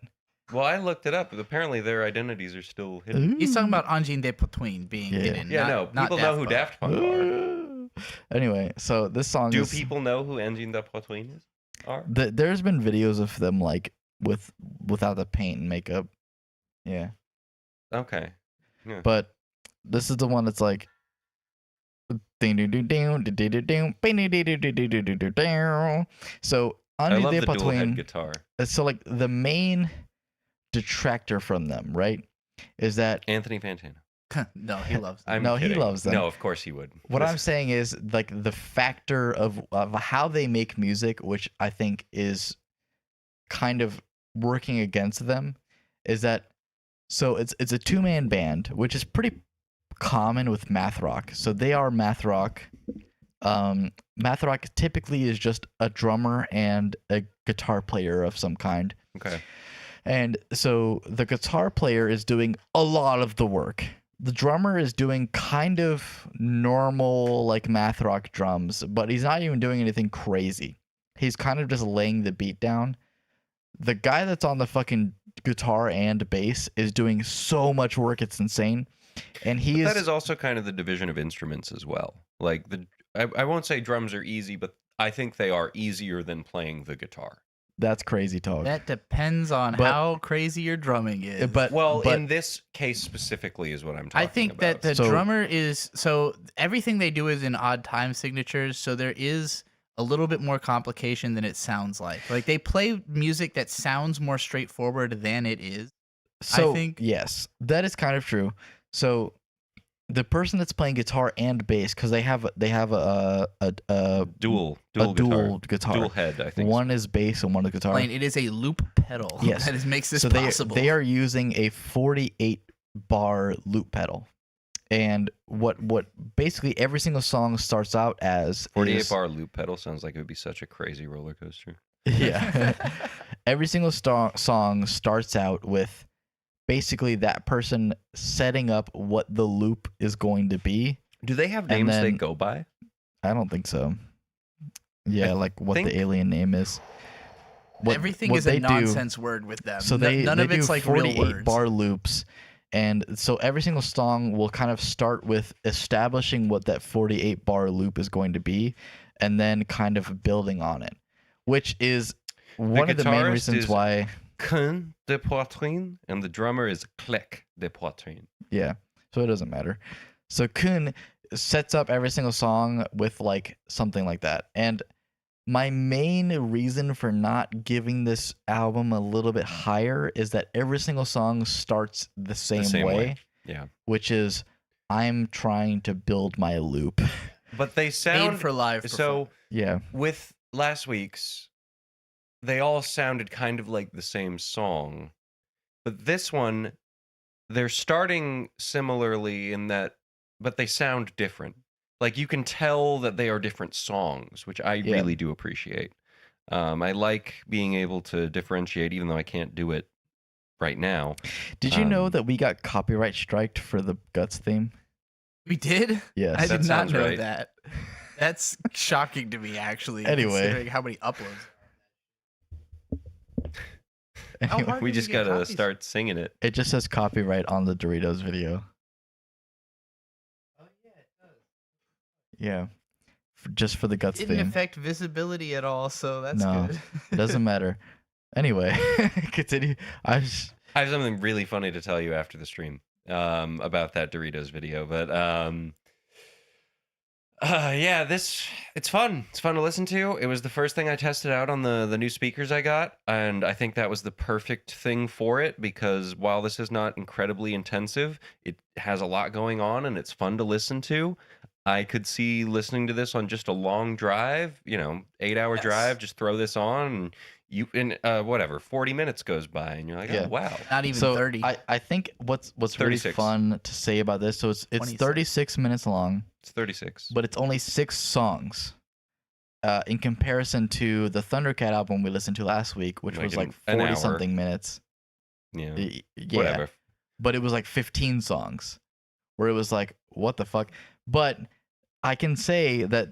B: well, I looked it up. Apparently, their identities are still hidden.
C: He's talking about Angine de Poitrine being
A: Yeah.
C: hidden.
B: Yeah,
C: not,
B: no.
C: not
B: People know who
C: Punk.
B: Daft Punk are.
A: Anyway, so this song
B: Do
A: is,
B: people know who Angine de Poitrine are?
A: there's been videos of them like without the paint and makeup. Yeah.
B: Okay.
A: But this is the one that's like so
B: I
A: Angine
B: love
A: de
B: the dual head
A: Poitrine.
B: guitar.
A: So like the main detractor from them, right, is that
B: Anthony Fantano.
C: No, he loves them.
B: I'm
A: No, he
B: kidding.
A: loves them.
B: No, of course he would.
A: what I'm saying is like the factor of how they make music, which I think is kind of working against them, is that so it's a two-man band, which is pretty common with math rock. So they are math rock. Math rock typically is just a drummer and a guitar player of some kind.
B: Okay.
A: And so the guitar player is doing a lot of the work. The drummer is doing kind of normal like math rock drums, but he's not even doing anything crazy. He's kind of just laying the beat down. The guy that's on the fucking guitar and bass is doing so much work, it's insane. And he
B: But that is also kind of the division of instruments as well. Like I won't say drums are easy, but I think they are easier than playing the guitar.
A: that's crazy talk.
C: That depends on
A: But-
C: how crazy your drumming is.
A: But
B: Well,
A: but,
B: in this case specifically is what I'm talking
C: I think
B: about.
C: that the
A: So-
C: drummer is so everything they do is in odd time signatures, so there is a little bit more complication than it sounds like. Like they play music that sounds more straightforward than it is.
A: so
C: think-
A: yes, that is kind of true. So the person that's playing guitar and bass, because they have a
B: dual
A: guitar.
B: dual head, I think.
A: One is bass and one is guitar.
C: Plain, it is a loop pedal
A: Yes.
C: that makes this
A: so
C: possible.
A: they are using a 48 bar loop pedal, And what basically every single song starts out as
B: 48
A: is,
B: bar loop pedal sounds like it would be such a crazy roller coaster.
A: yeah. Every single song starts out with basically that person setting up what the loop is going to be.
B: Do they have
A: And
B: names they
A: then-
B: go by?
A: I don't think so. Yeah,
B: I
A: like what
B: think-
A: the alien name is.
C: Everything
A: what
C: is a
A: they do-
C: nonsense word with them.
A: So
C: None
A: they
C: of it's
A: do
C: like real
A: 48
C: words.
A: bar loops, and so every single song will kind of start with establishing what that 48 bar loop is going to be, and then kind of building on it, which is one of the main
B: guitarist
A: reasons
B: is-
A: why.
B: Angine de Poitrine, and the drummer is Click de Poitrine.
A: Yeah, so it doesn't matter. So Kun sets up every single song with like something like that, and my main reason for not giving this album a little bit higher is that every single song starts the same way.
B: Yeah.
A: Which is I'm trying to build my loop.
B: But they
C: Made
B: sound
C: for live.
B: so
A: Yeah.
B: with last week's, they all sounded kind of like the same song. But this one, they're starting similarly in that, but they sound different. Like you can tell that they are different songs, which I
A: Yeah.
B: really do appreciate. I like being able to differentiate, even though I can't do it right now.
A: Did you know
B: Um,
A: that we got copyright striked for the Guts theme?
C: We did?
A: Yes.
C: I
B: That
C: did not
B: sounds
C: know
B: right.
C: that. That's shocking to me, actually.
A: Anyway.
C: Considering how many uploads. How
A: Anyway,
C: hard
B: We
C: did you
B: just
C: get
B: gotta
C: copies?
B: start singing it.
A: it just says copyright on the Doritos video. Yeah. Just for the Guts
C: Didn't
A: theme.
C: affect visibility at all, so that's
A: No,
C: good.
A: It doesn't matter. Anyway, continue.
B: I have something really funny to tell you after the stream about that Doritos video, but yeah, it's fun. It's fun to listen to. It was the first thing I tested out on the new speakers I got, and I think that was the perfect thing for it because while this is not incredibly intensive, it has a lot going on and it's fun to listen to. I could see listening to this on just a long drive, 8-hour
C: Yes.
B: drive, just throw this on and whatever, 40 minutes goes by and you're like,
A: Yeah.
B: oh wow.
C: Not even
A: so
C: 30.
A: I think what's really
B: 36.
A: fun to say about this, so it's
C: 26.
A: 36 minutes long,
B: It's 36.
A: but it's only 6 songs. In comparison to the Thundercat album we listened to last week, which
B: Like
A: was like
B: an
A: 40
B: hour.
A: something minutes.
B: Yeah.
A: Yeah.
B: Whatever.
A: But it was like 15 songs where it was like, what the fuck? But I can say that,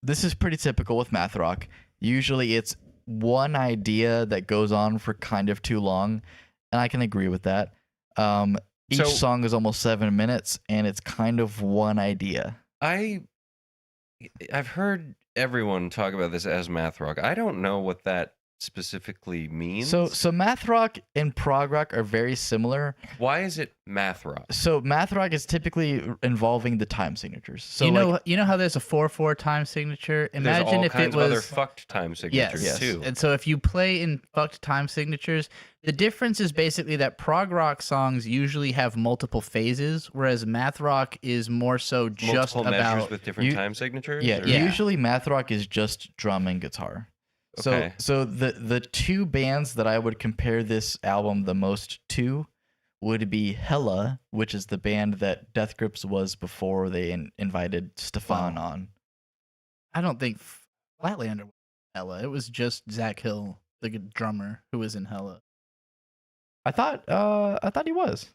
A: this is pretty typical with math rock. Usually it's one idea that goes on for kind of too long, and I can agree with that. Each
B: So-
A: song is almost 7 minutes, and it's kind of one idea.
B: I've heard everyone talk about this as math rock. I don't know what that specifically means.
A: So math rock and prog rock are very similar.
B: why is it math rock?
A: So math rock is typically involving the time signatures. So
C: you
A: like,
C: know how there's a 4/4 time signature?
B: There's
C: Imagine
B: all
C: if
B: kinds
C: it was
B: of other fucked time signatures
C: yes.
B: too.
C: And so if you play in fucked time signatures, the difference is basically that prog rock songs usually have multiple phases, whereas math rock is more so just
B: Multiple measures
C: about
B: with different
A: You-
B: time signatures.
A: yeah,
B: or-
C: Yeah.
A: usually math rock is just drum and guitar.
B: Okay.
A: So the two bands that I would compare this album the most to would be Hella, which is the band that Death Grips was before they invited Stefan on.
C: I don't think Flatlander was Hella. It was just Zach Hill, the drummer, who was in Hella.
A: I thought he was.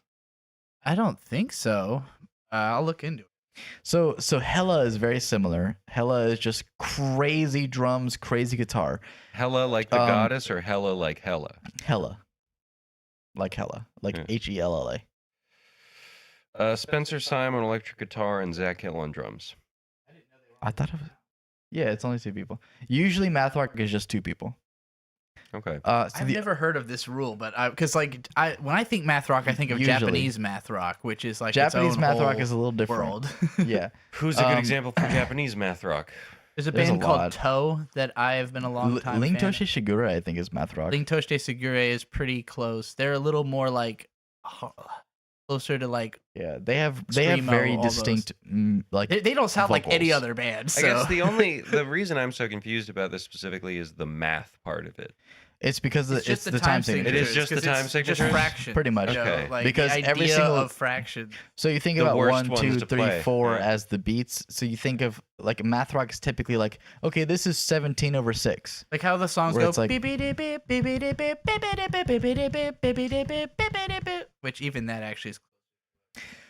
C: I don't think so. I'll look into it.
A: So Hella is very similar. Hella is just crazy drums, crazy guitar.
B: Hella like the
A: Um,
B: goddess or hella like hella?
A: Hella. Like Hella. Like
B: Yeah.
A: Hella.
B: Spencer Simon electric guitar and Zach Hill on drums.
A: I thought it was. Yeah, it's only 2 people. Usually math rock is just 2 people.
B: Okay.
A: So
C: I've
A: the-
C: never heard of this rule, but because when I think math rock, I think of
A: Usually.
C: Japanese math rock, which is like
A: Japanese
C: its own
A: math rock
C: whole
A: is a little different.
C: world.
A: Yeah.
B: Who's a good
A: Um,
B: example for Japanese math rock?
C: There's a
A: There's a
C: band called
A: lot.
C: Toe that I have been a long time
A: Link
C: fan
A: Toshi Shigure, I think, is math rock.
C: of. Link Toshi Segure is pretty close. They're a little more like closer to like
A: Yeah, they have
C: Screamo,
A: very
C: all those.
A: distinct like
C: they don't sound like any
A: vocals.
C: other band. So.
B: I guess the reason I'm so confused about this specifically is the math part of it.
A: It's because
C: It's just
A: it's the time signature.
B: It is just the
C: 'cause
B: time
C: it's
B: signatures?
C: Just fractions.
A: Pretty much.
B: Okay.
C: Like
A: Because
C: the
A: every
C: idea
A: single-
C: of fractions.
A: So you think
B: The
A: about
B: worst
A: 1,
B: ones
A: 2,
B: to
A: 3,
B: play,
A: 4
B: yeah.
A: as the beats. So you think of like math rock is typically like, okay, this is 17/6.
C: Like how the songs
A: Where
C: go,
A: it's like-
C: which even that actually is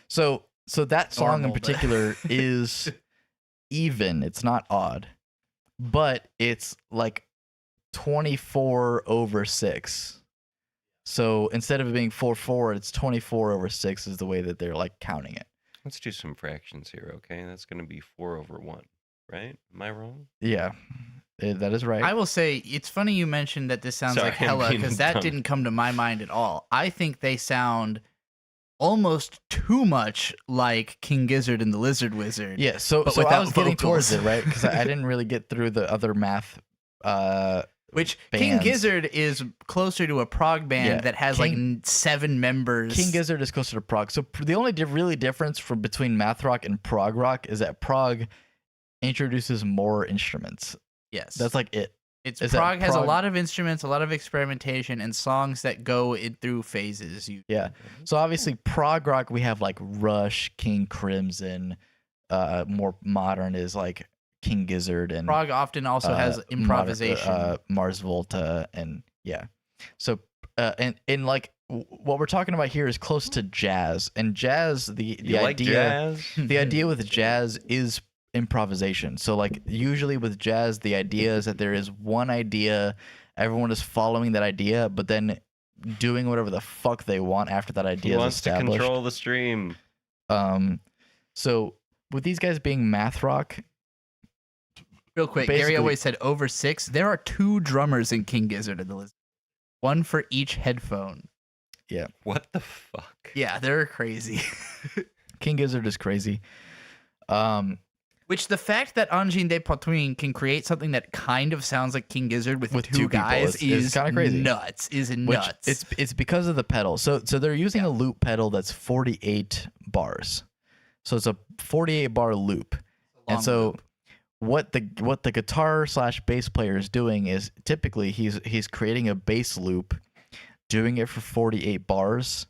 A: So that song
C: Normal,
A: in
C: but-
A: particular is even. It's not odd, but it's like 24/6. So instead of it being 4/4, it's 24/6 is the way that they're like counting it.
B: Let's do some fractions here, okay? That's going to be 4/1, right? Am I wrong?
A: Yeah, that is right.
C: I will say it's funny you mentioned that this sounds
B: Sorry,
C: like
B: I'm
C: hella
B: being
C: because that
B: dumb.
C: didn't come to my mind at all. I think they sound almost too much like King Gizzard and the Lizard Wizard.
A: Yeah, so
C: but
A: I
C: without
A: was getting towards
C: vocals.
A: it, right? Because I didn't really get through the other math.
C: Which King
A: bands.
C: Gizzard is closer to a prog band
A: Yeah,
C: that has
A: King-
C: like 7 members.
A: King Gizzard is closer to prog. So the only really difference between math rock and prog rock is that prog introduces more instruments.
C: Yes,
A: That's like it.
C: it's
A: is that
C: prog has a
A: prog-
C: lot of instruments, a lot of experimentation, and songs that go in through phases.
A: Yeah. So obviously prog rock we have like Rush, King Crimson. More modern is like King Gizzard and
C: Prog often also has improvisation.
A: Mars Volta, and yeah. So and like what we're talking about here is close to jazz, and jazz the
B: You like
A: idea
B: jazz?
A: the idea with jazz is improvisation. So like usually with jazz the idea is that there is one idea, everyone is following that idea, but then doing whatever the fuck they want after that idea
B: Who
A: is
B: wants to
A: established.
B: control the stream?
A: So with these guys being math rock,
C: Real quick, Gary
A: basically-
C: always said over 6. There are 2 drummers in King Gizzard and the Lizard. One for each headphone.
B: What the fuck?
C: Yeah, they're crazy.
A: King Gizzard is crazy.
C: Which the fact that Angine de Poitrine can create something that kind of sounds like King Gizzard with 2
A: two people
C: guys
A: is kinda crazy.
C: Nuts. Is
A: Which
C: nuts.
A: it's because of the pedal. So they're using a loop pedal that's 48 bars. So it's a 48 bar loop. And
C: Long
A: so
C: loop.
A: what the guitar / bass player is doing is typically he's creating a bass loop, doing it for 48 bars,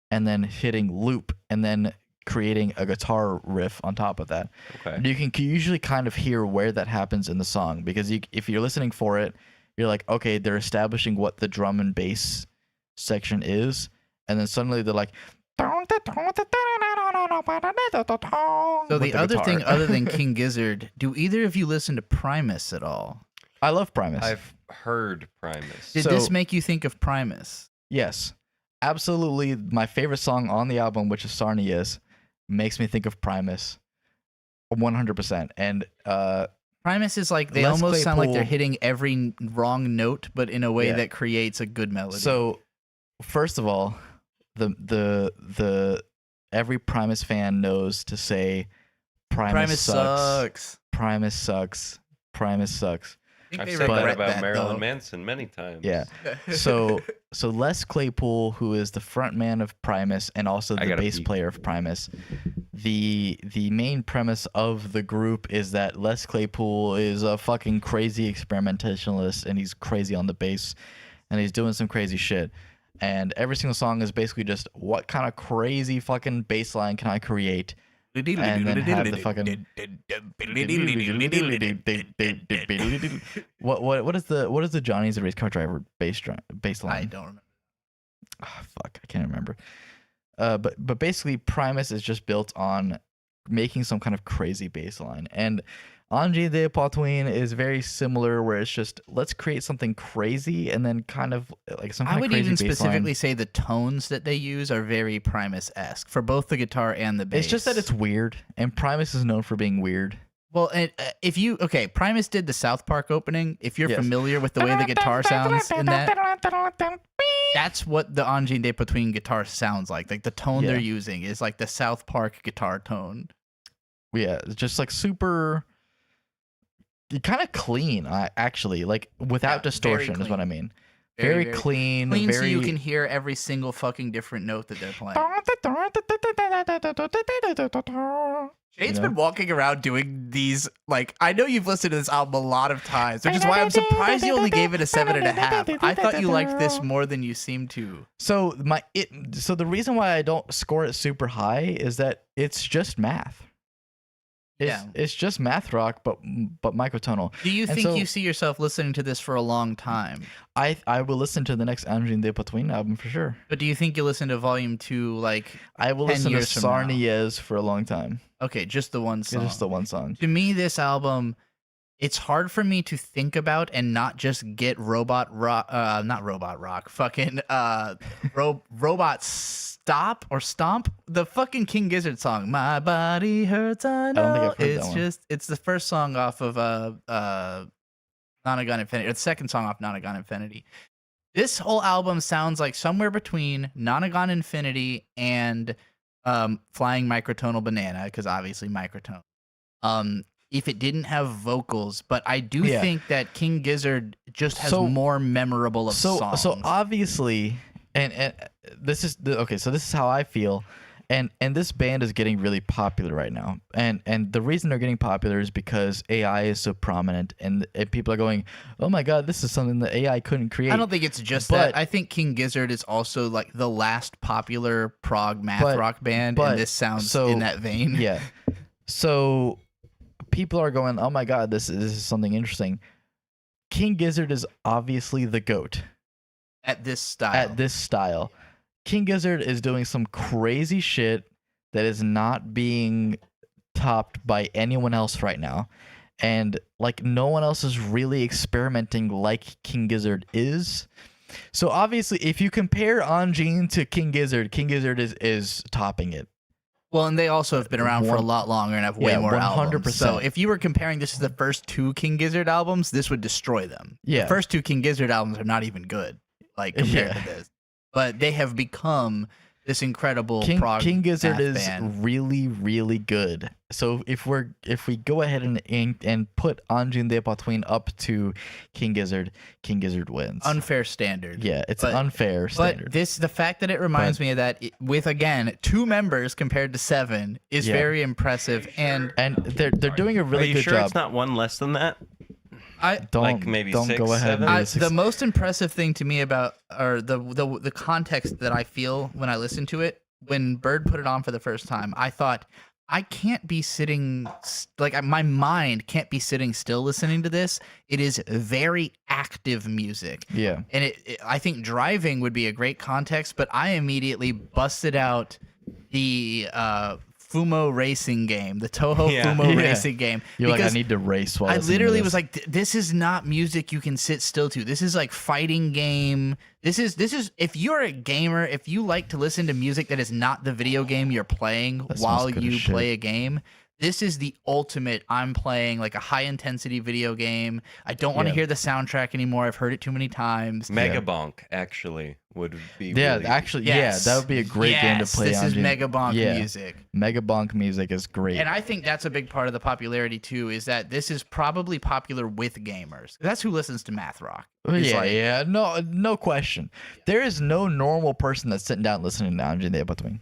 A: and then hitting loop, and then creating a guitar riff on top of that.
B: Okay.
A: And you can usually kind of hear where that happens in the song, because if you're listening for it, you're like, okay, they're establishing what the drum and bass section is, and then suddenly they're like. So
C: the other thing other than King Gizzard, do either of you listen to Primus at all?
A: I love Primus.
B: I've heard Primus.
C: Did
A: So-
C: this make you think of Primus?
A: Yes, absolutely. My favorite song on the album, which is Sarnias, makes me think of Primus 100%. And
C: Primus is like they
A: Les
C: almost sound like they're
A: Claypool-
C: hitting every wrong note, but in a way
A: Yeah.
C: that creates a good melody.
A: so, first of all, the every Primus fan knows to say Primus sucks. Primus sucks. Primus sucks.
C: I think
B: I've
C: they
B: said that
C: regret
B: about Marilyn
C: though.
B: Manson many times.
A: Yeah. So Les Claypool, who is the front man of Primus and also
B: I
A: the
B: gotta
A: bass
B: pee.
A: player of Primus, the main premise of the group is that Les Claypool is a fucking crazy experimentalist, and he's crazy on the bass, and he's doing some crazy shit. And every single song is basically just, what kind of crazy fucking bass line can I create? And then have the fucking what is the Johnny's the race car driver bass line?
C: I don't remember.
A: Oh, fuck, I can't remember. But basically, Primus is just built on making some kind of crazy bass line, and Angine de Poitrine is very similar, where it's just, let's create something crazy and then kind of like some kind
C: I
A: of
C: would
A: crazy
C: even
A: bass line.
C: specifically say the tones that they use are very Primus-esque for both the guitar and the bass.
A: It's just that it's weird, and Primus is known for being weird.
C: well, and, Primus did the South Park opening. If you're
A: Yes.
C: familiar with the way the guitar sounds in that, that's what the Angine de Poitrine guitar sounds like. Like the tone
A: Yeah.
C: they're using is like the South Park guitar tone.
A: Yeah, it's just like super, kind of clean, actually, like without
C: Yeah, very
A: distortion is what
C: clean.
A: I mean. very clean,
C: clean, so
A: very.
C: you can hear every single fucking different note that they're playing. Shade's been walking around doing these, like, I know you've listened to this album a lot of times, which is why I'm surprised you only gave it a 7.5. I thought you liked this more than you seem to.
A: So the reason why I don't score it super high is that it's just math. It's just math rock, but microtonal.
C: Do you think you see yourself listening to this for a long time?
A: I will listen to the next Angine de Poitrine album for sure.
C: But do you think you'll listen to Volume 2 like
A: I will
C: 10
A: listen to
C: years from now?
A: Sarniez for a long time.
C: Okay, just the one song.
A: Yeah, just the one song.
C: To me, this album, it's hard for me to think about and not just get robot rock, fucking robot stop or stomp. The fucking King Gizzard song, My Body Hurts, I know.
A: don't think I've heard
C: It's
A: that one.
C: just, it's the first song off of Nonagon Infinity, or the second song off Nonagon Infinity. This whole album sounds like somewhere between Nonagon Infinity and Flying Microtonal Banana, because obviously microtonal. If it didn't have vocals, but I do think that King Gizzard just has more memorable of songs.
A: So obviously, and this is okay. So this is how I feel, and this band is getting really popular right now, and the reason they're getting popular is because AI is so prominent, and people are going, oh my god, this is something that AI couldn't create.
C: I don't think it's just that. I think King Gizzard is also like the last popular prog math rock band, and this sounds in that vein.
A: Yeah. So people are going, oh my god, this is something interesting. King Gizzard is obviously the GOAT
C: at this style. King Gizzard is doing some crazy shit that is not being topped by anyone else right now. And like no one else is really experimenting like King Gizzard is. So obviously if you compare Angine to King Gizzard is topping it. Well, and they also have been around for a lot longer and have way more 100%. Albums. So if you were comparing this to the first two King Gizzard albums, this would destroy them.
A: Yeah.
C: The first two King Gizzard albums are not even good, like compared to this. But they have become this incredible prog
A: King Gizzard is
C: band.
A: really, really good. So if we go ahead and put Angine de Poitrine up to King Gizzard wins.
C: Unfair standard.
A: Yeah, it's an unfair standard.
C: But the fact that it reminds me of that with again 2 members compared to 7 is very impressive, and
A: they're doing a really good
B: job.
A: job.
B: It's not one less than that.
A: Don't
B: like maybe
A: don't
B: 6,
A: go ahead.
B: 7?
C: The most impressive thing to me about, or the context that I feel when I listen to it, when Bird put it on for the first time, I thought, I can't be sitting, like my mind can't be sitting still listening to this. It is very active music.
A: Yeah.
C: And I think driving would be a great context, but I immediately busted out the Fumo racing game, the Toho Fumo racing game.
A: You're like, I need to race while
C: I literally was like, this is not music you can sit still to. This is like fighting game. This is if you're a gamer, if you like to listen to music that is not the video game you're playing while you play a game, this is the ultimate. I'm playing like a high intensity video game. I don't want to hear the soundtrack anymore. I've heard it too many times.
B: Mega Bonk actually would be
A: that would be a great game to play.
C: This is Mega Bonk music.
A: Mega Bonk music is great.
C: And I think that's a big part of the popularity too, is that this is probably popular with gamers. That's who listens to math rock.
A: No question. There is no normal person that's sitting down listening to Angine de Poitrine.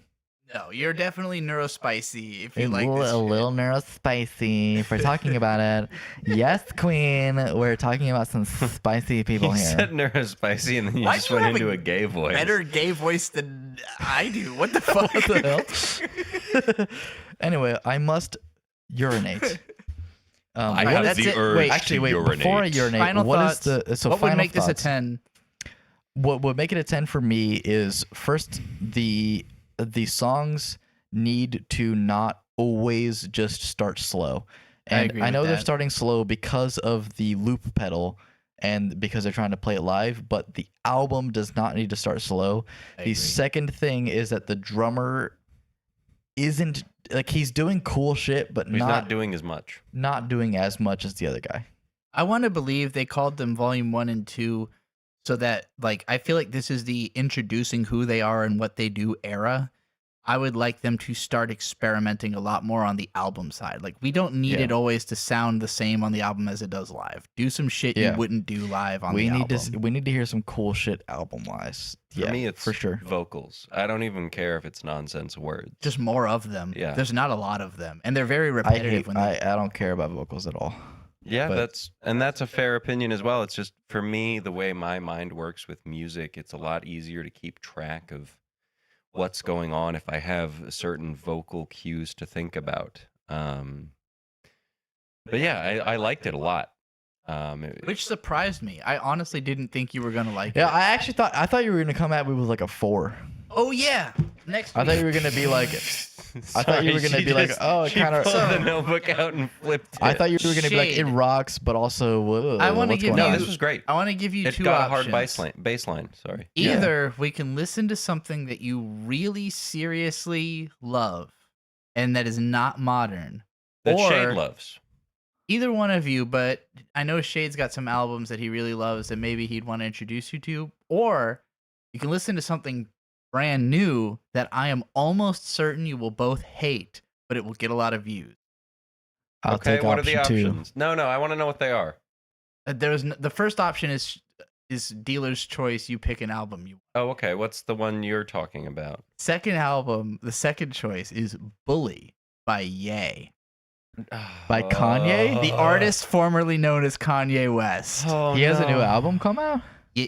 C: No, you're definitely neurospicy if you like this
A: a little neurospicy if we're talking about it. Yes, Queen, we're talking about some spicy people
B: You
A: here.
B: said neurospicy and then you just went into a gay voice.
C: Better gay voice than I do. What the fuck?
A: What the hell? Anyway, I must urinate.
B: I have the urge to urinate.
A: Before I urinate,
C: final
A: what
C: thoughts.
A: is the
C: what would make this a 10?
A: What would make it a 10 for me is first the songs need to not always just start slow. And I know they're starting slow because of the loop pedal and because they're trying to play it live, but the album does not need to start slow. The second thing is that the drummer isn't like, he's doing cool shit, but
B: he's not doing as much.
A: Not doing as much as the other guy.
C: I want to believe they called them Volume 1 and 2 so that, like, I feel like this is the introducing who they are and what they do era. I would like them to start experimenting a lot more on the album side. Like, we don't need
A: Yeah.
C: it always to sound the same on the album as it does live. Do some shit you
A: Yeah.
C: wouldn't do live on
A: we
C: the
A: need
C: album.
A: we need to hear some cool shit album wise.
B: For me, it's
A: for sure.
B: vocals. I don't even care if it's nonsense words.
C: Just more of them.
B: Yeah.
C: There's not a lot of them, and they're very
A: I
C: repetitive.
A: hate.
C: When they,
A: I don't care about vocals at all.
B: Yeah,
A: But-
B: that's a fair opinion as well. It's just for me, the way my mind works with music, it's a lot easier to keep track of what's going on if I have certain vocal cues to think about. But yeah, I liked it a lot.
C: which surprised me. I honestly didn't think you were gonna like
A: Yeah,
C: it.
A: I thought you were gonna come at me with like a 4.
C: Oh yeah, next.
A: I
C: week.
A: thought you were gonna be like. I thought you were gonna be like, oh, it
B: she
A: kind of.
B: pulled the notebook out and flipped it.
A: I thought you were gonna be like, it
C: Shade.
A: rocks, but also. Whoa,
C: I wanna
A: what's
C: give
A: going
B: No,
A: on?
B: this was great.
C: I want to give you
B: It
C: two
B: got a
C: options.
B: hard baseline. Sorry.
C: Either we can listen to something that you really seriously love, and that is not modern,
B: That
C: or
B: Shade loves.
C: either one of you. But I know Shade's got some albums that he really loves that maybe he'd want to introduce you to, or you can listen to something brand new that I am almost certain you will both hate, but it will get a lot of views.
A: I'll
B: Okay,
A: take
B: what are the
A: option 2.
B: options? No, I want to know what they are.
C: The first option is dealer's choice. You pick an album you.
B: Oh, okay. What's the one you're talking about?
C: Second album, the second choice is Bully by Ye.
A: By Kanye?
C: The artist formerly known as Kanye West.
B: Oh,
A: He has a new
B: no.
A: album come out.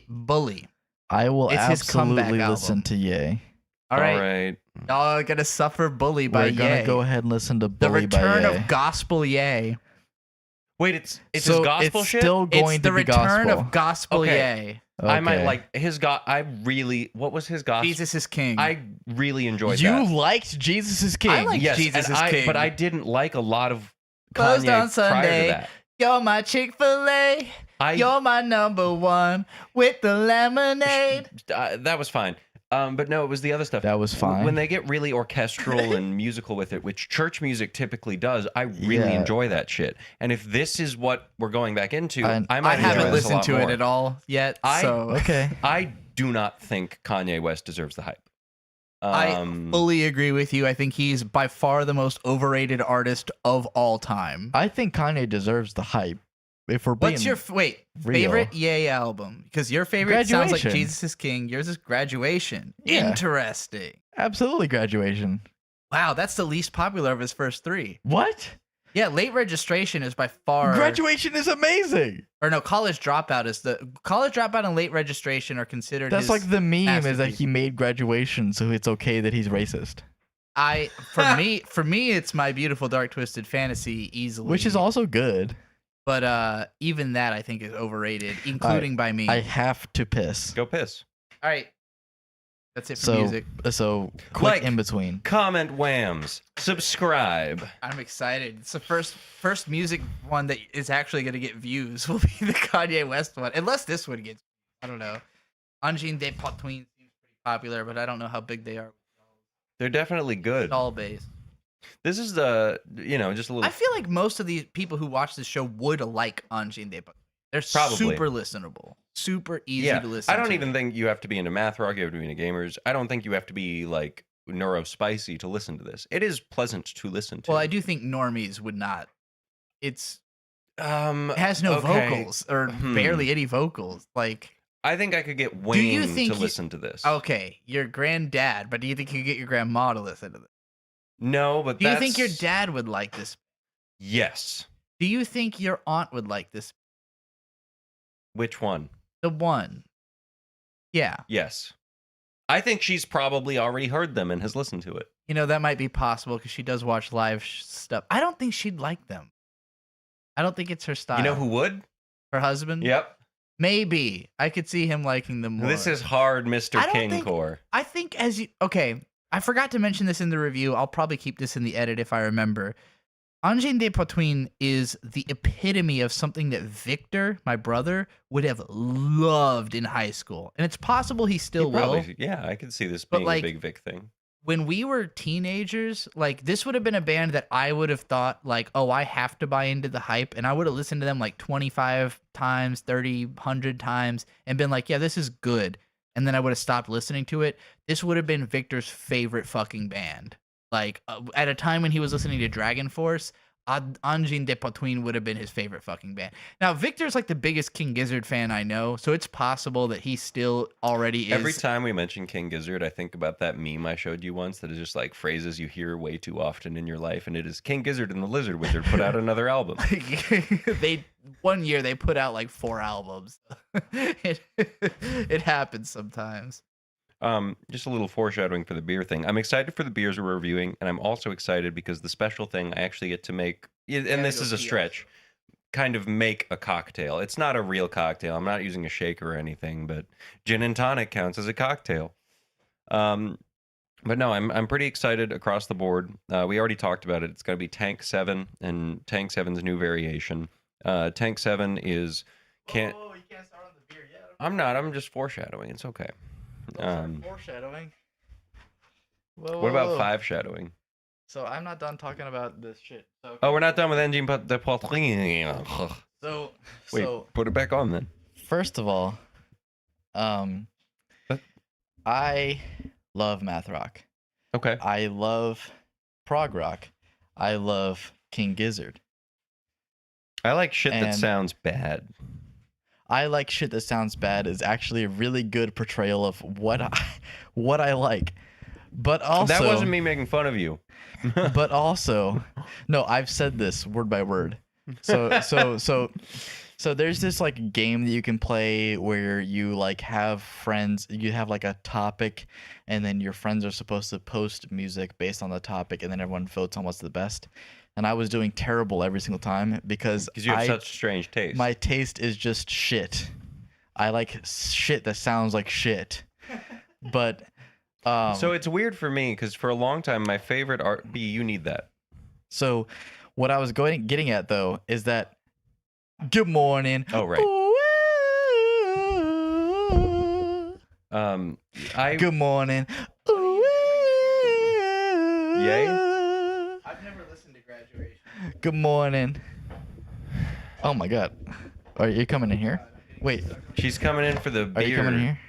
C: Bully.
A: I will
C: It's his comeback
A: absolutely listen
C: album.
A: to Ye.
C: All right. Y'all gonna suffer Bully by
A: We're gonna
C: Ye.
A: go ahead and listen to
C: The
A: Bully by
C: return
A: Ye.
C: of gospel Ye.
B: Wait, it's
A: so
B: his gospel
A: it's
B: shit?
A: still going
C: It's the
A: to be
C: return
A: gospel.
C: of gospel
B: Okay.
C: Ye.
B: I might
A: Okay.
B: like his what was his gospel?
C: Jesus is King.
B: I really enjoyed
A: You
B: that.
A: liked Jesus is King.
C: I like
B: Yes,
C: Jesus
B: and
C: is King.
B: But I didn't like a lot of
C: Closed
B: Kanye
C: on Sunday.
B: prior to that.
C: You're my Chick-fil-A. You're my number one with the lemonade.
B: That was fine. But no, it was the other stuff.
A: That was fine.
B: When they get really orchestral and musical with it, which church music typically does, I really
A: Yeah.
B: enjoy that shit. And if this is what we're going back into,
A: I
B: I might
C: I haven't
B: enjoy this a
C: listened
B: lot
C: to
B: more.
C: it at all yet. So
A: Okay.
B: I do not think Kanye West deserves the hype.
C: I fully agree with you. I think he's by far the most overrated artist of all time.
A: I think Kanye deserves the hype. If we're being
C: What's your
A: real.
C: favorite Ye album? Because your favorite sounds like
A: Graduation.
C: Jesus is King. Yours is Graduation.
A: Yeah.
C: Interesting.
A: Absolutely Graduation.
C: Wow, that's the least popular of his first 3.
A: What?
C: Yeah, Late Registration is by far.
A: Graduation is amazing.
C: Or no, College Dropout is the College Dropout and Late Registration are considered.
A: That's
C: his
A: like the meme is that
C: masterpiece.
A: he made Graduation, so it's okay that he's racist.
C: For me, it's My Beautiful Dark Twisted Fantasy easily,
A: Which is also good.
C: But even that I think is overrated, including by me.
A: I have to piss.
B: Go piss.
C: All right, that's it for
A: So
C: music.
A: quick
B: Like-
A: in between.
B: Comment WAMMBS. Subscribe.
C: I'm excited. It's the first music one that is actually going to get views. Will be the Kanye West one, unless this one gets. I don't know. Angine de Poitrine seems pretty popular, but I don't know how big they are.
B: They're definitely good.
C: All based.
B: This is just a little.
C: I feel like most of these people who watch this show would like Angine de Poitrine. They're
B: Probably.
C: super listenable, super easy to listen.
B: I don't
C: to.
B: even think you have to be into math rock. You have to be into gamers. I don't think you have to be like neurospicy to listen to this. It is pleasant to listen to.
C: Well, I do think normies would not. It
B: It
C: has no
B: okay.
C: vocals or barely any vocals. Like,
B: I think I could get
C: Do you
B: Wayne
C: think
B: to
C: you-
B: listen to this.
C: okay, your granddad, but do you think you get your grandma to listen to this?
B: No, but
C: Do you think your dad would like this?
B: Yes.
C: Do you think your aunt would like this?
B: Which one?
C: The one. Yeah.
B: Yes. I think she's probably already heard them and has listened to it.
C: You know, that might be possible because she does watch live stuff. I don't think she'd like them. I don't think it's her style.
B: You know who would?
C: Her husband?
B: Yep.
C: Maybe. I could see him liking them more.
B: This is hard, Mr.
C: I don't
B: King
C: think-
B: core.
C: I think okay, I forgot to mention this in the review. I'll probably keep this in the edit if I remember. Angine de Poitrine is the epitome of something that Victor, my brother, would have loved in high school. And it's possible he still will.
B: Yeah, I could see this
C: But,
B: being
C: like,
B: a big Vic thing.
C: When we were teenagers, like, this would have been a band that I would have thought, like, oh, I have to buy into the hype. And I would have listened to them like 25 times, 30, 100 times and been like, yeah, this is good. and then I would have stopped listening to it, this would have been Victor's favorite fucking band. Like at a time when he was listening to Dragon Force, Angine de Poitrine would have been his favorite fucking band. Now Victor's like the biggest King Gizzard fan I know, so it's possible that he still already is.
B: Every time we mention King Gizzard, I think about that meme I showed you once that is just like phrases you hear way too often in your life, and it is King Gizzard and the Lizard Wizard put out another album.
C: One year they put out like 4 albums. It happens sometimes.
B: Just a little foreshadowing for the beer thing. I'm excited for the beers we're reviewing, and I'm also excited because the special thing I actually get to make, and this is a stretch, kind of make a cocktail. It's not a real cocktail. I'm not using a shaker or anything, but gin and tonic counts as a cocktail. But no, I'm pretty excited across the board. We already talked about it. It's going to be Tank 7 and Tank 7's new variation. Tank 7 is
C: Whoa, you can't start on the beer yet.
B: I'm not. I'm just foreshadowing. It's okay.
C: Foreshadowing. Whoa,
B: What about
C: whoa.
B: 5 shadowing?
C: So I'm not done talking about this shit. So,
B: Oh, we're not done with Angine de Poitrine.
C: so
B: Wait, put it back on then.
A: First of all, I love math rock.
B: Okay.
A: I love prog rock. I love King Gizzard.
B: I like shit that
A: And-
B: sounds bad.
A: I like shit that sounds bad is actually a really good portrayal of what I like. But also
B: That wasn't me making fun of you.
A: But also, no, I've said this word by word. So there's this like game that you can play where you like have friends, you have like a topic, and then your friends are supposed to post music based on the topic, and then everyone votes on what's the best. And I was doing terrible every single time because
B: you have such strange taste.
A: my taste is just shit. I like shit that sounds like shit. But
B: so it's weird for me because for a long time my favorite art. B, you need that.
A: So what I was getting at though is that good morning.
B: Oh right.
A: Good morning.
B: Yay?
C: I've never listened to Graduation.
A: Good morning. Oh my god. Are you coming in here? Wait,
B: She's coming in for the beer.
A: are you coming in here?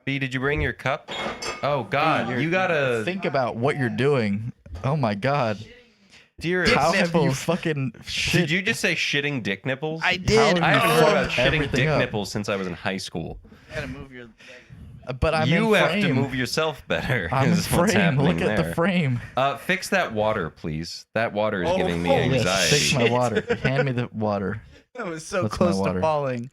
B: B, did you bring your cup? Oh God, you gotta.
A: Think about what you're doing. Oh my god.
B: Dearest,
A: How have you
C: nipples.
A: fucking shit?
B: did you just say shitting dick nipples?
C: I did.
A: How
B: I haven't
A: you
B: heard about
A: fucked
B: shitting
A: everything
B: dick
A: up?
B: nipples since I was in high school.
C: Gotta move your.
A: But I'm
B: You
A: in
B: have
A: frame.
B: to move yourself better.
A: I'm in
B: is what's
A: frame.
B: happening
A: Look at
B: there.
A: the frame.
B: Fix that water, please. That water is
C: Oh,
B: giving me
C: holy
A: Yes,
B: anxiety.
A: fix my water. Hand me the water.
C: That was so
A: That's my
C: close to
A: water.
C: falling.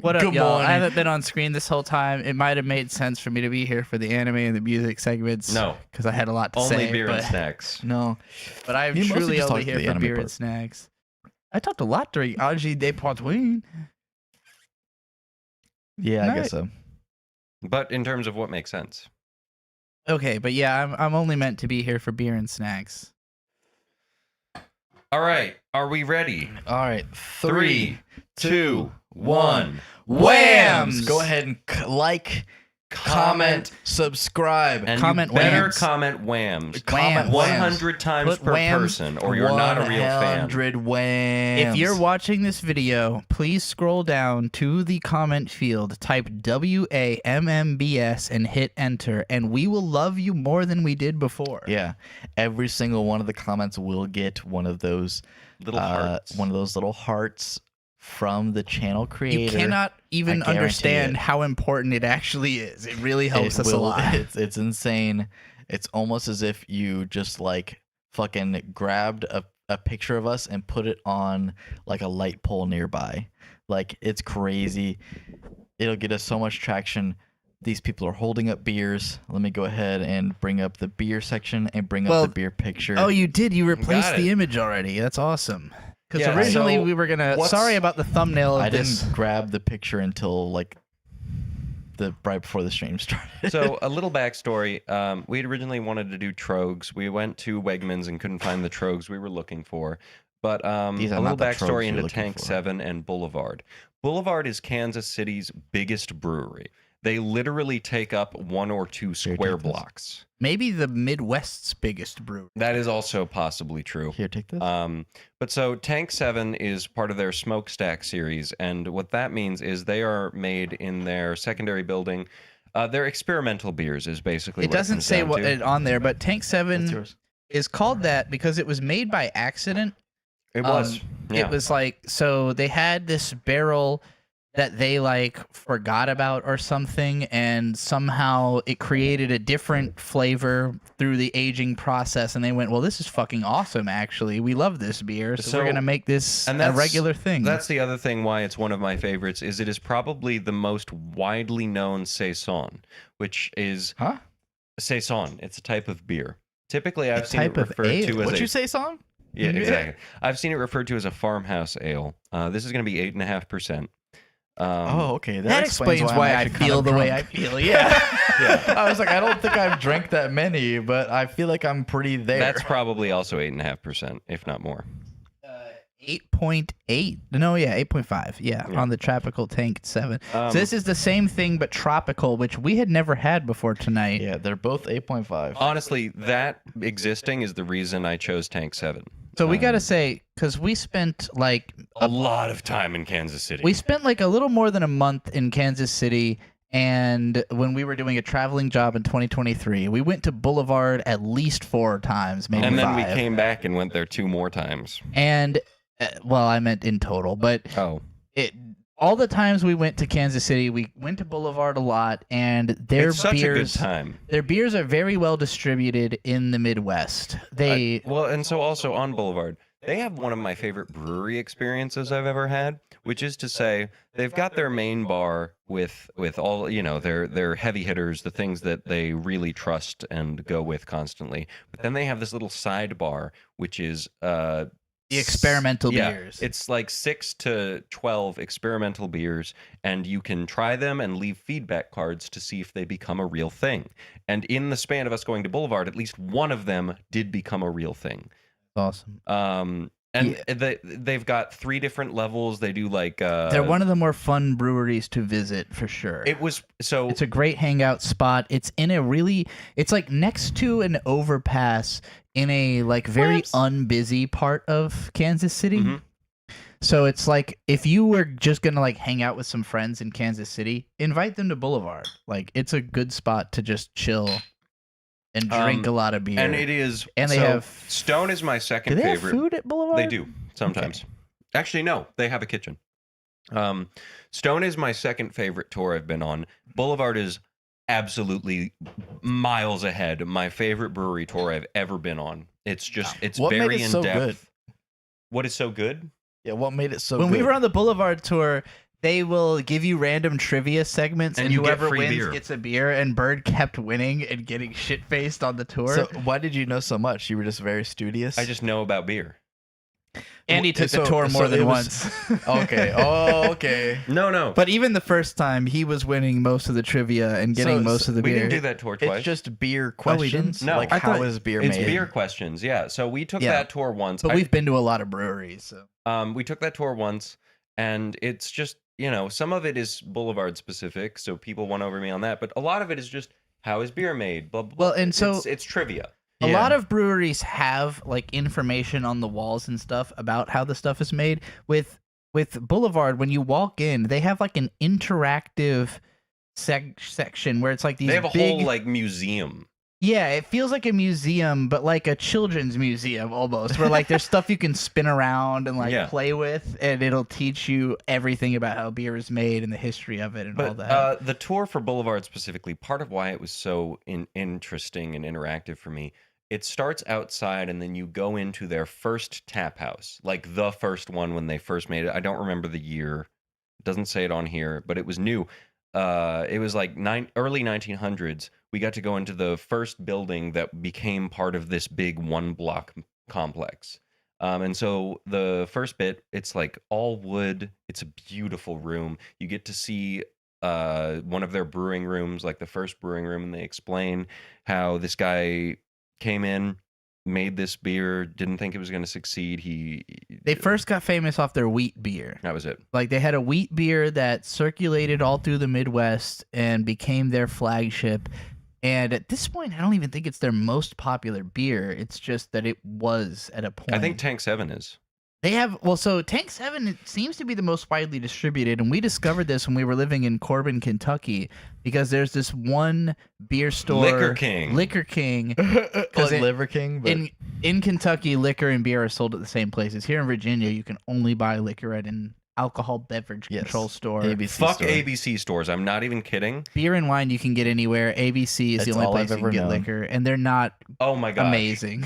C: What up,
A: Good
C: y'all?
A: morning.
C: I haven't been on screen this whole time. It might have made sense for me to be here for the anime and the music segments.
B: No.
C: because I had a lot to
B: Only
C: say.
B: beer
C: but,
B: and snacks.
A: No.
C: but I'm
A: You mostly
C: truly
A: just
C: only
A: talked to
C: here
A: the
C: for
A: anime
C: beer
A: part.
C: and snacks. I talked a lot during Angine de Poitrine.
A: Yeah, I
C: Nice.
A: guess so.
B: But in terms of what makes sense.
C: Okay, but yeah, I'm only meant to be here for beer and snacks.
B: All right, are we ready?
A: All right.
B: 3, 2, 1.
C: WAMMBS!
A: Go ahead and like, comment, subscribe.
B: And
C: Comment
B: you better
C: WAMMBS.
B: comment WAMMS.
A: Comment
C: WAMMS.
B: 100 times
C: Put
B: per
C: WAMMS.
B: person, or you're not a real fan.
A: 100 whams.
C: If you're watching this video, please scroll down to the comment field, type WAMMBS and hit enter, and we will love you more than we did before.
A: Yeah, every single one of the comments will get one of those
B: Little hearts.
A: one of those little hearts from the channel creator.
C: You cannot even
A: I guarantee
C: understand
A: it.
C: how important it actually is. It really helps us a lot.
A: It's insane. It's almost as if you just like fucking grabbed a picture of us and put it on like a light pole nearby. Like it's crazy. It'll get us so much traction. These people are holding up beers. Let me go ahead and bring up the beer section and bring
C: Well,
A: up the beer picture.
C: Oh, you did. You replaced
B: Got
C: the
B: it.
C: image already. That's awesome. Because
B: Yeah,
C: originally
B: so
C: we were gonna.
B: what's-
C: Sorry about the thumbnail of
A: I
C: this.
A: didn't grab the picture until like the right before the stream started.
B: So a little backstory. We had originally wanted to do Troegs. We went to Wegmans and couldn't find the Troegs we were looking for. But a
A: These are
B: little
A: not the Troegs
B: backstory
A: you're
B: into
A: looking
B: Tank
A: for.
B: 7 and Boulevard. Boulevard is Kansas City's biggest brewery. They literally take up 1 or 2
A: Here,
B: square
A: take this.
B: blocks.
C: Maybe the Midwest's biggest brewery.
B: That is also possibly true.
A: Here, take this.
B: But so Tank 7 is part of their Smokestack series, and what that means is they are made in their secondary building. They're experimental beers is basically
C: It
B: what
C: doesn't
B: comes
C: say
B: down
C: what
B: to.
C: it on there, but Tank
A: That's
C: 7
A: yours.
C: is called that because it was made by accident.
B: It was. Yeah.
C: It was like, so they had this barrel that they like forgot about or something, and somehow it created a different flavor through the aging process, and they went, well, this is fucking awesome, actually. We love this beer, so we're going to make this a regular thing.
B: That's the other thing why it's one of my favorites is it is probably the most widely known saison, which is
A: Huh?
B: saison. It's a type of beer. Typically, I've seen it
C: type of
B: referred
C: ale.
B: to as
A: What'd
B: a
A: you say, song?
B: yeah, exactly. I've seen it referred to as a farmhouse ale. This is going to be 8.5%.
A: Oh, okay.
C: that explains why I feel the way I feel. Yeah.
B: Yeah.
A: I was like, I don't think I've drank that many, but I feel like I'm pretty there.
B: That's probably also 8.5%, if not more.
C: 8.8. No, yeah, 8.5. Yeah,
B: Yeah.
C: on the Tropical Tank 7.
B: Um,
C: So this is the same thing, but tropical, which we had never had before tonight.
A: Yeah, they're both 8.5.
B: Honestly, that existing is the reason I chose Tank 7.
C: So we got to say, because we spent like
B: A lot of time in Kansas City.
C: we spent like a little more than a month in Kansas City, and when we were doing a traveling job in 2023, we went to Boulevard at least 4 times, maybe
B: and then
C: 5.
B: we came back and went there 2 more times.
C: And well, I meant in total, but
B: Oh.
C: all the times we went to Kansas City, we went to Boulevard a lot, and their
B: It's such a good
C: beers,
B: time.
C: their beers are very well distributed in the Midwest. They
B: Well, and so also on Boulevard, they have one of my favorite brewery experiences I've ever had, which is to say they've got their main bar with all, their heavy hitters, the things that they really trust and go with constantly. But then they have this little side bar, which is
C: the experimental
B: yeah,
C: beers.
B: it's like 6 to 12 experimental beers, and you can try them and leave feedback cards to see if they become a real thing. And in the span of us going to Boulevard, at least one of them did become a real thing.
C: Awesome.
B: And they've got 3 different levels. They do like
C: They're one of the more fun breweries to visit for sure.
B: it was so
C: It's a great hangout spot. It's in a really, it's like next to an overpass in a like very
A: WAMMBS.
C: unbusy part of Kansas City.
B: Mhm.
C: So it's like if you were just gonna like hang out with some friends in Kansas City, invite them to Boulevard. Like it's a good spot to just chill and drink a lot of beer.
B: and it is
C: And they
B: so
C: have-
B: Stone is my
C: Do
B: second
C: they have
B: favorite.
C: food at Boulevard?
B: They do sometimes. Actually, no, they have a kitchen. Stone is my second favorite tour I've been on. Boulevard is absolutely miles ahead. My favorite brewery tour I've ever been on. It's just it's
A: What made
B: very
A: it
B: in
A: so
B: depth.
A: good?
B: What is so good?
A: Yeah, what made it so
C: When
A: good?
C: we were on the Boulevard tour, they will give you random trivia segments,
B: And
C: and
B: you get
C: whoever
B: free
C: wins
B: beer.
C: gets a beer. And Bird kept winning and getting shit faced on the tour.
A: So why did you know so much? You were just very studious.
B: I just know about beer.
C: and he took
A: So-
C: the tour more
A: so
C: than
A: it was-
C: once.
A: Okay. Oh, okay.
B: No.
C: But even the first time, he was winning most of the trivia and getting
A: So-
C: most of the
B: We
C: beer.
B: didn't do that tour twice.
A: It's just beer
C: Oh, we didn't?
A: questions.
B: No.
A: Like
C: I
A: how
C: thought-
A: is beer
B: It's
A: made?
B: beer questions, yeah. So we took
C: Yeah.
B: that tour once.
C: But we've been to a lot of breweries. So.
B: We took that tour once, and it's just, some of it is Boulevard specific, so people won over me on that. But a lot of it is just, how is beer made? Blah, blah, blah.
C: Well, and so-
B: it's trivia.
C: A
A: Yeah.
C: lot of breweries have like information on the walls and stuff about how the stuff is made. With Boulevard, when you walk in, they have like an interactive section where it's like these
B: They have a
C: big,
B: whole like museum.
C: yeah, it feels like a museum, but like a children's museum almost, where like there's stuff you can spin around and like
B: Yeah.
C: play with, and it'll teach you everything about how beer is made and the history of it and all
B: But
C: that.
B: the tour for Boulevard specifically, part of why it was so interesting and interactive for me, it starts outside and then you go into their first tap house, like the first one when they first made it. I don't remember the year. It doesn't say it on here, but it was new. It was like early 1900s. We got to go into the first building that became part of this big 1-block complex. And so the first bit, it's like all wood. It's a beautiful room. You get to see one of their brewing rooms, like the first brewing room, and they explain how this guy came in made this beer, didn't think it was going to succeed.
C: They first got famous off their wheat beer.
B: That was it.
C: Like they had a wheat beer that circulated all through the Midwest and became their flagship. And at this point, I don't even think it's their most popular beer. It's just that it was at a point.
B: I think Tank 7 is.
C: They have, well, so Tank 7 it seems to be the most widely distributed, and we discovered this when we were living in Corbin, Kentucky, because there's this one beer store,
B: Liquor King.
A: Like Liver King, but
C: in Kentucky, liquor and beer are sold at the same places. Here in Virginia, you can only buy liquor at an alcohol beverage control store.
A: ABC
B: Fuck
A: store.
B: ABC stores. I'm not even kidding.
C: Beer and wine you can get anywhere. ABC is
A: That's
C: the only
A: all
C: place
A: I've
C: you can
A: ever
C: get
A: known.
C: liquor, and they're not
B: Oh my god.
C: amazing.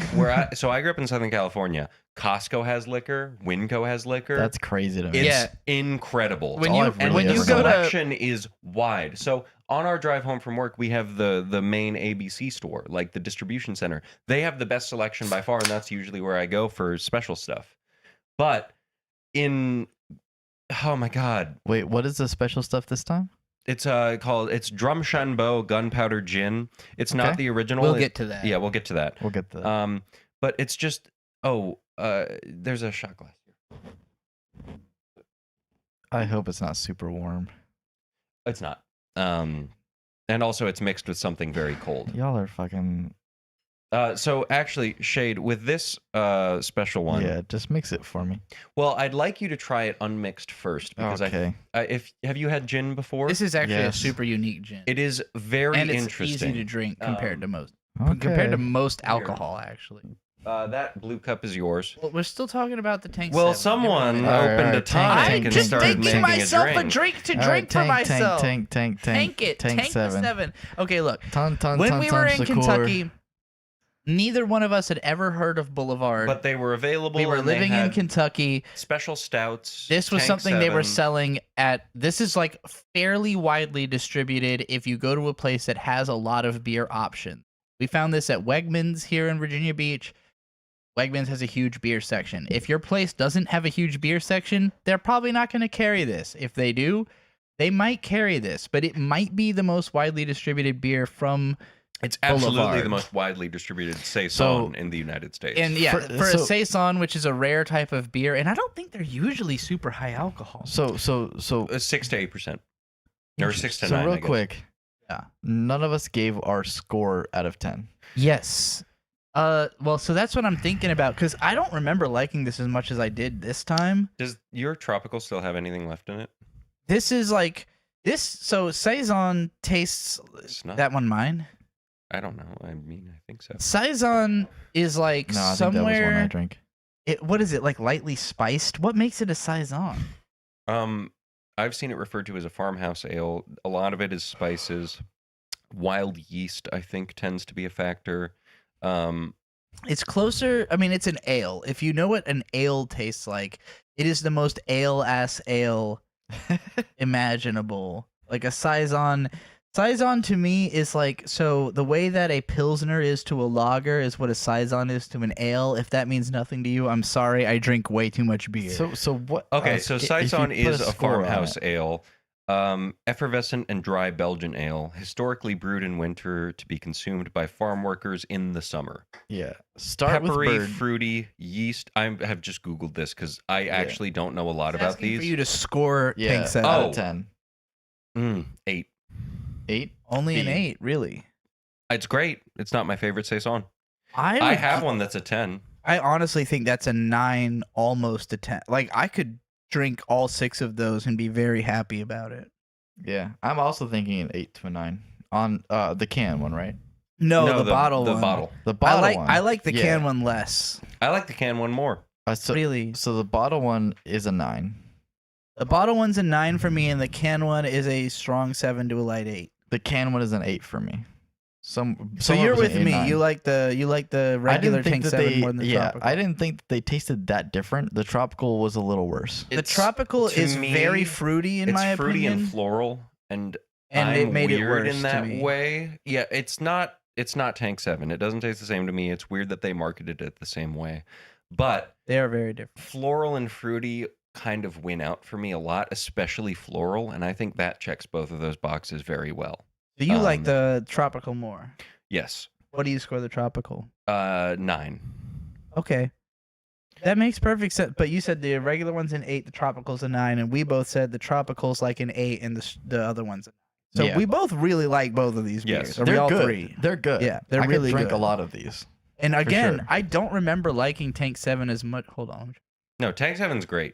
B: So I grew up in Southern California. Costco has liquor. Winco has liquor.
A: That's crazy to me.
B: It's
C: Yeah.
B: incredible.
C: When
A: all
C: you
A: I've
B: And
A: really
B: the
A: ever
C: go
A: known.
C: to
B: selection is wide. So on our drive home from work, we have the main ABC store, like the distribution center. They have the best selection by far, and that's usually where I go for special stuff. But oh my god,
A: Wait, what is the special stuff this time?
B: it's Drum Shanbo Gunpowder Gin. It's not
A: Okay.
B: the original.
C: We'll get to that.
B: Yeah, we'll get to that.
A: We'll get to that.
B: But it's just there's a shot glass here.
A: I hope it's not super warm.
B: It's not. And also it's mixed with something very cold.
A: Y'all are fucking.
B: So actually, Shade, with this special one,
A: Yeah, just mix it for me.
B: well, I'd like you to try it unmixed first because
A: Okay.
B: have you had gin before?
C: This is actually
A: Yes.
C: a super unique gin.
B: It is very
C: and it's
B: interesting.
C: easy to drink compared to most.
A: Okay.
C: Compared to most
B: Here.
C: alcohol, actually.
B: That blue cup is yours.
C: Well, we're still talking about the tank.
B: Well,
C: 7.
B: someone
C: Give it a
A: All right,
C: minute.
B: opened
A: all
B: a
A: right,
B: tonic
A: tank,
C: I'm
B: and
C: just
B: started
C: making
B: making
C: myself
B: a drink.
C: to
A: All right,
C: drink for myself.
A: Tank
C: Tank
A: the
C: seven. Okay, look.
A: Ton,
C: When we were in
A: liqueur.
C: Kentucky, neither one of us had ever heard of Boulevard.
B: But they were available.
C: we were
B: and they
C: living in
B: had
C: Kentucky.
B: special stouts.
C: This was
B: Tank
C: something they were
B: 7.
C: selling at. This is like fairly widely distributed if you go to a place that has a lot of beer options. We found this at Wegmans here in Virginia Beach. Wegmans has a huge beer section. If your place doesn't have a huge beer section, they're probably not going to carry this. If they do, they might carry this, but it might be the most widely distributed beer from.
B: It's absolutely
C: Boulevard.
B: the most widely distributed saison in the United States.
C: And yeah, for
A: so-
C: a saison, which is a rare type of beer, and I don't think they're usually super high alcohol.
A: So
B: 6 to 8%, or 6 to
A: so
B: 9.
A: real
B: I guess.
A: quick.
C: Yeah.
A: None of us gave our score out of 10.
C: Yes. Well, so that's what I'm thinking about because I don't remember liking this as much as I did this time.
B: Does your tropical still have anything left in it?
C: This is like this. So saison tastes.
B: It's not.
C: That one mine.
B: I don't know. I mean, I think so.
C: Saison is like
A: No, I think that was one I
C: somewhere.
A: drank.
C: What is it like? Lightly spiced. What makes it a saison?
B: I've seen it referred to as a farmhouse ale. A lot of it is spices. Wild yeast, I think, tends to be a factor.
C: It's closer. I mean, it's an ale. If you know what an ale tastes like, it is the most ale-ass ale imaginable. Like a saison. Saison to me is like, so the way that a pilsner is to a lager is what a saison is to an ale. If that means nothing to you, I'm sorry. I drink way too much beer.
A: So what?
B: Okay, so
A: if you
B: saison
A: put
B: is a
A: score on
B: farmhouse
A: it-
B: ale. Effervescent and dry Belgian ale, historically brewed in winter to be consumed by farm workers in the summer.
A: Yeah. Start
B: Peppery,
A: with bird.
B: fruity, yeast. I have just Googled this because I actually don't know a lot about
C: asking
B: these.
C: for you to score
A: Yeah.
C: Tank 7.
A: Out
B: Oh.
A: of 10.
B: 8.
A: 8.
C: Only an
B: B.
C: 8, really.
B: It's great. It's not my favorite saison.
C: I
B: I
C: would-
B: have one that's a 10.
C: I honestly think that's a 9, almost a 10. Like, I could drink all 6 of those and be very happy about it.
A: Yeah. I'm also thinking an 8 to a 9 on the can one, right?
C: No, the bottle
B: The
C: one.
B: bottle.
A: The bottle one.
C: I like the
A: Yeah.
C: can one less.
B: I like the can one more.
A: So,
C: Really.
A: so the bottle one is a 9.
C: The bottle one's a 9 for me, and the can one is a strong 7 to a light 8.
A: The can one is an 8 for me.
C: So
A: some
C: you're
A: of us
C: with
A: an
C: me.
A: 8,
C: You like the regular Tank 7 more than the tropical.
A: I didn't think that they tasted that different. The tropical was a little worse.
C: The tropical
B: to
C: is
B: me,
C: very fruity in
B: it's
C: my
B: fruity
C: opinion.
B: and floral, and
C: And
B: I'm
C: it made it
B: weird
C: worse
B: in
C: to
B: that
C: me.
B: way. Yeah, it's not Tank 7. It doesn't taste the same to me. It's weird that they marketed it the same way. But
C: They are very different.
B: floral and fruity kind of win out for me a lot, especially floral, and I think that checks both of those boxes very well.
C: So you like
B: Um,
C: the tropical more?
B: Yes.
C: What do you score the tropical?
B: 9.
C: Okay. That makes perfect sense. But you said the regular one's an 8, the tropical's a 9, and we both said the tropical's like an 8 and the other one's a 9. So
A: Yeah.
C: we both really like both of these
B: Yes.
C: beers. Are
A: They're
C: we all
A: good.
C: 3?
A: They're good.
C: Yeah, they're
A: I
C: really
A: could drink
C: good.
A: a lot of these.
C: And again,
A: sure.
C: I don't remember liking Tank 7 as much. Hold on.
B: No, Tank 7's great.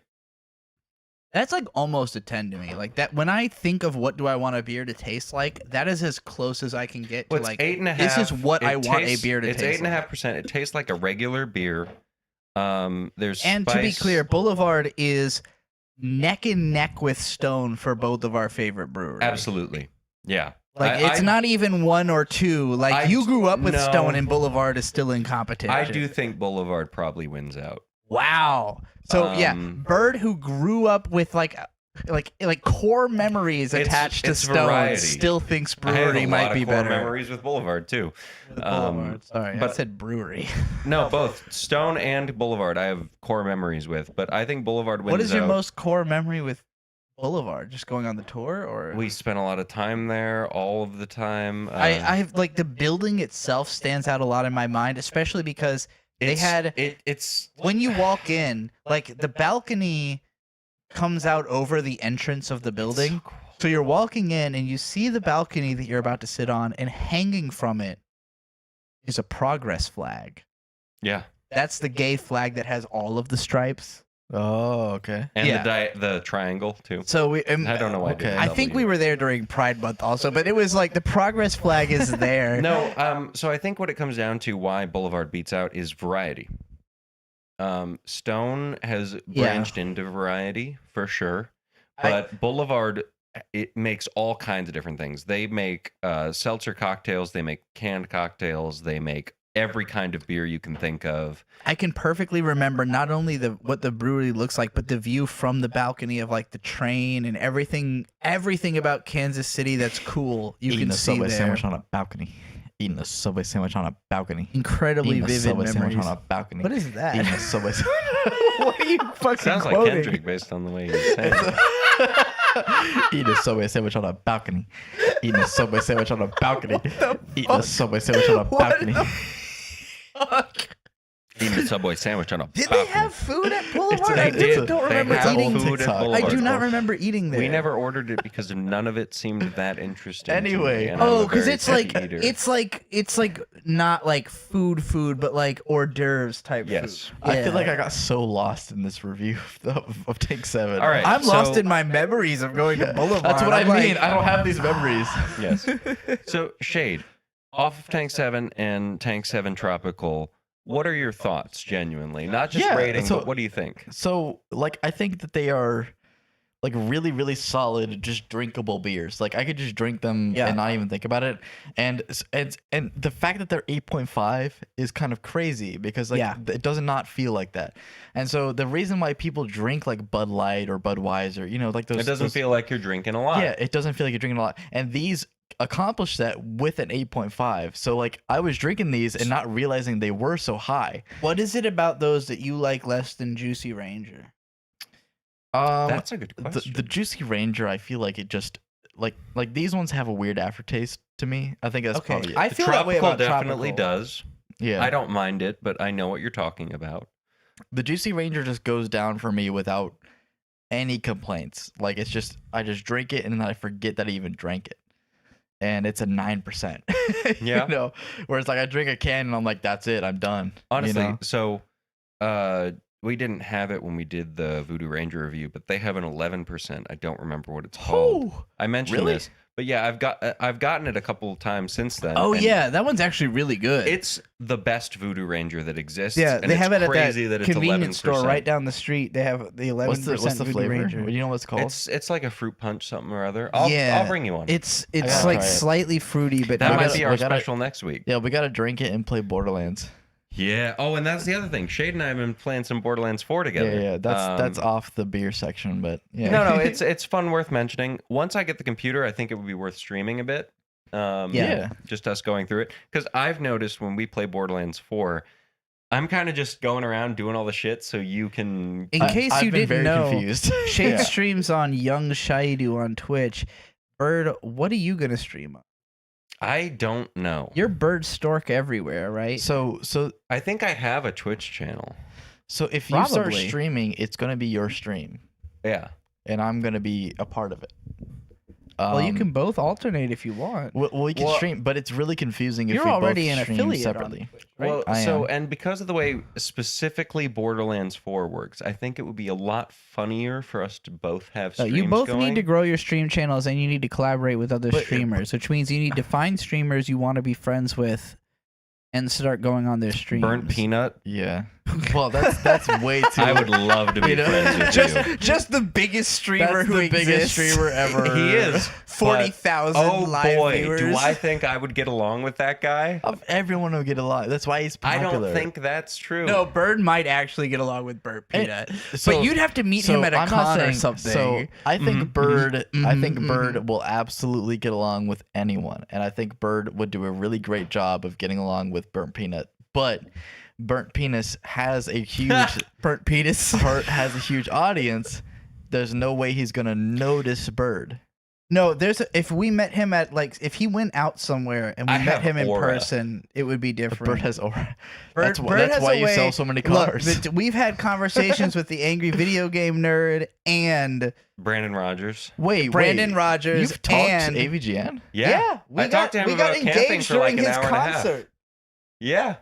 C: That's like almost a 10 to me. Like that when I think of what do I want a beer to taste like, that is as close as I can get to
B: Well, it's
C: like
B: 8.5.
C: this is what
B: It
C: I want a
B: tastes-
C: beer to
B: it's
C: taste like.
B: 8.5%. It tastes like a regular beer. There's
C: And to be
B: spice.
C: clear, Boulevard is neck and neck with Stone for both of our favorite breweries.
B: Absolutely. Yeah.
C: Like it's not even 1 or 2. Like you grew up with
B: no.
C: Stone and Boulevard is still in competition.
B: I do think Boulevard probably wins out.
C: Wow. So yeah,
B: Um,
C: Bird who grew up with like core memories attached to
B: it's
C: Stone
B: variety.
C: still thinks
B: I have
C: brewery
B: a
C: might
B: lot
C: be
B: of core
C: better.
B: memories with Boulevard too.
C: With Boulevard. Sorry, I
B: but-
C: said brewery.
B: No, both Stone and Boulevard. I have core memories with, but I think Boulevard wins.
C: What is your
B: out.
C: most core memory with Boulevard? Just going on the tour, or
B: We spent a lot of time there, all of the time.
C: I have like the building itself stands out a lot in my mind, especially because they had
B: it's
C: when you walk in, like the balcony comes out over the entrance of the building. So you're walking in and you see the balcony that you're about to sit on, and hanging from it is a progress flag.
B: Yeah,
C: That's the gay flag that has all of the stripes.
A: Oh, okay.
B: and
C: Yeah.
B: the triangle too.
C: So we,
B: I don't know why.
A: Okay.
C: I think we were there during Pride Month also, but it was like the progress flag is there.
B: No, so I think what it comes down to why Boulevard beats out is variety. Stone has branched into variety for sure, but Boulevard, it makes all kinds of different things. They make seltzer cocktails, they make canned cocktails, they make every kind of beer you can think of.
C: I can perfectly remember not only what the brewery looks like, but the view from the balcony of like the train and everything about Kansas City that's cool. You
A: Eating
C: can
A: a
C: see
A: Subway
C: there.
A: sandwich on a balcony. Eating a Subway sandwich on a balcony.
C: Incredibly
A: Eating a
C: vivid
A: Subway sandwich
C: memories.
A: on a balcony.
C: What is that?
A: Eating a Subway sandwich.
C: What are you fucking
B: Sounds like
C: quoting?
B: Kendrick based on the way he's saying it.
A: Eating a Subway sandwich on a balcony. Eating a Subway sandwich on a balcony. Eating a Subway sandwich on a
C: What
A: balcony.
C: the fuck?
B: Eating a Subway sandwich on a
C: Did
B: balcony.
C: they have food at Boulevard?
A: They
C: I
A: did.
C: don't
A: They
C: remember
A: have
C: eating.
A: food at
C: I
A: Boulevard.
C: do not remember eating there.
B: We never ordered it because none of it seemed that interesting. to me,
A: Anyway.
B: and I'm
C: Oh,
B: a
C: because
B: very
C: it's like
B: picky eater.
C: it's like not like food, but like hors d'oeuvres type
B: Yes.
C: food.
A: I feel
C: Yeah.
A: like I got so lost in this review of Take 7.
B: All right.
C: I'm lost
B: so-
C: in my memories of going to Boulevard.
A: That's what I
C: I'm
A: mean.
C: like-
A: I don't have these memories.
B: Yes. So Shade, off of Tank 7 and Tank 7 Tropical, what are your thoughts genuinely? Not just
A: Yeah,
B: rating,
A: so-
B: but what do you think?
A: So, like, I think that they are like really, really solid, just drinkable beers. Like, I could just drink them
C: Yeah.
A: and not even think about it. And the fact that they're 8.5 is kind of crazy because like
C: Yeah.
A: it does not feel like that. And so the reason why people drink like Bud Light or Budweiser, you know, like those,
B: It doesn't
A: those-
B: feel like you're drinking a lot.
A: yeah, it doesn't feel like you're drinking a lot. And these accomplish that with an 8.5. So like I was drinking these and not realizing they were so high.
C: What is it about those that you like less than Juicy Ranger?
B: That's a good question.
A: The Juicy Ranger, I feel like it just like these ones have a weird aftertaste to me. I think that's
C: Okay,
A: probably it.
C: I
B: The
C: feel that way
B: Tropical
C: about
B: definitely
C: Tropical.
B: does.
A: Yeah.
B: I don't mind it, but I know what you're talking about.
A: The Juicy Ranger just goes down for me without any complaints. Like it's just I just drink it and then I forget that I even drank it. And it's a 9%.
B: Yeah.
A: You know, whereas like I drink a can and I'm like, that's it, I'm done.
B: Honestly,
A: you know?
B: so we didn't have it when we did the Voodoo Ranger review, but they have an 11%. I don't remember what it's called.
A: Oh,
B: I mentioned
A: really?
B: this, but yeah, I've gotten it a couple of times since then.
C: Oh
B: and
C: yeah, that one's actually really good.
B: it's the best Voodoo Ranger that exists.
C: yeah,
B: and
C: they have it
B: it's
C: at that
B: crazy that it's
C: convenience
B: 11%.
C: store right down the street. They have the 11%
A: what's the
C: Voodoo
A: flavor?
C: Ranger.
A: Do you know what it's called?
B: It's like a fruit punch something or other.
C: Yeah,
B: I'll bring you one.
C: It's
A: gotta
C: like
A: try it.
C: slightly fruity, but
B: That
C: not
B: might
C: as-
B: be our
A: we gotta-
B: special next week.
A: Yeah, we gotta drink it and play Borderlands.
B: Yeah. Oh, and that's the other thing. Shade and I have been playing some Borderlands 4 together.
A: Yeah, that's
B: Um,
A: off the beer section, but yeah.
B: No, it's fun, worth mentioning. Once I get the computer, I think it would be worth streaming a bit.
A: Yeah.
B: Just us going through it, because I've noticed when we play Borderlands 4, I'm kind of just going around doing all the shit, so you can.
C: In case
A: I've
C: you
A: been
C: didn't
A: very
C: know,
A: confused.
C: Shade
A: Yeah.
C: streams on Young Shaidu on Twitch. Bird, what are you gonna stream on?
B: I don't know.
C: You're bird stork everywhere, right?
A: So
B: I think I have a Twitch channel.
A: if you start
C: Probably.
A: streaming, it's gonna be your stream,
B: Yeah.
A: and I'm gonna be a part of it.
C: Well, you can both alternate if you want.
A: We can stream, but it's really confusing if
C: You're
A: we
C: already
A: both
C: an
A: stream
C: affiliate
A: separately.
C: on Twitch, right?
B: Well,
A: I
B: so
A: am.
B: and because of the way specifically Borderlands 4 works, I think it would be a lot funnier for us to both have
C: So
B: streams
C: you both
B: going.
C: need to grow your stream channels, and you need to collaborate with other
A: But-
C: streamers, which means you need to find streamers you want to be friends with, and start going on their streams.
B: Burnt Peanut.
A: Yeah. Well, that's way too.
B: I would love to be
A: You know,
B: friends with you.
C: just the biggest streamer
A: That's the biggest streamer ever.
B: He is.
C: 40,000
B: Oh
C: live
B: boy,
C: viewers.
B: do I think I would get along with that guy?
A: Everyone will get along. That's why he's
B: I
A: popular.
B: don't think that's true.
C: No, Bird might actually get along with Burnt Peanut,
A: So-
C: but you'd have to meet him at a
A: I'm not
C: con or
A: saying-
C: something.
A: So I think
B: Mhm,
A: Bird. I
C: mhm,
A: think
C: mhm.
A: Bird will absolutely get along with anyone, and I think Bird would do a really great job of getting along with Burnt Peanut. But Burnt Penis has a huge
C: Burnt Penis.
A: has a huge audience. There's no way he's gonna notice Bird.
C: No, if we met him at if he went out somewhere and we
B: I
C: met
B: have
C: him in
B: aura.
C: person, it would be different.
A: Bird has aura.
C: Bird-
A: That's
C: Bird has
A: why
C: a
A: you
C: way-
A: sell so many
C: Look,
A: cars.
C: we've had conversations with the angry video game nerd and
B: Brandon Rogers.
A: Wait,
C: Brandon
A: wait.
C: Rogers.
A: You've talked
C: and
A: to AVGN?
B: Yeah.
C: we
B: I
C: got,
B: talked to him
C: we
B: about
C: got
B: camping
C: engaged
B: for like
C: during
B: an
C: his
B: hour and a half.
C: concert.
B: Yeah.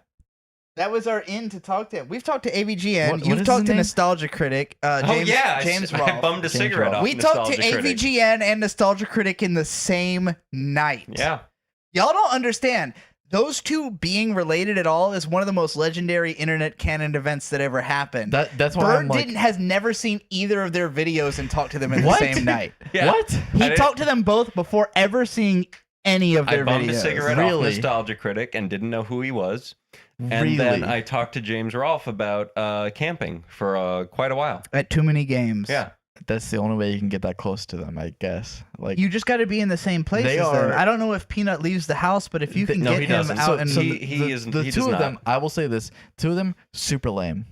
C: That was our in to talk to him. We've talked to AVGN.
A: What
C: You've
A: is
C: talked
A: his
C: to
A: name?
C: Nostalgia Critic. James,
B: James
C: Rolfe.
B: I bummed a
A: James
B: cigarette
A: Rolfe.
B: off.
C: We talked to
B: Nostalgia Critic.
C: AVGN and Nostalgia Critic in the same night.
B: Yeah.
C: Y'all don't understand. Those two being related at all is one of the most legendary internet canon events that ever happened.
A: That's why I'm
C: Bird
A: like,
C: has never seen either of their videos and talked to them in
A: What?
C: the same night.
B: Yeah.
A: what?
C: He
B: didn't-
C: talked to them both before ever seeing any of
B: I
C: their
B: bummed
C: videos.
B: a cigarette off
A: Really?
B: Nostalgia Critic and didn't know who he was. And
A: Really?
B: then I talked to James Rolfe about camping for quite a while.
C: At too many games.
B: Yeah.
A: That's the only way you can get that close to them, I guess. Like
C: You just got to be in the same place
A: They
C: as them.
A: are-
C: I don't know if Peanut leaves the house, but if you can
B: No,
C: get
B: he
C: him
B: doesn't.
C: out
B: So-
C: and
B: so
A: the,
B: he isn't-
A: the
B: he
A: two
B: does
A: of
B: not.
A: them, I will say this: two of them super lame.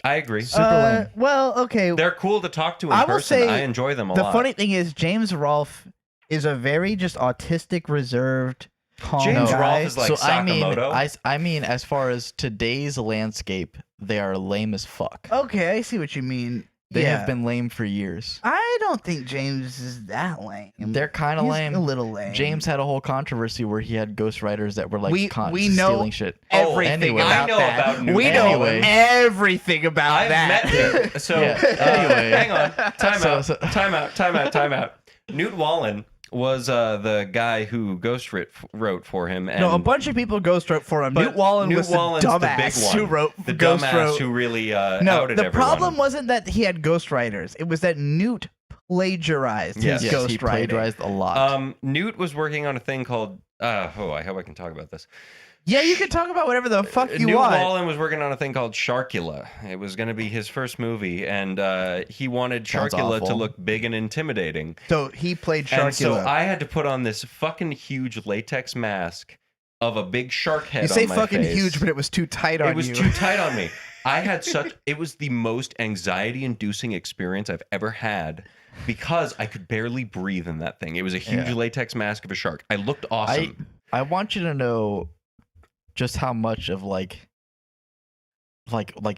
B: I agree.
A: Super lame.
C: well, okay.
B: They're cool to talk to in
C: I will
B: person.
C: say
B: I enjoy them a
C: The
B: lot.
C: funny thing is, James Rolfe is a very just autistic, reserved, calm
B: James
C: guy.
B: Rolfe is like
A: so I mean,
B: Sakamoto.
A: I mean, as far as today's landscape, they are lame as fuck.
C: Okay, I see what you mean.
A: They
C: yeah.
A: have been lame for years.
C: I don't think James is that lame.
A: They're kind of
C: He's
A: lame.
C: a little lame.
A: James had a whole controversy where he had ghostwriters that were like
C: We know
A: stealing shit.
C: everything
A: anyway.
C: about
B: I know
C: that.
B: about Newt
C: we know
A: Anyway.
C: everything about
B: I've
C: that.
B: met him. So
A: Yeah, anyway.
B: hang on. Time out.
A: So-
B: Time out. Newt Wallen was the guy who wrote for him. And
C: No, a bunch of people ghost wrote for him.
B: But
C: Newt Wallen
B: Newt
C: was
B: Wallen's
C: the
B: the big
C: dumbass
B: one.
C: who wrote
B: the
C: ghost
B: dumbass
C: wrote.
B: who really
C: No,
B: outed
C: the
B: everyone.
C: problem wasn't that he had ghostwriters. It was that Newt plagiarized
B: Yes.
C: his
A: Yes, he
C: ghostwriting.
A: plagiarized a lot.
B: Newt was working on a thing called. I hope I can talk about this.
C: Yeah, you can talk about whatever the fuck you
B: Newt
C: want.
B: Wallen was working on a thing called Sharkula. It was going to be his first movie, and he wanted
A: Sounds
B: Sharkula to
A: awful.
B: look big and intimidating.
C: So he played
B: And so
C: Sharkula.
B: I had to put on this fucking huge latex mask of a big shark head
C: You say
B: on my
C: fucking
B: face.
C: huge, but it was too tight on you.
B: It was too tight on me. It was the most anxiety-inducing experience I've ever had because I could barely breathe in that thing. It was a huge
A: Yeah.
B: latex mask of a shark. I looked awesome.
A: I want you to know just how much of like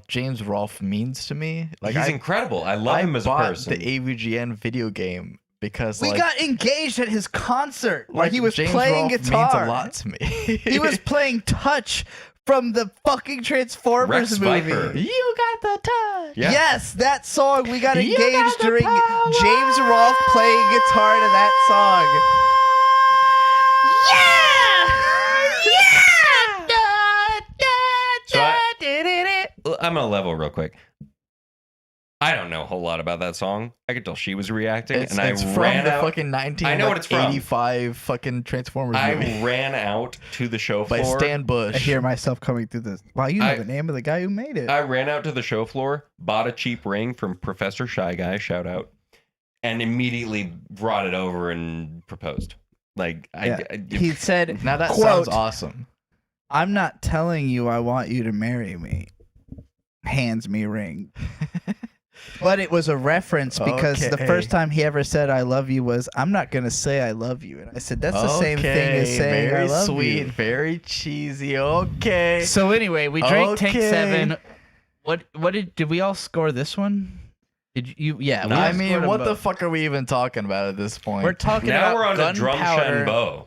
A: James Rolfe means to me. Like
B: He's
A: I
B: incredible. I love him as a
A: bought
B: person.
A: the AVGN video game because
C: We
A: like,
C: got engaged at his concert where
A: like,
C: he was
A: James
C: playing
A: Rolfe
C: guitar.
A: means a lot to me.
C: He was playing Touch from the fucking Transformers
B: Rex
C: movie.
B: Viper.
A: You got the touch.
B: Yeah.
C: Yes, that song. We got
A: You
C: engaged
A: got the
C: during
A: power.
C: James Rolfe playing guitar to that song.
B: So I'm gonna level real quick. I don't know a whole lot about that song. I could tell she was reacting,
A: It's,
B: and I
A: it's from
B: ran
A: the
B: out.
A: fucking
B: I know what it's from.
A: 1985 fucking Transformers movie
B: I ran out to the show
A: by
B: floor.
A: Stan Bush.
C: I hear myself coming through this. Wow, you know
B: I-
C: the name of the guy who made it.
B: I ran out to the show floor, bought a cheap ring from Professor Shy Guy, shout out, and immediately brought it over and proposed. Like
C: Yeah. He said,
A: Now that
C: quote,
A: sounds awesome.
C: I'm not telling you I want you to marry me. Hands me ring. But it was a reference because the
A: Okay.
C: first time he ever said "I love you" was, "I'm not gonna say I love you," and I said that's the same thing as saying
A: very
C: I love
A: sweet,
C: you.
A: very cheesy. Okay.
C: So anyway, we drank Tank
A: Okay.
C: 7. What did we all score this one? Did you? Yeah. we
A: I
C: all
A: mean,
C: scored 'em
A: what the
C: both.
A: fuck are we even talking about at this point?
C: We're talking
B: Now
C: about
B: we're on to Drum
C: gunpowder.
B: Shenbo.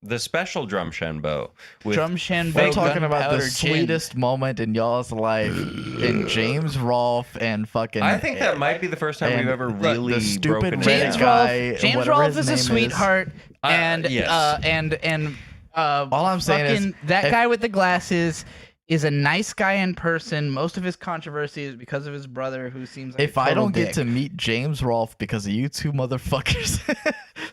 B: The special Drum Shenbo. With
C: Drum Shenbo.
A: We're talking about the
C: gunpowder gin.
A: sweetest moment in y'all's life in James Rolfe and fucking.
B: I think that might be the first time we've
A: and
B: ever
A: the
B: really
A: stupid
B: broken it
C: James
A: Reddit
B: down.
A: guy,
C: James
A: whatever
C: Rolfe
A: his
C: is a
A: name is.
C: sweetheart, and
B: yes.
A: All I'm saying is,
C: fucking that
A: if-
C: guy with the glasses is a nice guy in person. Most of his controversy is because of his brother, who seems like
A: If
C: a
A: I
C: total
A: don't get
C: dick.
A: to meet James Rolfe because of you two motherfuckers,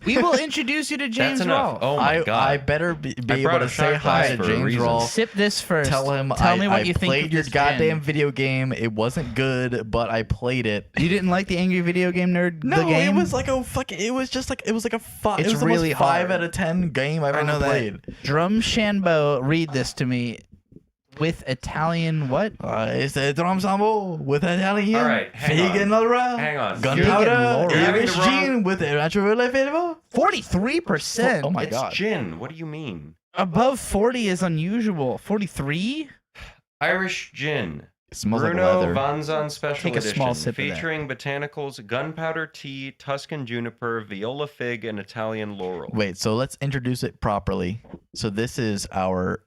C: we will introduce you to James
B: That's enough.
C: Rolfe.
B: Oh my
A: I
B: god.
A: better be
B: I
A: able
B: brought
A: to
B: a
A: say
B: shot
A: hi
B: glass
A: to
B: for a
A: James
B: reason.
A: Rolfe.
C: Sip this first.
A: Tell him
C: me what you think
A: played
C: of
A: your
C: this
A: goddamn
C: gin.
A: video game. It wasn't good, but I played it.
C: You didn't like the Angry Video Game Nerd?
A: No,
C: the game?
A: it was like a fucking. It was just like it was like a five.
C: It's
A: It was
C: really
A: almost 5
C: hard.
A: out of 10 game I've
C: I know
A: ever
C: that.
A: played.
C: Drum Shenbo. Read this to me. With Italian what?
A: It's a drum sample with Italian.
B: All right, hang on.
A: Vegan Laura.
B: Hang on.
A: Gunpowder.
C: Laura.
B: You're having
A: Irish
B: the wrong-
A: gin with a natural flavor.
C: 43%.
A: Oh my
B: It's
A: god.
B: gin. What do you mean?
C: Above 40 is unusual. 43?
B: Irish gin.
A: It smells like
B: Bruno
A: leather.
B: Vanzan Special
C: Take a
B: Edition,
C: small sip of that.
B: featuring botanicals, gunpowder tea, Tuscan juniper, viola fig, and Italian laurel.
A: Wait, so let's introduce it properly. So this is our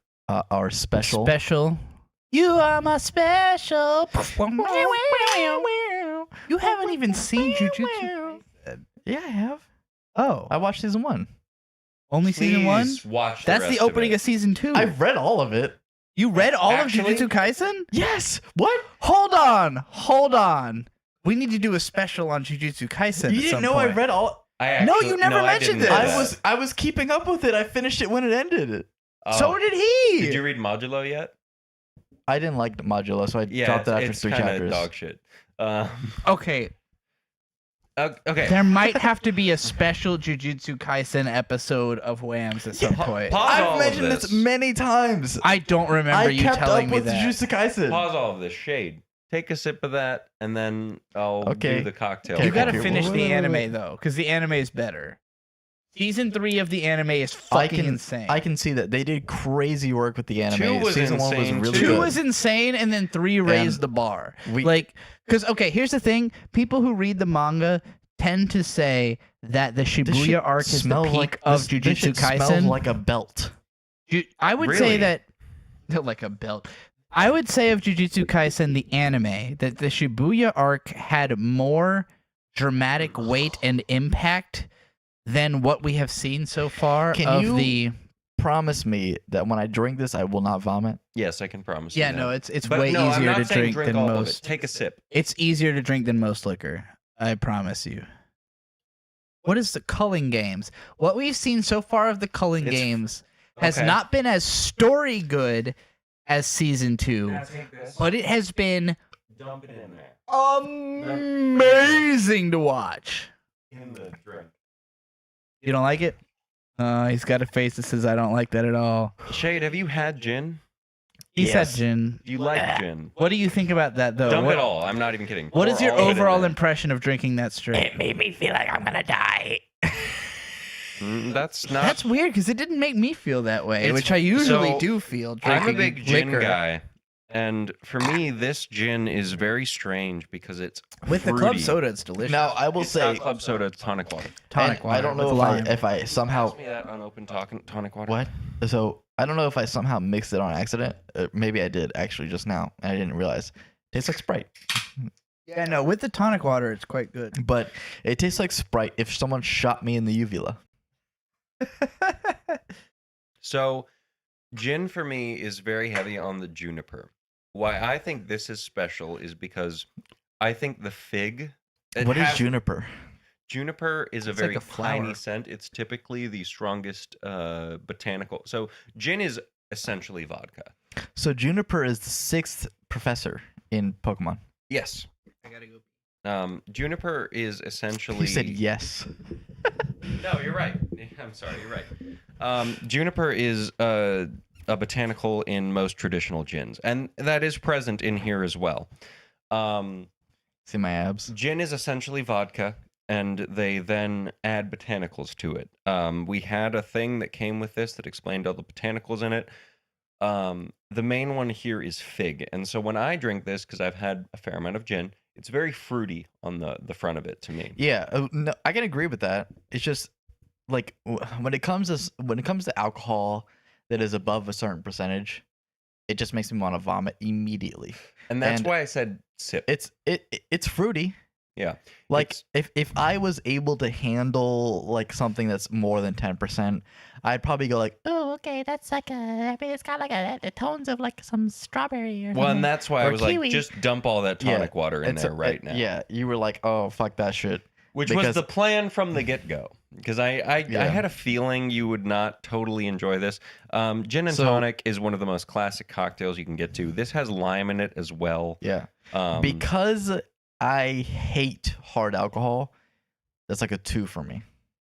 A: special.
C: Special. You are my special. You haven't even seen Jujutsu.
A: Yeah, I have.
C: Oh,
A: I watched season 1.
C: only season 1?
B: Please watch
C: That's the
B: rest
C: opening
B: of
C: of season 2.
A: I've read all of it.
C: You read all
B: Actually-
C: of Jujutsu Kaisen?
A: Yes. What?
C: Hold on. We need to do a special on Jujutsu Kaisen.
A: You
C: at
A: didn't
C: some
A: know
C: point.
A: I read all.
C: No, you never mentioned this.
A: I was keeping up with it. I finished it when it ended.
C: So did he.
B: Did you read Modulo yet?
A: I didn't like Modulo, so I
B: Yeah,
A: dropped it after
B: it's
A: 3
B: kind of
A: chapters.
B: dog shit.
C: Okay,
B: Okay.
C: there might have to be a special Jujutsu Kaisen episode of WAMMBS at some
B: Pa-
C: point.
B: pause all
A: I've
B: of
A: mentioned this many times.
C: I don't remember
A: I
C: you
A: kept
C: telling
A: up
C: me
A: with
C: that.
A: Jujutsu Kaisen.
B: Pause all of this. Shade. Take a sip of that, and then I'll
A: Okay.
B: do the cocktail.
A: Okay,
C: You gotta
A: okay,
C: finish
A: wait,
C: the
A: wait,
C: anime
A: wait.
C: though, because the anime is better. Season 3 of the anime is
A: I
C: fucking
A: can
C: insane.
A: I can see that they did crazy work with the anime.
B: 2 was
A: Season 1 was
B: insane,
A: really
B: too.
C: 2
A: good.
C: was insane, and then 3 raised the bar. Because okay, here's the thing: people who read the manga tend to say that the
A: This shit
C: Shibuya arc is the
A: smells
C: peak
A: like
C: of
A: this
C: Jujutsu
A: shit smells
C: Kaisen.
A: like a belt.
C: I would say
B: Really?
C: that like a belt. I would say of Jujutsu Kaisen, the anime, that the Shibuya arc had more dramatic weight and impact than what we have seen so far.
A: Can
C: of
A: you
C: the
A: Promise me that when I drink this, I will not vomit.
B: Yes, I can promise.
C: yeah,
B: you
C: no,
B: that.
C: it's
B: But
C: way
B: no, I'm
C: easier
B: not
C: to
B: saying
C: drink than
B: all of it.
C: most.
B: Take a sip.
C: It's easier to drink than most liquor. I promise you. What is the culling games? What we've seen so far of the culling
B: It's-
C: games has
B: okay.
C: not been as story good as season 2, but it has been
B: Dump it in there.
C: amazing to watch.
B: In the drink.
C: You don't like it? He's got a face that says I don't like that at all.
B: Shade, have you had gin?
C: He
A: Yes.
C: said gin.
B: Do you like gin?
C: What do you think about that though?
B: Dump
C: what,
B: it all. I'm not even kidding.
C: What
B: Pour
C: is your
B: all of it in
C: overall
B: there.
C: impression of drinking that straight?
A: made me feel like I'm gonna die.
B: That's not.
C: That's weird because it didn't make me feel that way,
B: It's-
C: which I usually
B: so,
C: do feel.
B: I'm a
C: Drinking
B: big gin
C: liquor.
B: guy, and for me, this gin is very strange because it's
C: With the
B: fruity.
C: club soda, it's delicious.
A: Now I will
B: It's
A: say,
B: not club soda, it's tonic water.
C: Tonic
A: and
C: water
A: I don't
C: with
A: know
C: lime.
A: if I somehow
B: Pass me that unopened tonic water.
A: what. So I don't know if I somehow mixed it on accident. Maybe I did actually just now, and I didn't realize. Tastes like Sprite,
C: Yeah, no, with the tonic water, it's quite good.
A: but it tastes like Sprite if someone shot me in the uvula.
B: So, gin for me is very heavy on the juniper. Why I think this is special is because I think the fig.
A: What is juniper?
B: Juniper is a
C: It's like
B: very
C: a flower.
B: piney scent. It's typically the strongest botanical. So gin is essentially vodka.
A: So juniper is the 6th professor in Pokemon.
B: Yes.
C: I gotta go.
B: Juniper is essentially.
A: He said yes.
B: No, you're right. I'm sorry, you're right. Juniper is a botanical in most traditional gins, and that is present in here as well.
A: See my abs?
B: Gin is essentially vodka, and they then add botanicals to it. We had a thing that came with this that explained all the botanicals in it. The main one here is fig, and so when I drink this, because I've had a fair amount of gin, it's very fruity on the front of it to me.
A: Yeah, no, I can agree with that. It's just like when it comes to alcohol that is above a certain percentage, it just makes me want to vomit immediately.
B: And that's
A: And
B: why I said sip.
A: It's fruity.
B: Yeah.
A: Like if I was able to handle like something that's more than 10%, I'd probably go like, oh, okay, that's like I mean, it's got like the tones of like some strawberry or
B: Well,
A: something.
B: and that's why I
A: Or
B: was
A: kiwi.
B: like, just dump all that tonic water in there right now.
A: Yeah, you were like, oh, fuck that shit.
B: Which was
A: Because-
B: the plan from the get-go. Because I had a feeling you would not totally enjoy this. Gin and tonic is one of the most classic cocktails you can get to. This has lime in it as well.
A: Yeah. Because I hate hard alcohol, that's like a 2 for me.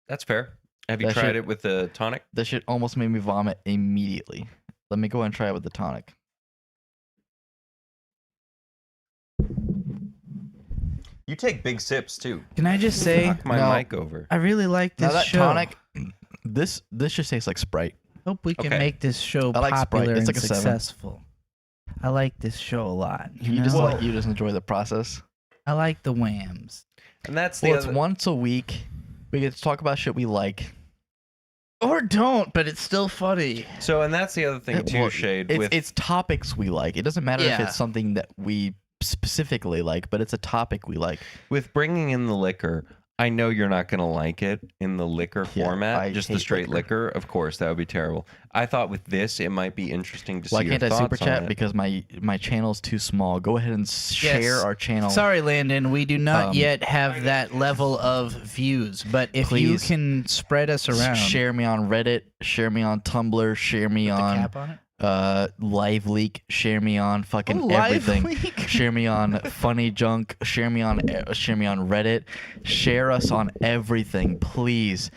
B: That's fair. Have you
A: That
B: tried
A: shit-
B: it with the tonic?
A: That shit almost made me vomit immediately. Let me go and try it with the tonic.
B: You take big sips too.
C: Can I just say,
B: Knock my
A: No.
B: mic over.
C: I really like this
A: Now that
C: show.
A: tonic, this just tastes like Sprite.
C: Hope we can
B: Okay.
C: make this show
A: I like Sprite.
C: popular
A: It's
C: and
A: like a 7.
C: successful. I like this show a lot.
A: You just enjoy the process.
C: I like the WAMMBS.
B: And that's the
A: Well, it's
B: other...
A: once a week. We get to talk about shit we like.
C: Or don't, but it's still funny.
B: So, and that's the other thing too,
A: Well,
B: Shade.
A: It's topics we like. It doesn't matter if
C: Yeah.
A: it's something that we specifically like, but it's a topic we like.
B: With bringing in the liquor, I know you're not going to like it in the liquor
A: Yeah,
B: format,
A: I
B: just the
A: hate
B: straight
A: liquor.
B: liquor. Of course, that would be terrible. I thought with this, it might be interesting to
A: Why
B: see your
A: can't I
B: thoughts
A: super
B: on
A: chat?
B: it.
A: Because my channel's too small. Go ahead and share our channel.
C: Sorry, Landon. We do not
A: Um,
C: yet have that level of views, but if you
A: Please
C: can spread us around.
A: Share me on Reddit. Share me on Tumblr. Share me
C: Put the
A: on
C: cap on it.
A: Live Leak. Share me on fucking
C: Live
A: everything.
C: Leak.
A: Share me on Funny Junk. Share me on Reddit. Share us on everything, please.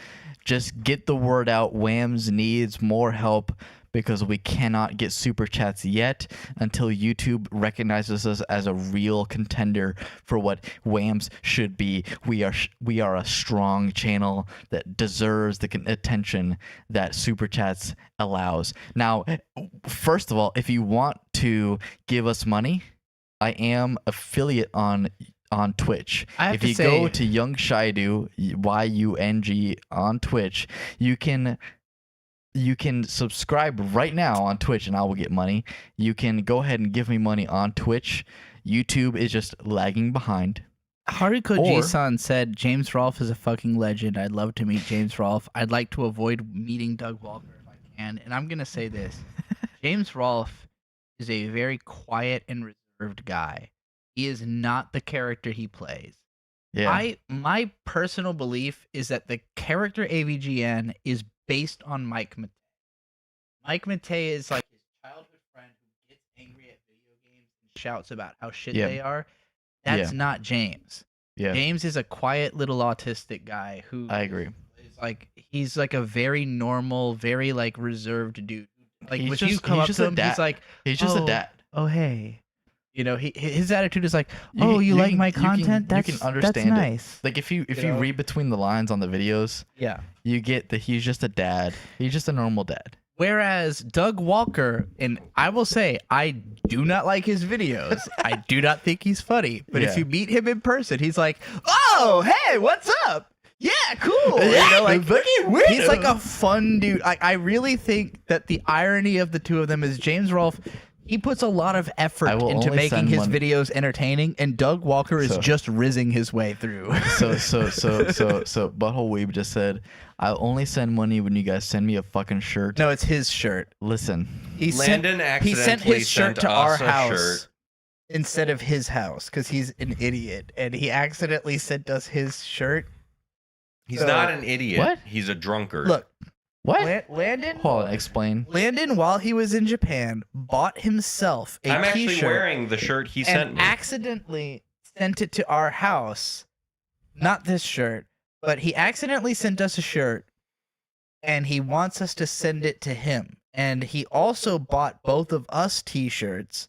A: Just get the word out. WAMMBS needs more help because we cannot get super chats yet until YouTube recognizes us as a real contender for what WAMMBS should be. We are a strong channel that deserves the attention that super chats allows. Now, first of all, if you want to give us money, I am affiliate on Twitch.
C: I have
A: If
C: to
A: you
C: say-
A: go to Young Shaidu, YUNG on Twitch, you can subscribe right now on Twitch and I will get money. You can go ahead and give me money on Twitch. YouTube is just lagging behind.
C: Haruko
A: Or-
C: G-san said, James Rolfe is a fucking legend. I'd love to meet James Rolfe. I'd like to avoid meeting Doug Walker if I can. And I'm going to say this. James Rolfe is a very quiet and reserved guy. He is not the character he plays.
A: Yeah.
C: My personal belief is that the character AVGN is based on Mike Matei. Mike Matei is like his childhood friend who gets angry at video games and shouts about how shit
A: Yeah.
C: they are. That's
A: Yeah.
C: not James.
A: Yeah.
C: James is a quiet little autistic guy who
A: I agree.
C: is like he's like a very normal, very like reserved dude. Like
A: He's
C: when
A: just-
C: you come
A: he's
C: up
A: just
C: to
A: a
C: him,
A: dad.
C: he's like,
A: He's just
C: Oh,
A: a dad.
C: "Oh hey," you know. His attitude is like,
A: You
C: "Oh,
A: can-
C: you
A: you
C: like
A: can-
C: my
A: you can-
C: content?
A: you
C: That's
A: can understand
C: that's
A: it.
C: nice."
A: Like if you
C: know?
A: read between the lines on the videos,
C: Yeah.
A: you get that he's just a dad. He's just a normal dad.
C: Whereas Doug Walker, and I will say, I do not like his videos. I do not think he's funny. But if
A: Yeah.
C: you meet him in person, he's like, "Oh, hey, what's up? Yeah, cool."
A: Yeah,
C: you know, like
A: fucking weirdo.
C: he's like a fun dude. I really think that the irony of the two of them is James Rolfe. He puts a lot of effort
A: I will
C: into
A: only
C: making
A: send
C: his
A: one-
C: videos entertaining, and Doug Walker is
A: So-
C: just rizzing his way through.
A: So Butthole Weeb just said, "I'll only send money when you guys send me a fucking shirt."
C: No, it's his shirt.
A: Listen,
C: He
B: Landon
C: he sent
B: accidentally
C: his shirt
B: sent
C: to our
B: us a
C: house
B: shirt.
C: instead of his house because he's an idiot, and he accidentally sent us his shirt.
B: He's
C: So-
B: not an idiot.
A: What?
B: He's a drunkard.
C: Look,
A: what?
C: Landon.
A: Hold on, explain.
C: Landon, while he was in Japan, bought himself a
B: I'm actually
C: T-shirt
B: wearing the shirt he sent
C: and
B: me.
C: accidentally sent it to our house. Not this shirt, but he accidentally sent us a shirt, and he wants us to send it to him. And he also bought both of us T-shirts.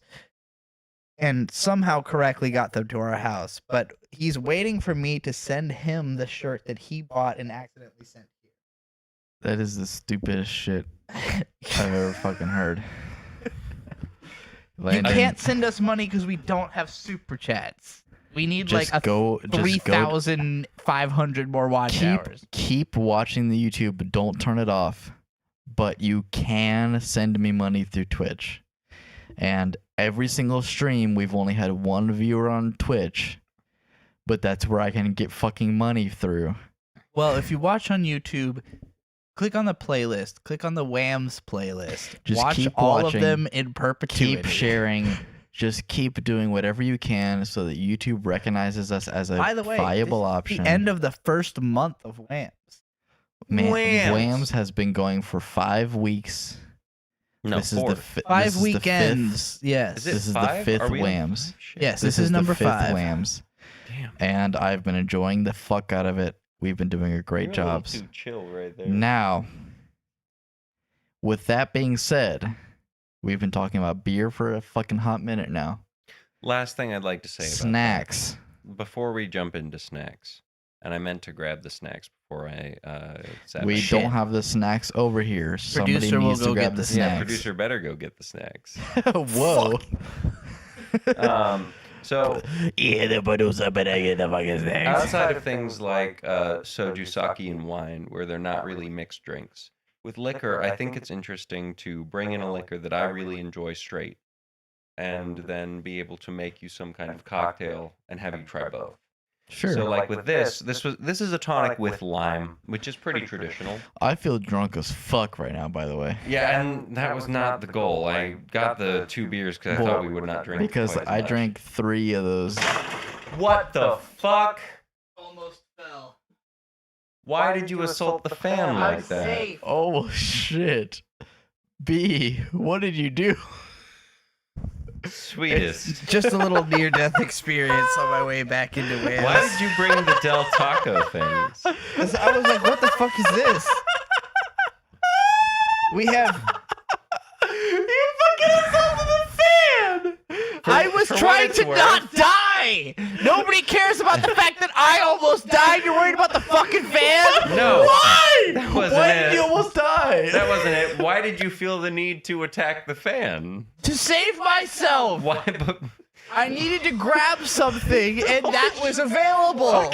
C: and somehow correctly got them to our house. But he's waiting for me to send him the shirt that he bought and accidentally sent here.
A: That is the stupidest shit I've ever fucking heard.
C: You
A: Landon,
C: can't send us money because we don't have super chats. We need
A: just
C: like
A: go.
C: 3,500 more watch hours.
A: Keep watching the YouTube, but don't turn it off. But you can send me money through Twitch. And every single stream, we've only had one viewer on Twitch. But that's where I can get fucking money through.
C: Well, if you watch on YouTube, click on the playlist. Click on the WAMMBS playlist.
A: Just
C: watch
A: keep
C: all
A: watching,
C: of them in perpetuity.
A: Keep sharing. Just keep doing whatever you can so that YouTube recognizes us as a
C: By the way,
A: viable
C: this is
A: option.
C: the end of the first month of WAMMBS.
A: Man,
B: WAMMBS.
A: WAMMBS has been going for 5 weeks.
B: No,
A: This is
B: 4.
A: the
C: 5 weekends. Yes.
B: Is it
A: This is the
B: 5?
A: fifth
B: Are we on-
A: WAMMBS.
B: Shit.
C: Yes, this is
A: the
C: number
A: fifth
C: 5.
A: WAMMBS.
B: Damn.
A: And I've been enjoying the fuck out of it. We've been doing a great
B: You're a little
A: job.
B: too chill right there.
A: Now, with that being said, we've been talking about beer for a fucking hot minute now.
B: Last thing I'd like to say about
A: Snacks.
B: that, before we jump into snacks, and I meant to grab the snacks before I sat
A: We
B: back.
C: Shit.
A: don't have the snacks over here. Somebody
C: Producer will
A: needs to
C: go
A: grab
C: get
A: the
C: the
A: snacks.
B: Yeah, producer better go get the snacks.
A: Whoa.
B: So
A: Yeah, the producer better get the fucking snacks.
B: outside of things like soju, sake, and wine, where they're not really mixed drinks, with liquor, I think it's interesting to bring in a liquor that I really enjoy straight, and then be able to make you some kind of cocktail and have you try both.
A: Sure.
B: So like with this is a tonic with lime, which is pretty traditional.
A: I feel drunk as fuck right now, by the way.
B: Yeah, and that was not the goal. I got the 2 beers because I thought we would not drink.
A: Because
B: quite as
A: I
B: much.
A: drank 3 of those.
B: What the fuck?
C: Almost fell.
B: Why did you assault the fan like that?
A: Oh shit. B, what did you do?
B: Sweetest.
C: Just a little near-death experience on my way back into WAMMBS.
B: Why did you bring the Del Taco things?
C: 'Cause I was like, what the fuck is this? We have...
A: You fucking assaulted the fan!
C: I was
B: for what
C: trying
B: it's
C: to
B: worth.
C: not die! Nobody cares about the fact that I almost died. You're worried about the fucking fan?
B: No.
A: Why?
B: That wasn't
A: Why
B: it.
A: did you almost die?
B: That wasn't it. Why did you feel the need to attack the fan?
C: To save myself!
B: Why? But
C: I needed to grab something, and that was available.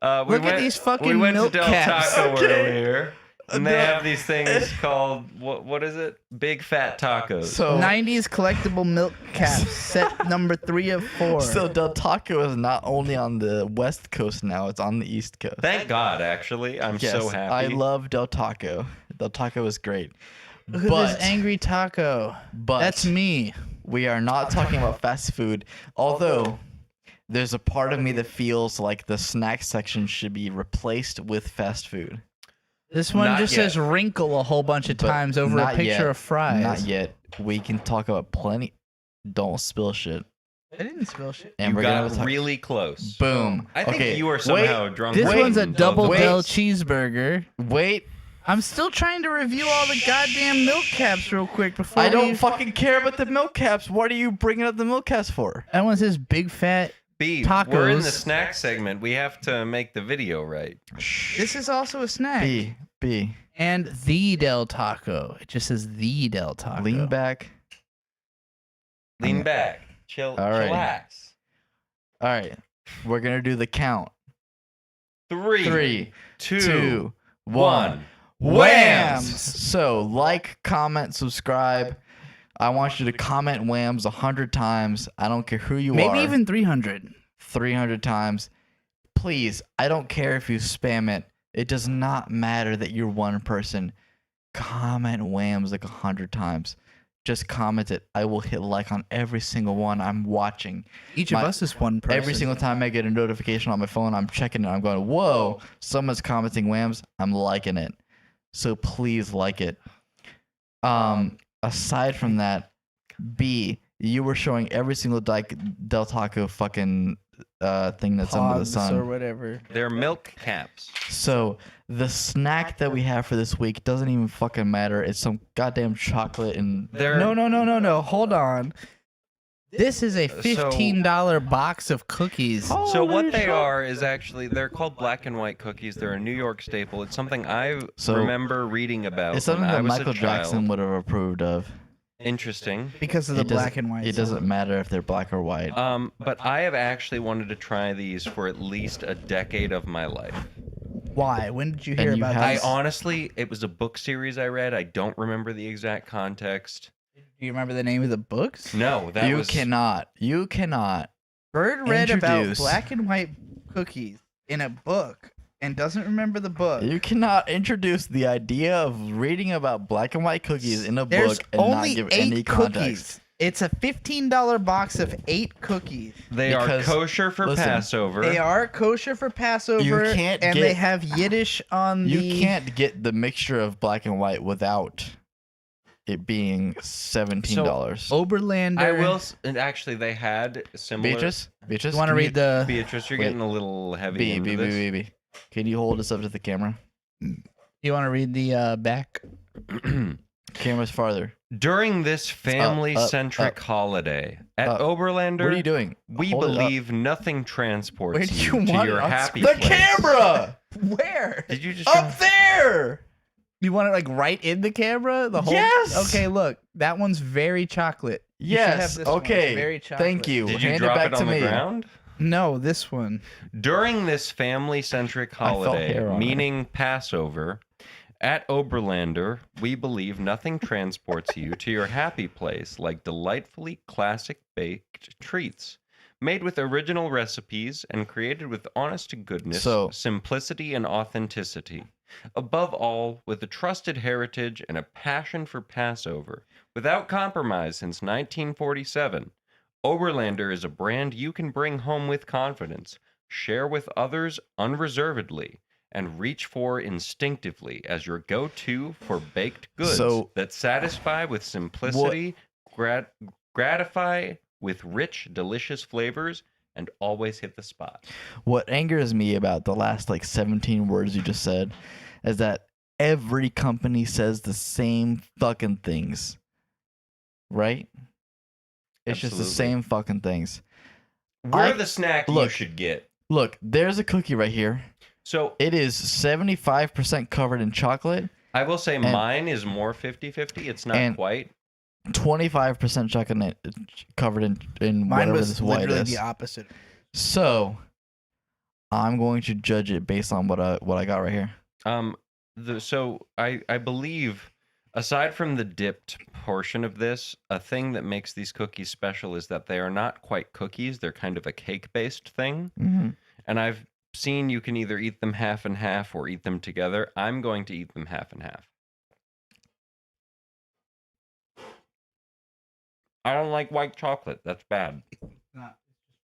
C: Look at these fucking
B: We went
C: milk
B: to Del
C: caps.
B: Taco
A: Okay.
B: earlier, and they have these things called what is it? Big fat tacos.
A: So
C: 90s collectible milk caps, set number 3 of 4.
A: So Del Taco is not only on the West Coast now, it's on the East Coast.
B: Thank God, actually, I'm
A: Yes,
B: so happy.
A: I love Del Taco. Del Taco is great.
C: Look at this angry taco.
A: But
C: That's me.
A: we are not talking about fast food. Although there's a part of me that feels like the snack section should be replaced with fast food.
C: This one
B: Not
C: just
B: yet.
C: says wrinkle a whole bunch of
A: But
C: times over a
A: not
C: picture
A: yet.
C: of fries.
A: Not yet. We can talk about plenty. Don't spill shit.
C: I didn't spill shit.
A: And
B: You
A: we're
B: got
A: gonna talk.
B: really close.
A: Boom.
B: I think
A: Okay,
B: you were
A: wait.
B: somehow drunk.
C: This
A: Wait,
C: one's a
B: of
C: double
B: the-
C: Del cheeseburger.
A: Wait.
C: I'm still trying to review all the goddamn milk caps real quick before
A: I don't
C: we...
A: fucking care about the milk caps. What are you bringing up the milk caps for?
C: That one says big fat...
B: B, we're in the
C: Tacos.
B: snack segment. We have to make the video right.
C: This is also a snack.
A: B.
C: And the Del Taco. It just says the Del Taco.
A: Lean back.
B: Lean back. Chill.
A: All right.
B: Chillax.
A: All right. We're going to do the count.
B: 3,
A: 2,
B: 2,
A: 1.
B: 1.
A: WAMMBS! So, like, comment, subscribe. I want you to comment WAMMBS 100 times. I don't care who you are.
C: Maybe even 300.
A: 300 times. Please, I don't care if you spam it. It does not matter that you're one person. Comment WAMMBS like 100 times. Just comment it. I will hit like on every single one I'm watching.
C: Each of us is one person.
A: Every single time I get a notification on my phone, I'm checking it. I'm going, whoa, someone's commenting WAMMBS. I'm liking it. So please like it. Aside from that, B, you were showing every single Del Taco fucking thing that's under the
C: Pogs
A: sun.
C: or whatever.
B: They're milk caps.
A: So the snack that we have for this week doesn't even fucking matter. It's some goddamn chocolate and
C: No. Hold on. This is a $15 box of cookies.
B: So what they are is actually, they're called black and white cookies. They're a New York staple. It's something I remember reading about
A: it's something
B: when I
A: that
B: was
A: Michael
B: a child.
A: Jackson would have approved of.
B: Interesting.
C: Because of the black and white.
A: It doesn't matter if they're black or white.
B: But I have actually wanted to try these for at least a decade of my life.
C: Why? When did you hear
A: And you
C: about
A: have-
C: this?
B: I honestly, it was a book series I read. I don't remember the exact context.
C: Do you remember the name of the books?
B: No, that
A: You
B: was...
A: cannot.
C: Bird read about
A: Introduce.
C: black and white cookies in a book and doesn't remember the book.
A: You cannot introduce the idea of reading about black and white cookies in a
C: There's
A: book and
C: only
A: not give
C: 8
A: any
C: cookies.
A: context.
C: It's a $15 box of 8 cookies.
B: They are
A: Because-
B: kosher for
A: listen,
B: Passover.
C: They are kosher for Passover,
A: You can't
C: and
A: get-
C: they have Yiddish on
A: You
C: the...
A: can't get the mixture of black and white without it being $17.
C: Oberlander.
B: I will... And actually, they had similar...
A: Beatrice,
C: You want to read the...
B: Beatrice, you're
A: Wait.
B: getting a little heavy into this.
A: B. Can you hold this up to the camera?
C: You want to read the back?
A: Camera's farther.
B: During this family-centric
A: up.
B: holiday at
A: Up.
B: Oberlander,
A: What are you doing?
B: we
A: Hold it up.
B: believe nothing transports
C: Where do
B: you
C: you
B: to
C: want
B: your
C: it on
B: happy
A: The
B: place.
A: camera!
C: Where?
B: Did you just
A: Up there!
C: You want it like right in the camera? The whole.
A: Yes!
C: Okay, look, that one's very chocolate. You should have
A: Yes.
C: this one. It's
A: Okay.
C: very chocolate.
A: Thank you.
B: Did you
A: Hand
B: drop
A: it back
B: it
A: to
B: on
A: me.
B: the ground?
C: No, this one.
B: During this family-centric
A: I felt
B: holiday,
A: hair on it.
B: meaning Passover, at Oberlander, we believe nothing transports you to your happy place like delightfully classic baked treats. Made with original recipes and created with honest to goodness,
A: So-
B: simplicity, and authenticity. Above all, with a trusted heritage and a passion for Passover. Without compromise since 1947, Oberlander is a brand you can bring home with confidence, share with others unreservedly, and reach for instinctively as your go-to for baked goods
A: So-
B: that satisfy with simplicity, gratify with rich, delicious flavors, and always hit the spot.
A: What angers me about the last like 17 words you just said is that every company says the same fucking things. Right? It's just the
B: Absolutely.
A: same fucking things.
B: We're the snack you
A: look.
B: should get.
A: Look, there's a cookie right here.
B: So
A: It is 75% covered in chocolate,
B: I will say mine is more 50-50. It's not
A: and-
B: quite.
A: 25% chocolate covered in
C: Mine
A: whatever
C: was
A: this white
C: literally
A: is.
C: the opposite.
A: So, I'm going to judge it based on what I got right here.
B: So I believe, aside from the dipped portion of this, a thing that makes these cookies special is that they are not quite cookies. They're kind of a cake-based thing.
A: Mm-hmm.
B: And I've seen you can either eat them half and half or eat them together. I'm going to eat them half and half. I don't like white chocolate. That's bad.
C: Not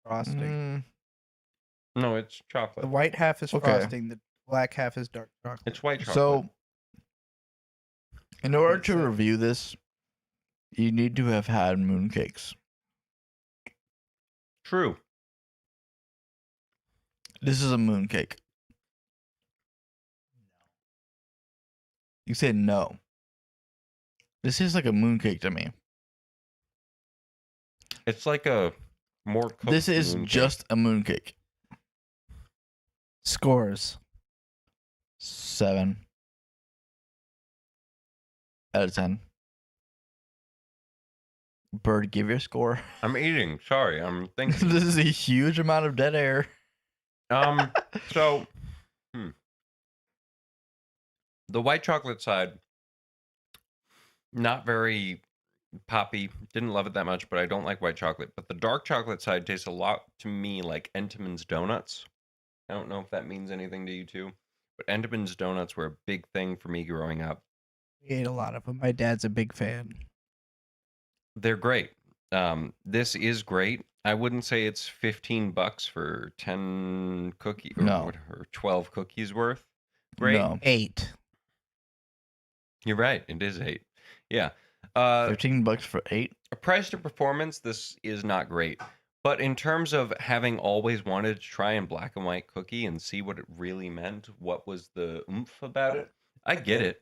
C: frosting.
B: No, it's
C: The
B: chocolate.
C: white half is
A: Okay.
C: frosting. The black half is dark chocolate.
B: It's white chocolate.
A: So, in order
C: Makes
A: to
C: sense.
A: review this, you need to have had mooncakes.
B: True.
A: This is a mooncake. You said no. This is like a mooncake to me.
B: It's like a more cooked
A: This is
B: mooncake.
A: just a mooncake.
C: Scores.
A: 7 out of 10. Bird, give your score.
B: I'm eating. Sorry, I'm thinking.
A: This is a huge amount of dead air.
B: So, the white chocolate side, not very poppy. Didn't love it that much, but I don't like white chocolate. But the dark chocolate side tastes a lot to me like Entenmann's donuts. I don't know if that means anything to you too, but Entenmann's donuts were a big thing for me growing up.
C: We ate a lot of them. My dad's a big fan.
B: They're great. This is great. I wouldn't say it's $15 for 10 cookies
A: No.
B: or 12 cookies worth. Great.
A: No.
C: 8.
B: You're right. It is 8. Yeah.
A: $15 for 8.
B: Price to performance, this is not great. But in terms of having always wanted to try a black and white cookie and see what it really meant, what was the oomph about it, I get it.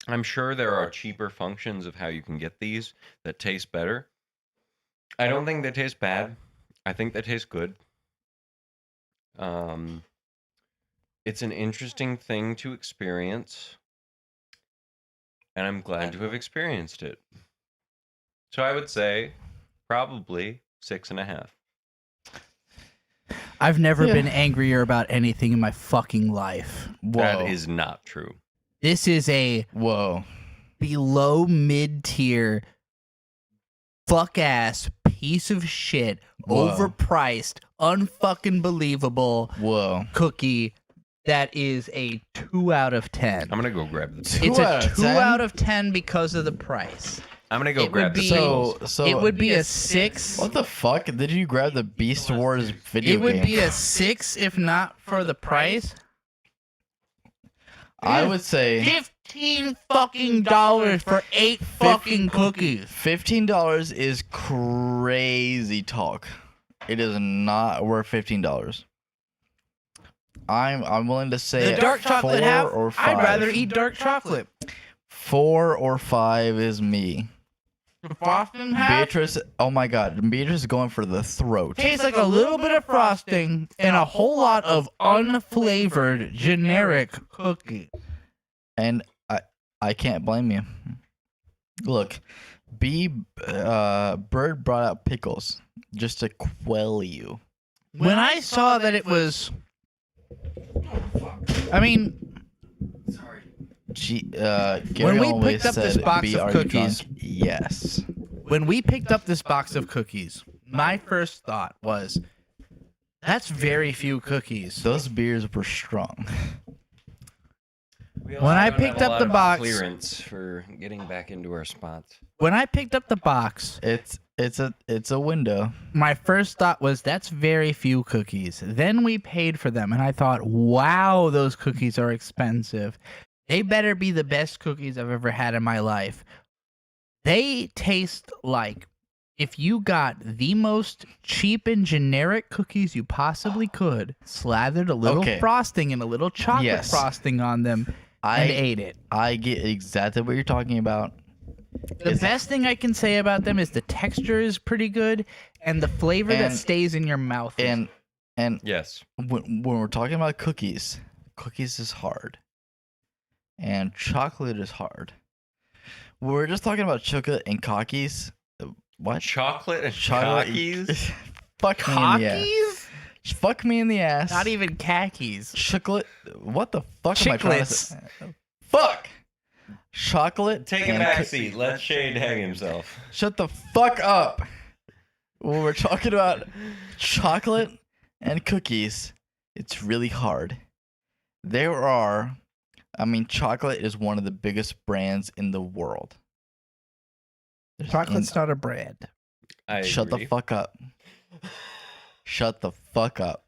B: I'm sure there are cheaper functions of how you can get these that taste better. I don't think they taste bad. I think they taste good. It's an interesting thing to experience, and I'm glad to have experienced it. So I would say probably 6.5.
C: I've never
A: Yeah.
C: been angrier about anything in my fucking life.
A: Whoa.
B: That is not true.
C: This is a
A: Whoa.
C: below mid-tier fuck ass piece of shit,
A: Whoa.
C: overpriced, unfucking believable
A: Whoa.
C: cookie that is a 2 out of 10.
B: I'm gonna go grab the.
A: Two
C: It's
A: out
C: a
A: of
C: 2
A: 10?
C: out of 10 because of the price.
B: I'm gonna go
C: It
B: grab
C: would
B: the.
C: be-
B: pickles.
A: So
C: It would be a 6.
A: what the fuck? Did you grab the Beast Wars video
C: It would
A: game?
C: be a 6 if not for the price.
A: I would say
C: $15 fucking for 8 fucking cookies.
A: $15 is crazy talk. It is not worth $15. I'm willing to say
C: The dark chocolate
A: 4
C: half.
A: or 5.
C: I'd rather eat dark chocolate.
A: 4 or 5 is me.
C: Frosting half
A: Beatrice, oh my god, Beatrice is going for the throat.
C: tastes like a little bit of frosting and a whole lot of unflavored generic cookie.
A: And I can't blame you. Look, Bird brought out pickles just to quell you.
C: When I saw that it was, I mean,
A: Gary
C: When we
A: always
C: picked up this
A: said,
C: box
A: "Be,
C: of
A: are you
C: cookies-
A: drunk?" Yes.
C: when we picked up this box of cookies, my first thought was, that's very few cookies.
A: Those beers were strong.
B: We
C: When I
B: don't
C: picked
B: have a
C: up
B: lot
C: the
B: of
C: box-
B: clearance for getting back into our spots.
C: When I picked up the box,
A: It's a window.
C: my first thought was, that's very few cookies. Then we paid for them, and I thought, wow, those cookies are expensive. They better be the best cookies I've ever had in my life. They taste like if you got the most cheap and generic cookies you possibly could, slathered a little
A: Okay.
C: frosting and a little chocolate
A: Yes.
C: frosting on them, and ate it.
A: I get exactly what you're talking about.
C: The best thing I can say about them is the texture is pretty good, and the flavor that
A: And-
C: stays in your mouth.
A: And
B: Yes.
A: when we're talking about cookies is hard. And chocolate is hard. We're just talking about chocolate and cookies. What?
B: Chocolate and
A: Chocolate.
B: cookies.
A: Fuck me in the ass.
C: Cockies?
A: Fuck me in the ass.
C: Not even khakis.
A: Chocolate. What the fuck am I trying to
C: Chiclets.
A: say? Fuck. Chocolate.
B: Take a
A: and
B: back
A: coo-
B: seat. Let Shade hang himself.
A: Shut the fuck up. When we're talking about chocolate and cookies, it's really hard. Chocolate is one of the biggest brands in the world.
C: Chocolate's not a brand.
B: I
A: Shut
B: agree.
A: the fuck up. Shut the fuck up.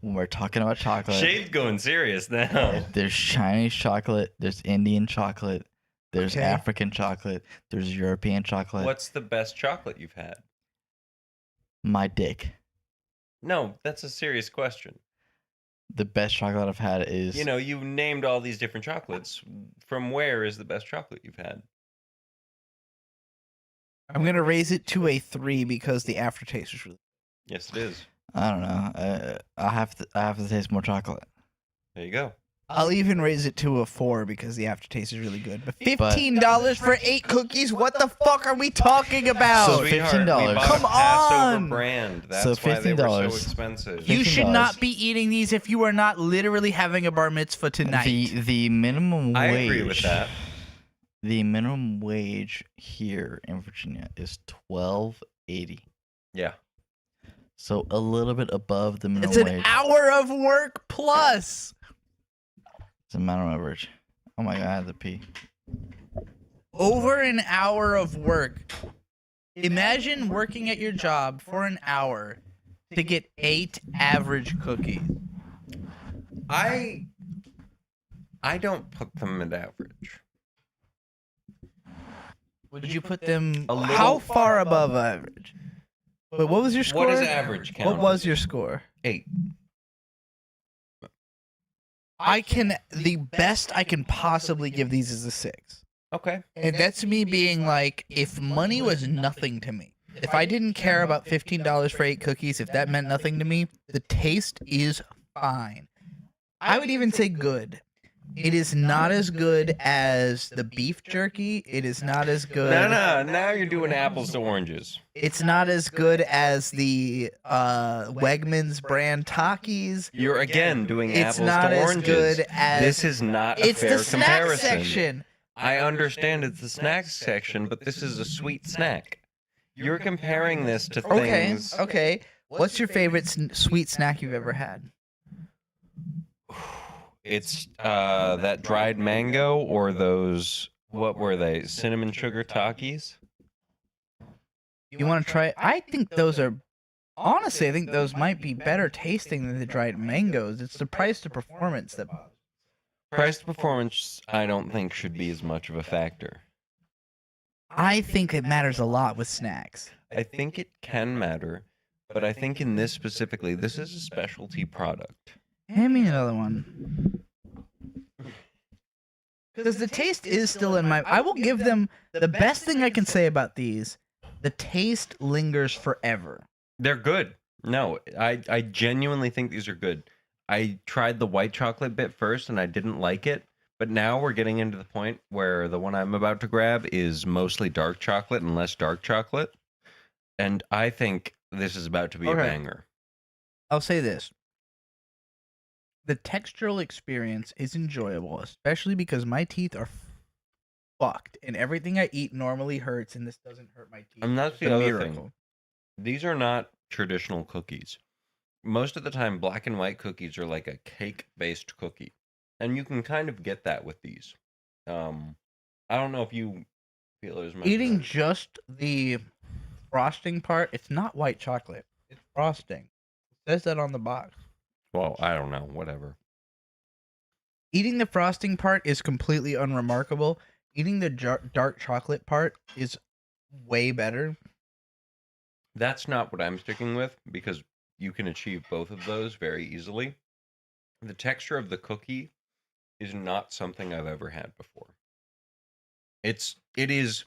A: When we're talking about chocolate,
B: Shade's going serious now.
A: there's Chinese chocolate, there's Indian chocolate, there's
C: Okay.
A: African chocolate, there's European chocolate.
B: What's the best chocolate you've had?
A: My dick?
B: No, that's a serious question.
A: The best chocolate I've had is
B: You know, you named all these different chocolates. From where is the best chocolate you've had?
C: I'm gonna raise it to a 3 because the aftertaste is really.
B: Yes, it is.
A: I don't know. I have to taste more chocolate.
B: There you go.
C: I'll even raise it to a 4 because the aftertaste is really good. But
A: But-
C: $15 for 8 cookies? What the fuck are we talking about?
A: So
B: Sweetheart,
A: $15.
B: we bought
C: Come
B: a Passover
C: on!
B: brand. That's
A: So
B: why they were so
A: $15.
B: expensive.
C: You should
A: $15.
C: not be eating these if you are not literally having a bar mitzvah tonight.
A: The minimum wage.
B: I agree with that.
A: The minimum wage here in Virginia is $12.80.
B: Yeah.
A: So a little bit above the minimum
C: It's an
A: wage.
C: hour of work plus.
A: It's a minimum wage. Oh my god, I had to pee.
C: Over an hour of work. Imagine working at your job for an hour to get 8 average cookies.
B: I don't put them at average.
C: Would you put them
B: A
C: how
B: little-
C: far above average? But what was your score?
B: What is average count?
C: What was your score?
B: 8.
C: The best I can possibly give these is a 6.
B: Okay.
C: And that's me being like, if money was nothing to me, if I didn't care about $15 for 8 cookies, if that meant nothing to me, the taste is fine. I would even say good. It is not as good as the beef jerky. It is not as good.
B: No. Now you're doing apples to oranges.
C: It's not as good as the Wegmans brand Takis.
B: You're again doing
C: It's
B: apples
C: not
B: to
C: as
B: oranges.
C: good as.
B: This is not a
C: It's
B: fair
C: the snack
B: comparison.
C: section.
B: I understand it's the snack section, but this is a sweet snack. You're comparing this to things.
C: Okay. What's your favorite sweet snack you've ever had?
B: It's that dried mango or those, what were they, cinnamon sugar Takis?
C: You want to try? I think those are. Honestly, I think those might be better tasting than the dried mangoes. It's the price to performance that bothers.
B: Price to performance, I don't think should be as much of a factor.
C: I think it matters a lot with snacks.
B: I think it can matter, but I think in this specifically, this is a specialty product.
C: Hand me another one. Because the taste is still in my. I will give them the best thing I can say about these. The taste lingers forever.
B: They're good. No, I genuinely think these are good. I tried the white chocolate bit first and I didn't like it, but now we're getting into the point where the one I'm about to grab is mostly dark chocolate and less dark chocolate. And I think this is about to be a banger.
C: I'll say this. The textural experience is enjoyable, especially because my teeth are fucked and everything I eat normally hurts and this doesn't hurt my teeth.
B: And that's
C: It's
B: the
C: a
B: other
C: miracle.
B: thing. These are not traditional cookies. Most of the time, black and white cookies are like a cake-based cookie. And you can kind of get that with these. I don't know if you feel as much.
C: Eating just the frosting part, it's not white chocolate. It's frosting. It says that on the box.
B: Well, I don't know. Whatever.
C: Eating the frosting part is completely unremarkable. Eating the dark chocolate part is way better.
B: That's not what I'm sticking with because you can achieve both of those very easily. The texture of the cookie is not something I've ever had before. It is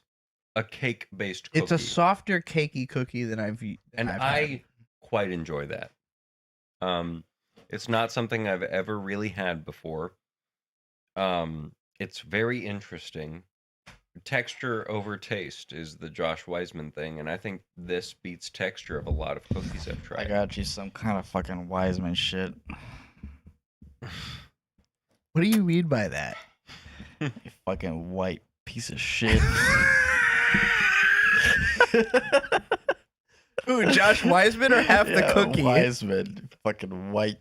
B: a cake-based cookie.
C: It's a softer, cakey cookie than I've
B: I quite enjoy that. It's not something I've ever really had before. It's very interesting. Texture over taste is the Josh Weissman thing, and I think this beats texture of a lot of cookies I've tried.
A: I got you some kind of fucking Wiseman shit.
C: What do you mean by that?
A: You fucking white piece of shit.
C: Ooh, Josh Weissman or half the cookie?
A: Wiseman. Fucking white.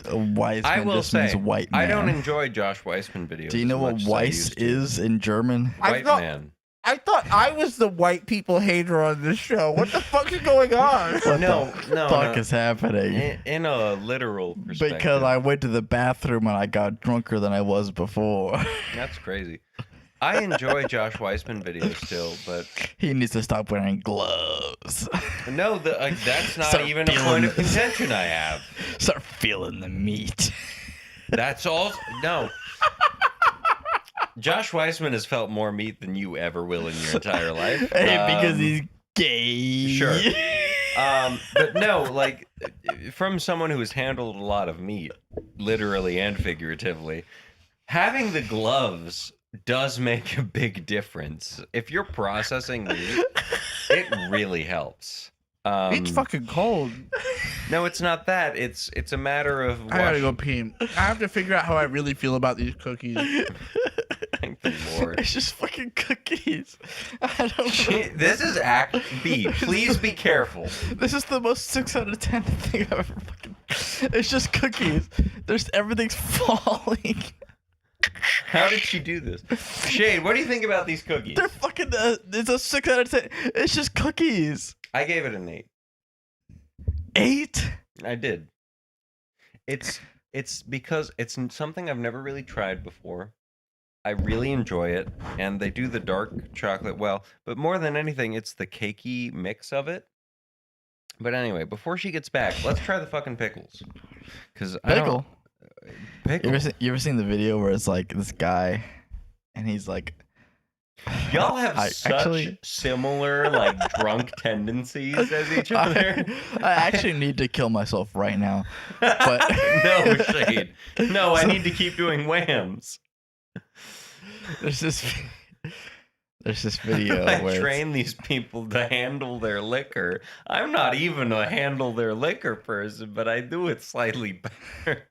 A: Wiseman
B: I will
A: just means
B: say,
A: white man.
B: I don't enjoy Josh Weissman videos.
A: Do you know
B: as
A: what
B: much as I
A: Weiss
B: used to.
A: is in German?
B: White man.
C: I thought I was the white people hater on this show. What the fuck is going on?
A: What
B: No,
A: the fuck is happening?
B: In a literal perspective.
A: Because I went to the bathroom and I got drunker than I was before.
B: That's crazy. I enjoy Josh Weissman videos still, but
A: He needs to stop wearing gloves.
B: no, that's not
A: Start
B: even a
A: feeling
B: point of
A: this.
B: contention I have.
A: Start feeling the meat.
B: That's all. No. Josh Weissman has felt more meat than you ever will in your entire life.
A: Because he's gay.
B: Sure. But no, like, from someone who has handled a lot of meat, literally and figuratively, having the gloves does make a big difference. If you're processing meat, it really helps.
C: It's fucking cold.
B: No, it's not that. It's a matter of.
C: I gotta go pee. I have to figure out how I really feel about these cookies.
B: Thank the Lord.
A: It's just fucking cookies. I don't know.
B: This is Act B. Please be careful.
A: This is the most 6 out of 10 thing I've ever fucking. It's just cookies. Everything's falling.
B: How did she do this? Shade, what do you think about these cookies?
A: They're fucking. It's a 6 out of 10. It's just cookies.
B: I gave it an 8.
A: 8?
B: I did. It's because it's something I've never really tried before. I really enjoy it, and they do the dark chocolate well. But more than anything, it's the cakey mix of it. But anyway, before she gets back, let's try the fucking pickles. Cause
A: Pickle.
B: pickle.
A: You ever seen the video where it's like this guy, and he's like,
B: Y'all have
A: I
B: such
A: actually-
B: similar like drunk tendencies as each other.
A: I actually need to kill myself right now. But
B: no shade. No, I need to keep doing WAMMBS.
A: There's this video
B: I
A: where
B: train these people to handle their liquor. I'm not even a handle their liquor person, but I do it slightly better.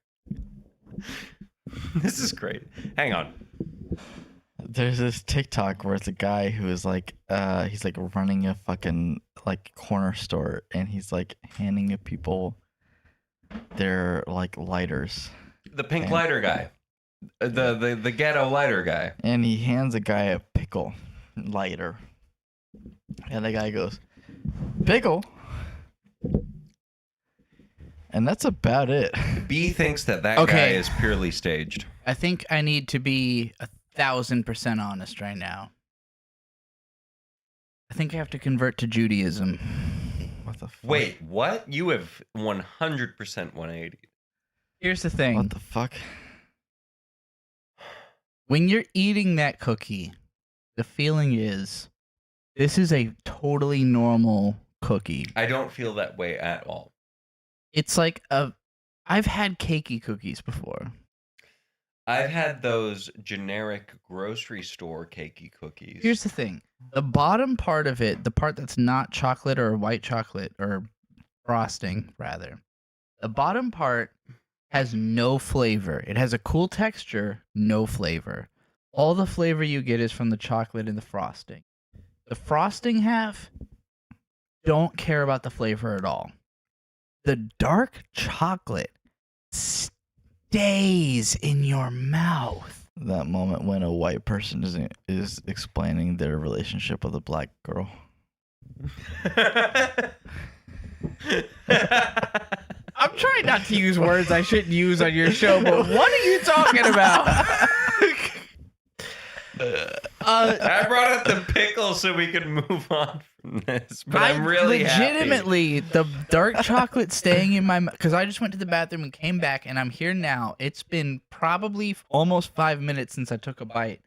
B: This is great. Hang on.
A: there's this TikTok where it's a guy who is like, he's like running a fucking like corner store, and he's like handing people their like lighters,
B: The pink
A: And-
B: lighter guy. The ghetto lighter guy.
A: and he hands a guy a pickle lighter, and the guy goes, "Pickle," and that's about it.
B: B thinks that guy
C: Okay.
B: is purely staged.
C: I think I need to be 1,000% honest right now. I think I have to convert to Judaism.
A: What the fuck?
B: Wait, what? You have 100% 180.
C: Here's the thing.
A: What the fuck?
C: When you're eating that cookie, the feeling is this is a totally normal cookie.
B: I don't feel that way at all.
C: It's like I've had cakey cookies before.
B: I've had those generic grocery store cakey cookies.
C: Here's the thing. The bottom part of it, the part that's not chocolate or white chocolate or frosting, rather, the bottom part has no flavor. It has a cool texture, no flavor. All the flavor you get is from the chocolate and the frosting. The frosting half, don't care about the flavor at all. The dark chocolate stays in your mouth.
A: That moment when a white person is explaining their relationship with a black girl.
C: I'm trying not to use words I shouldn't use on your show, but what are you talking about?
B: I brought up the pickle so we could move on from this, but I'm really
C: legitimately the dark chocolate staying in my mouth because I just went to the bathroom and came back and I'm here now. It's been probably almost 5 minutes since I took a bite.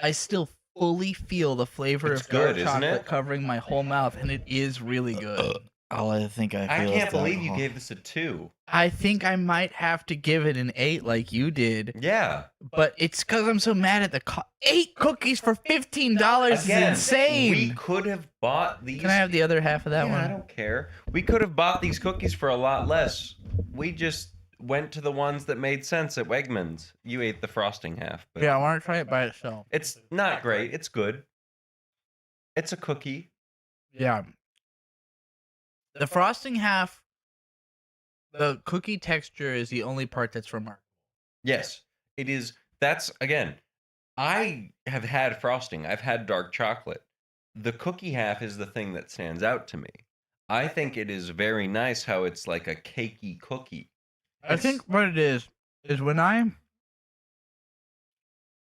C: I still fully feel the flavor
B: It's
C: of dark
B: good, isn't
C: chocolate
B: it?
C: covering my whole mouth, and it is really good.
A: All I think I
B: happy.
A: feel
B: I
A: is
B: can't
A: the
B: believe you
A: alcohol.
B: gave this a 2.
C: I think I might have to give it an 8 like you did,
B: Yeah.
C: but it's because I'm so mad at the 8 cookies for $15 is
B: Again,
C: insane.
B: we could have bought these.
C: Can I have the other half of that
B: Yeah, I
C: one?
B: don't care. We could have bought these cookies for a lot less. We just went to the ones that made sense at Wegmans. You ate the frosting half, but
C: Yeah, I want to try it by itself.
B: it's not great. It's good. It's a cookie.
C: Yeah. The frosting half, the cookie texture is the only part that's remarkable.
B: Yes, it is. That's again. I have had frosting. I've had dark chocolate. The cookie half is the thing that stands out to me. I think it is very nice how it's like a cakey cookie.
C: I think what it is when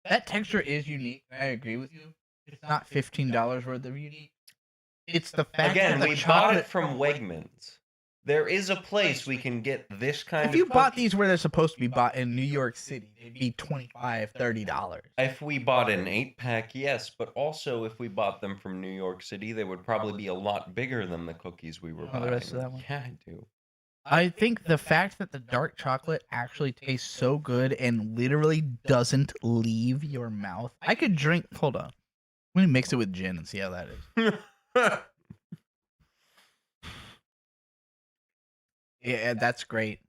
C: that texture is unique. I agree with you. It's not $15 worth of unique. It's the fact
B: Again,
C: that the
B: we bought
C: chocolate
B: it from Wegmans. There is a place we can get this kind
C: If
B: of
C: you bought
B: cookie.
C: these where they're supposed to be bought in New York City, they'd be $25, $30.
B: If we bought an 8-pack, yes, but also if we bought them from New York City, they would probably be a lot bigger than the cookies we were
C: Want
B: buying.
C: the rest of that one?
B: Yeah, I do.
C: I think the fact that the dark chocolate actually tastes so good and literally doesn't leave your mouth. I could drink. Hold on. Let me mix it with gin and see how that is. Yeah, that's great.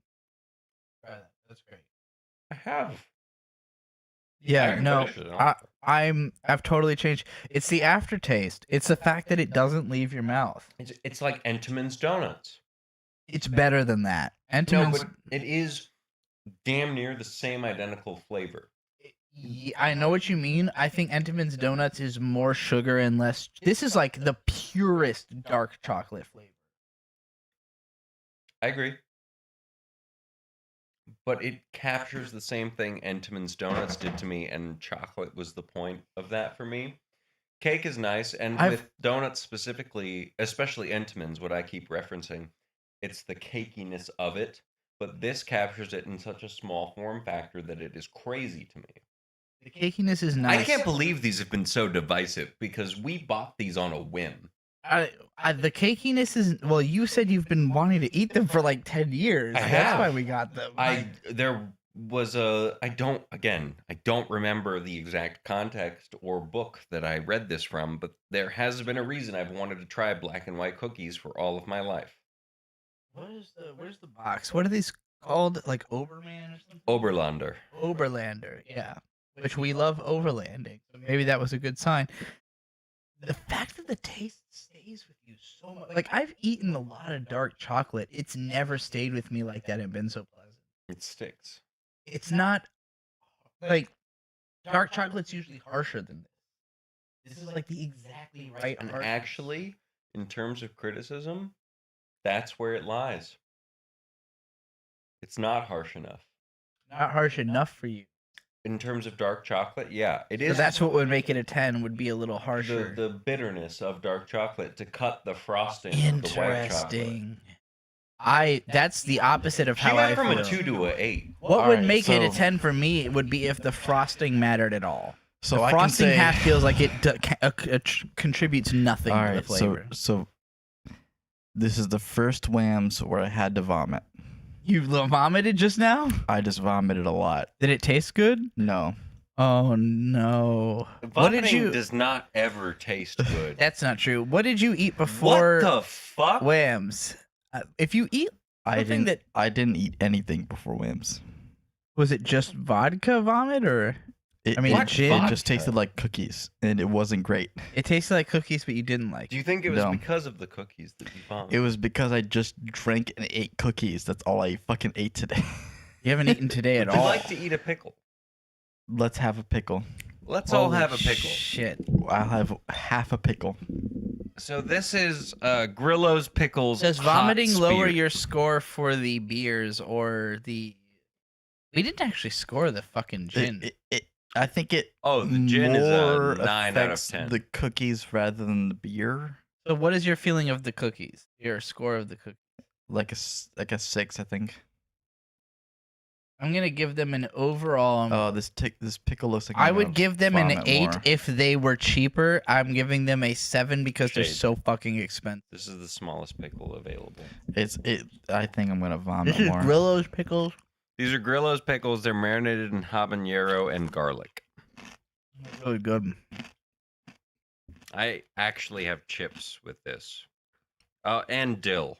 C: Try that. That's great.
B: I have.
C: Yeah, no,
B: finish it.
C: I've totally changed. It's the aftertaste. It's the fact that it doesn't leave your mouth.
B: It's like Entenmann's donuts.
C: It's better than that.
B: No,
C: Entenmann's.
B: but it is damn near the same identical flavor.
C: I know what you mean. I think Entenmann's donuts is more sugar and less. This is like the purest dark chocolate flavor.
B: I agree. But it captures the same thing Entenmann's donuts did to me, and chocolate was the point of that for me. Cake is nice, and with donuts specifically, especially Entenmann's, what I keep referencing, It's the cakiness of it. But this captures it in such a small form factor that it is crazy to me.
C: The cakiness is nice.
B: I can't believe these have been so divisive because we bought these on a whim.
C: The cakiness is well. You said you've been wanting to eat them for like 10 years.
B: I
C: That's
B: have.
C: why we got them.
B: There was I don't remember the exact context or book that I read this from, but there has been a reason I've wanted to try black and white cookies for all of my life.
C: Where's the box? What are these called? Like Oberman or something?
B: Oberlander.
C: Oberlander, yeah. Which we love overlanding. So maybe that was a good sign. The fact that the taste stays with you so much. Like, I've eaten a lot of dark chocolate. It's never stayed with me like that and been so pleasant.
B: It sticks.
C: It's not like dark chocolate's usually harsher than this. This is like the exactly right
B: And
C: harshness.
B: actually, in terms of criticism, that's where it lies. It's not harsh enough.
C: Not harsh enough for you.
B: In terms of dark chocolate, yeah, it is.
C: So that's what would make it a 10, would be a little harsher.
B: the bitterness of dark chocolate to cut the frosting of the white chocolate.
C: Interesting. That's the opposite of
B: She
C: how I
B: went from
C: feel.
B: a 2 to a 8.
C: What would
A: Alright,
C: make it a
A: so-
C: 10 for me would be if the frosting mattered at all.
A: So
C: the
A: I can
C: frosting
A: say,
C: half feels like it contributes nothing
A: all
C: to the
A: right,
C: flavor.
A: so this is the first WAMMBS where I had to vomit.
C: You vomited just now?
A: I just vomited a lot.
C: Did it taste good?
A: No.
C: Oh no.
B: Vomiting does not ever taste good.
C: That's not true. What did you eat before
B: What the fuck?
C: WAMMS? If you eat something
A: I didn't eat anything before WAMMS.
C: was it just vodka vomit or
A: It,
C: I mean,
A: it,
C: gin?
A: it just tasted like cookies, and it wasn't great.
C: it tasted like cookies but you didn't like?
B: Do you think it was
A: No.
B: because of the cookies that you vomited?
A: It was because I just drank and ate cookies. That's all I fucking ate today.
C: You haven't eaten today at
B: Would you
C: all.
B: like to eat a pickle?
A: Let's have a pickle.
B: Let's all
C: Holy
B: have a pickle.
C: Shit.
A: I'll have half a pickle.
B: So this is Grillo's Pickles.
C: Does
B: Hot
C: vomiting lower
B: Spear.
C: your score for the beers or the? We didn't actually score the fucking gin.
A: I think it.
B: Oh, the gin is
A: more
B: a 9 out of
A: affects
B: 10.
A: The cookies rather than the beer.
C: So what is your feeling of the cookies? Your score of the cookies?
A: Like a 6, I think.
C: I'm gonna give them an overall.
A: Oh, this pickle looks like.
C: I
A: I'm
C: would
A: gonna
C: give them an
A: vomit
C: 8
A: more.
C: if they were cheaper. I'm giving them a 7 because they're
B: Shade.
C: so fucking expensive.
B: This is the smallest pickle available.
A: I think I'm gonna vomit
C: This is
A: more.
C: Grillo's pickles.
B: These are Grillo's Pickles. They're marinated in habanero and garlic.
C: Really good.
B: I actually have chips with this. And dill.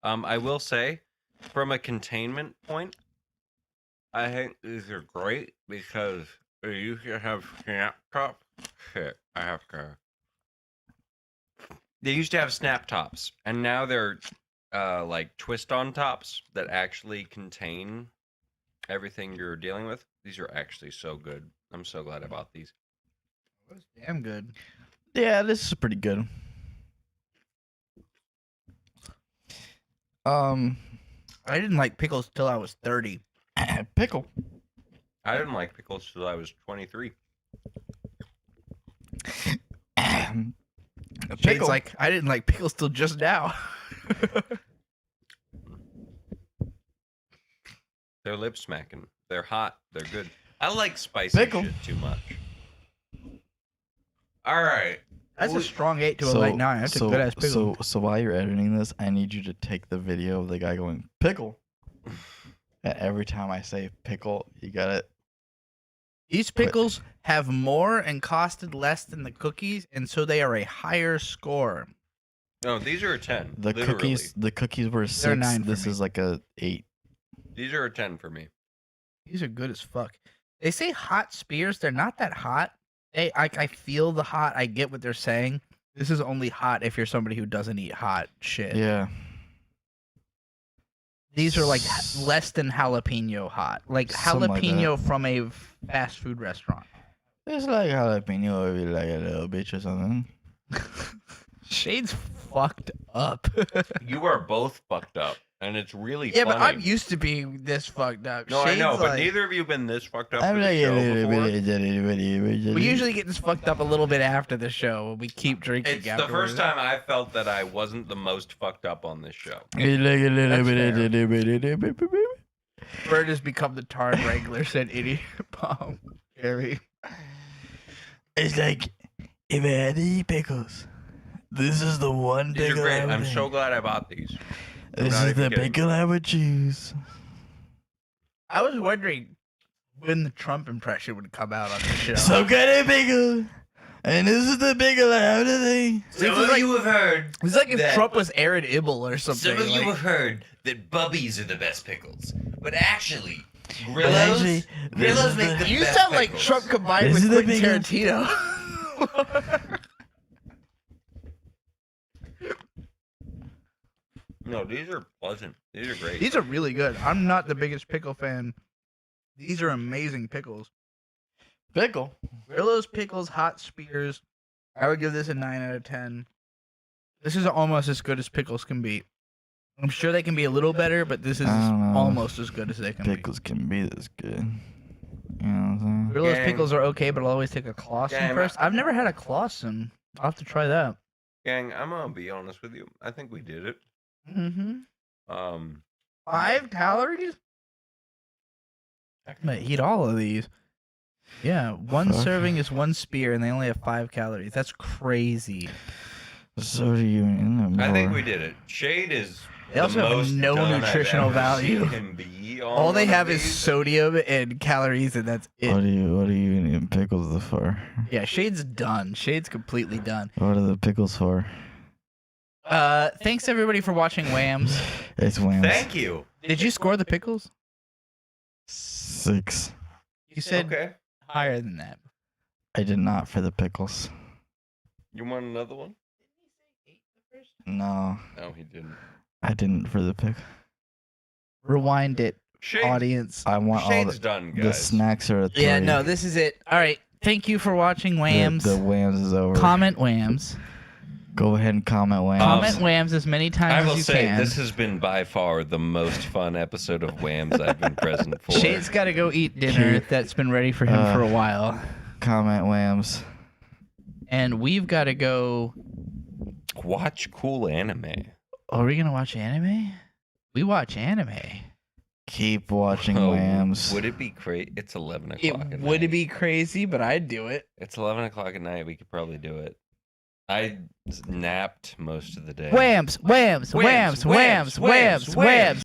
B: I will say, from a containment point, I think these are great because they used to have snap tops. Shit, I have to. They used to have snap tops, and now they're like twist on tops that actually contain everything you're dealing with. These are actually so good. I'm so glad I bought these.
C: That's damn good.
A: Yeah, this is pretty good.
C: I didn't like pickles till I was 30.
A: Pickle.
B: I didn't like pickles till I was 23.
C: Shade's like, I didn't like pickles till just now.
B: They're lip smacking. They're hot. They're good. I like spicy
A: Pickle.
B: shit too much. All right.
C: That's a strong 8 to a
A: So-
C: light 9. That's
A: so,
C: a good ass pickle.
A: So while you're editing this, I need you to take the video of the guy going pickle. And every time I say pickle, you got it.
C: These pickles have more and costed less than the cookies, and so they are a higher score.
B: No, these are a 10.
A: The
B: literally.
A: cookies were a 6.
C: 9 for
A: This
C: me.
A: is like a 8.
B: These are a 10 for me.
C: These are good as fuck. They say hot spears. They're not that hot. I feel the hot. I get what they're saying. This is only hot if you're somebody who doesn't eat hot shit.
A: Yeah.
C: These are like less than jalapeno hot. Like
A: Something like
C: jalapeno from a fast food restaurant.
A: It's like jalapeno, maybe like a little bitch or something.
C: Shade's fucked up.
B: You are both fucked up, and it's really
C: Yeah,
B: funny.
C: but I'm used to being this fucked up.
B: No, I know,
C: Shade's
B: but
C: like-
B: neither of you have been this fucked up
A: I'm
B: for
A: like,
B: the show before.
C: We usually get this fucked up a little bit after the show when we keep drinking.
B: It's the
C: afterwards.
B: first time I felt that I wasn't the most fucked up on this show.
C: Bird has become the Tard Wrangler, said Idiot Bomb. Gary.
A: It's like, if I had to eat pickles, this is the one
B: These are
A: pickle
B: great.
A: I would
B: I'm
A: eat.
B: so glad I bought these. I'm
A: This
B: not
A: is
B: even
A: the
B: kidding.
A: pickle I would choose.
C: I was wondering when the Trump impression would come out on the show.
A: So good at pickle. And this is the pickle I would eat.
B: Some of you have heard.
C: It's like if
B: that-
C: Trump was Aaron Ibble or something.
B: Some of you
C: like-
B: have heard that Bubbies are the best pickles, but actually,
A: actually,
B: Grillos
A: this
B: Grillos
A: is
B: make
A: the-
B: the
C: You
B: best
C: sound like
B: pickles.
C: Trump combined
A: This
C: with
A: is the
C: Quentin
A: pickle.
C: Tarantino.
B: No, these are pleasant. These are great.
C: These are really good. I'm not the biggest pickle fan. These are amazing pickles.
A: Pickle.
C: Grillo's pickles, hot spears. I would give this a 9 out of 10. This is almost as good as pickles can be. I'm sure they can be a little better, but this is
A: I don't know.
C: almost as good as they can
A: Pickles can be this good. You know what I'm
C: be.
A: saying?
C: Grillo's
B: Gang.
C: pickles are okay, but I'll always take a Clausen
B: Gang,
C: first. I've never had a Clausen. I'll have to try that.
B: Gang, I'm gonna be honest with you. I think we did it.
C: Mm-hmm.
B: 5
C: 5 calories? I'm gonna eat all of these. Yeah, one
A: Fuck.
C: serving is 1 spear, and they only have 5 calories. That's crazy.
A: So do you in the
B: I think
A: more.
B: we did it. Shade is.
C: They also
B: the
C: have
B: most
C: no
B: done I've
C: nutritional
B: ever
C: value.
B: seen him be on
C: All they
B: one of
C: have is
B: these.
C: sodium and calories, and that's it.
A: What are you eating pickles for?
C: Yeah, Shade's done. Shade's completely done.
A: What are the pickles for?
C: Thanks everybody for watching WAMMBS.
A: It's WAMMBS.
B: Thank you.
C: Did you score the pickles?
A: 6.
C: You said
B: Okay.
C: higher than that.
A: I did not for the pickles.
B: You want another one?
A: No,
B: No, he didn't.
A: I didn't for the pick.
C: Rewind it,
B: Shade,
C: audience.
A: I want all
B: Shade's
A: the,
B: done, guys.
A: the snacks are a 3.
C: Yeah, no, this is it. All right. Thank you for watching WAMMS.
A: The WAMMS is over.
C: Comment WAMMS.
A: Go ahead and comment WAMMS.
C: Comment WAMMS as many
B: I
C: times
B: will
C: as you
B: say
C: can.
B: this has been by far the most fun episode of WAMMS I've been present for.
C: Shade's got to go eat dinner. That's been ready for him for a while.
A: Comment WAMMS.
C: And we've got to go.
B: Watch cool anime.
C: Are we going to watch anime? We watch anime.
A: Keep watching
B: Oh,
A: WAMMS.
B: Would it be crazy? It's 11 o'clock
C: It
B: at
C: would
B: night.
C: be crazy, but I'd do it.
B: It's 11 o'clock at night. We could probably do it. I napped most of the day.
C: WAMMS, WAMMS, WAMMS, WAMMS, WAMMS, WAMMS.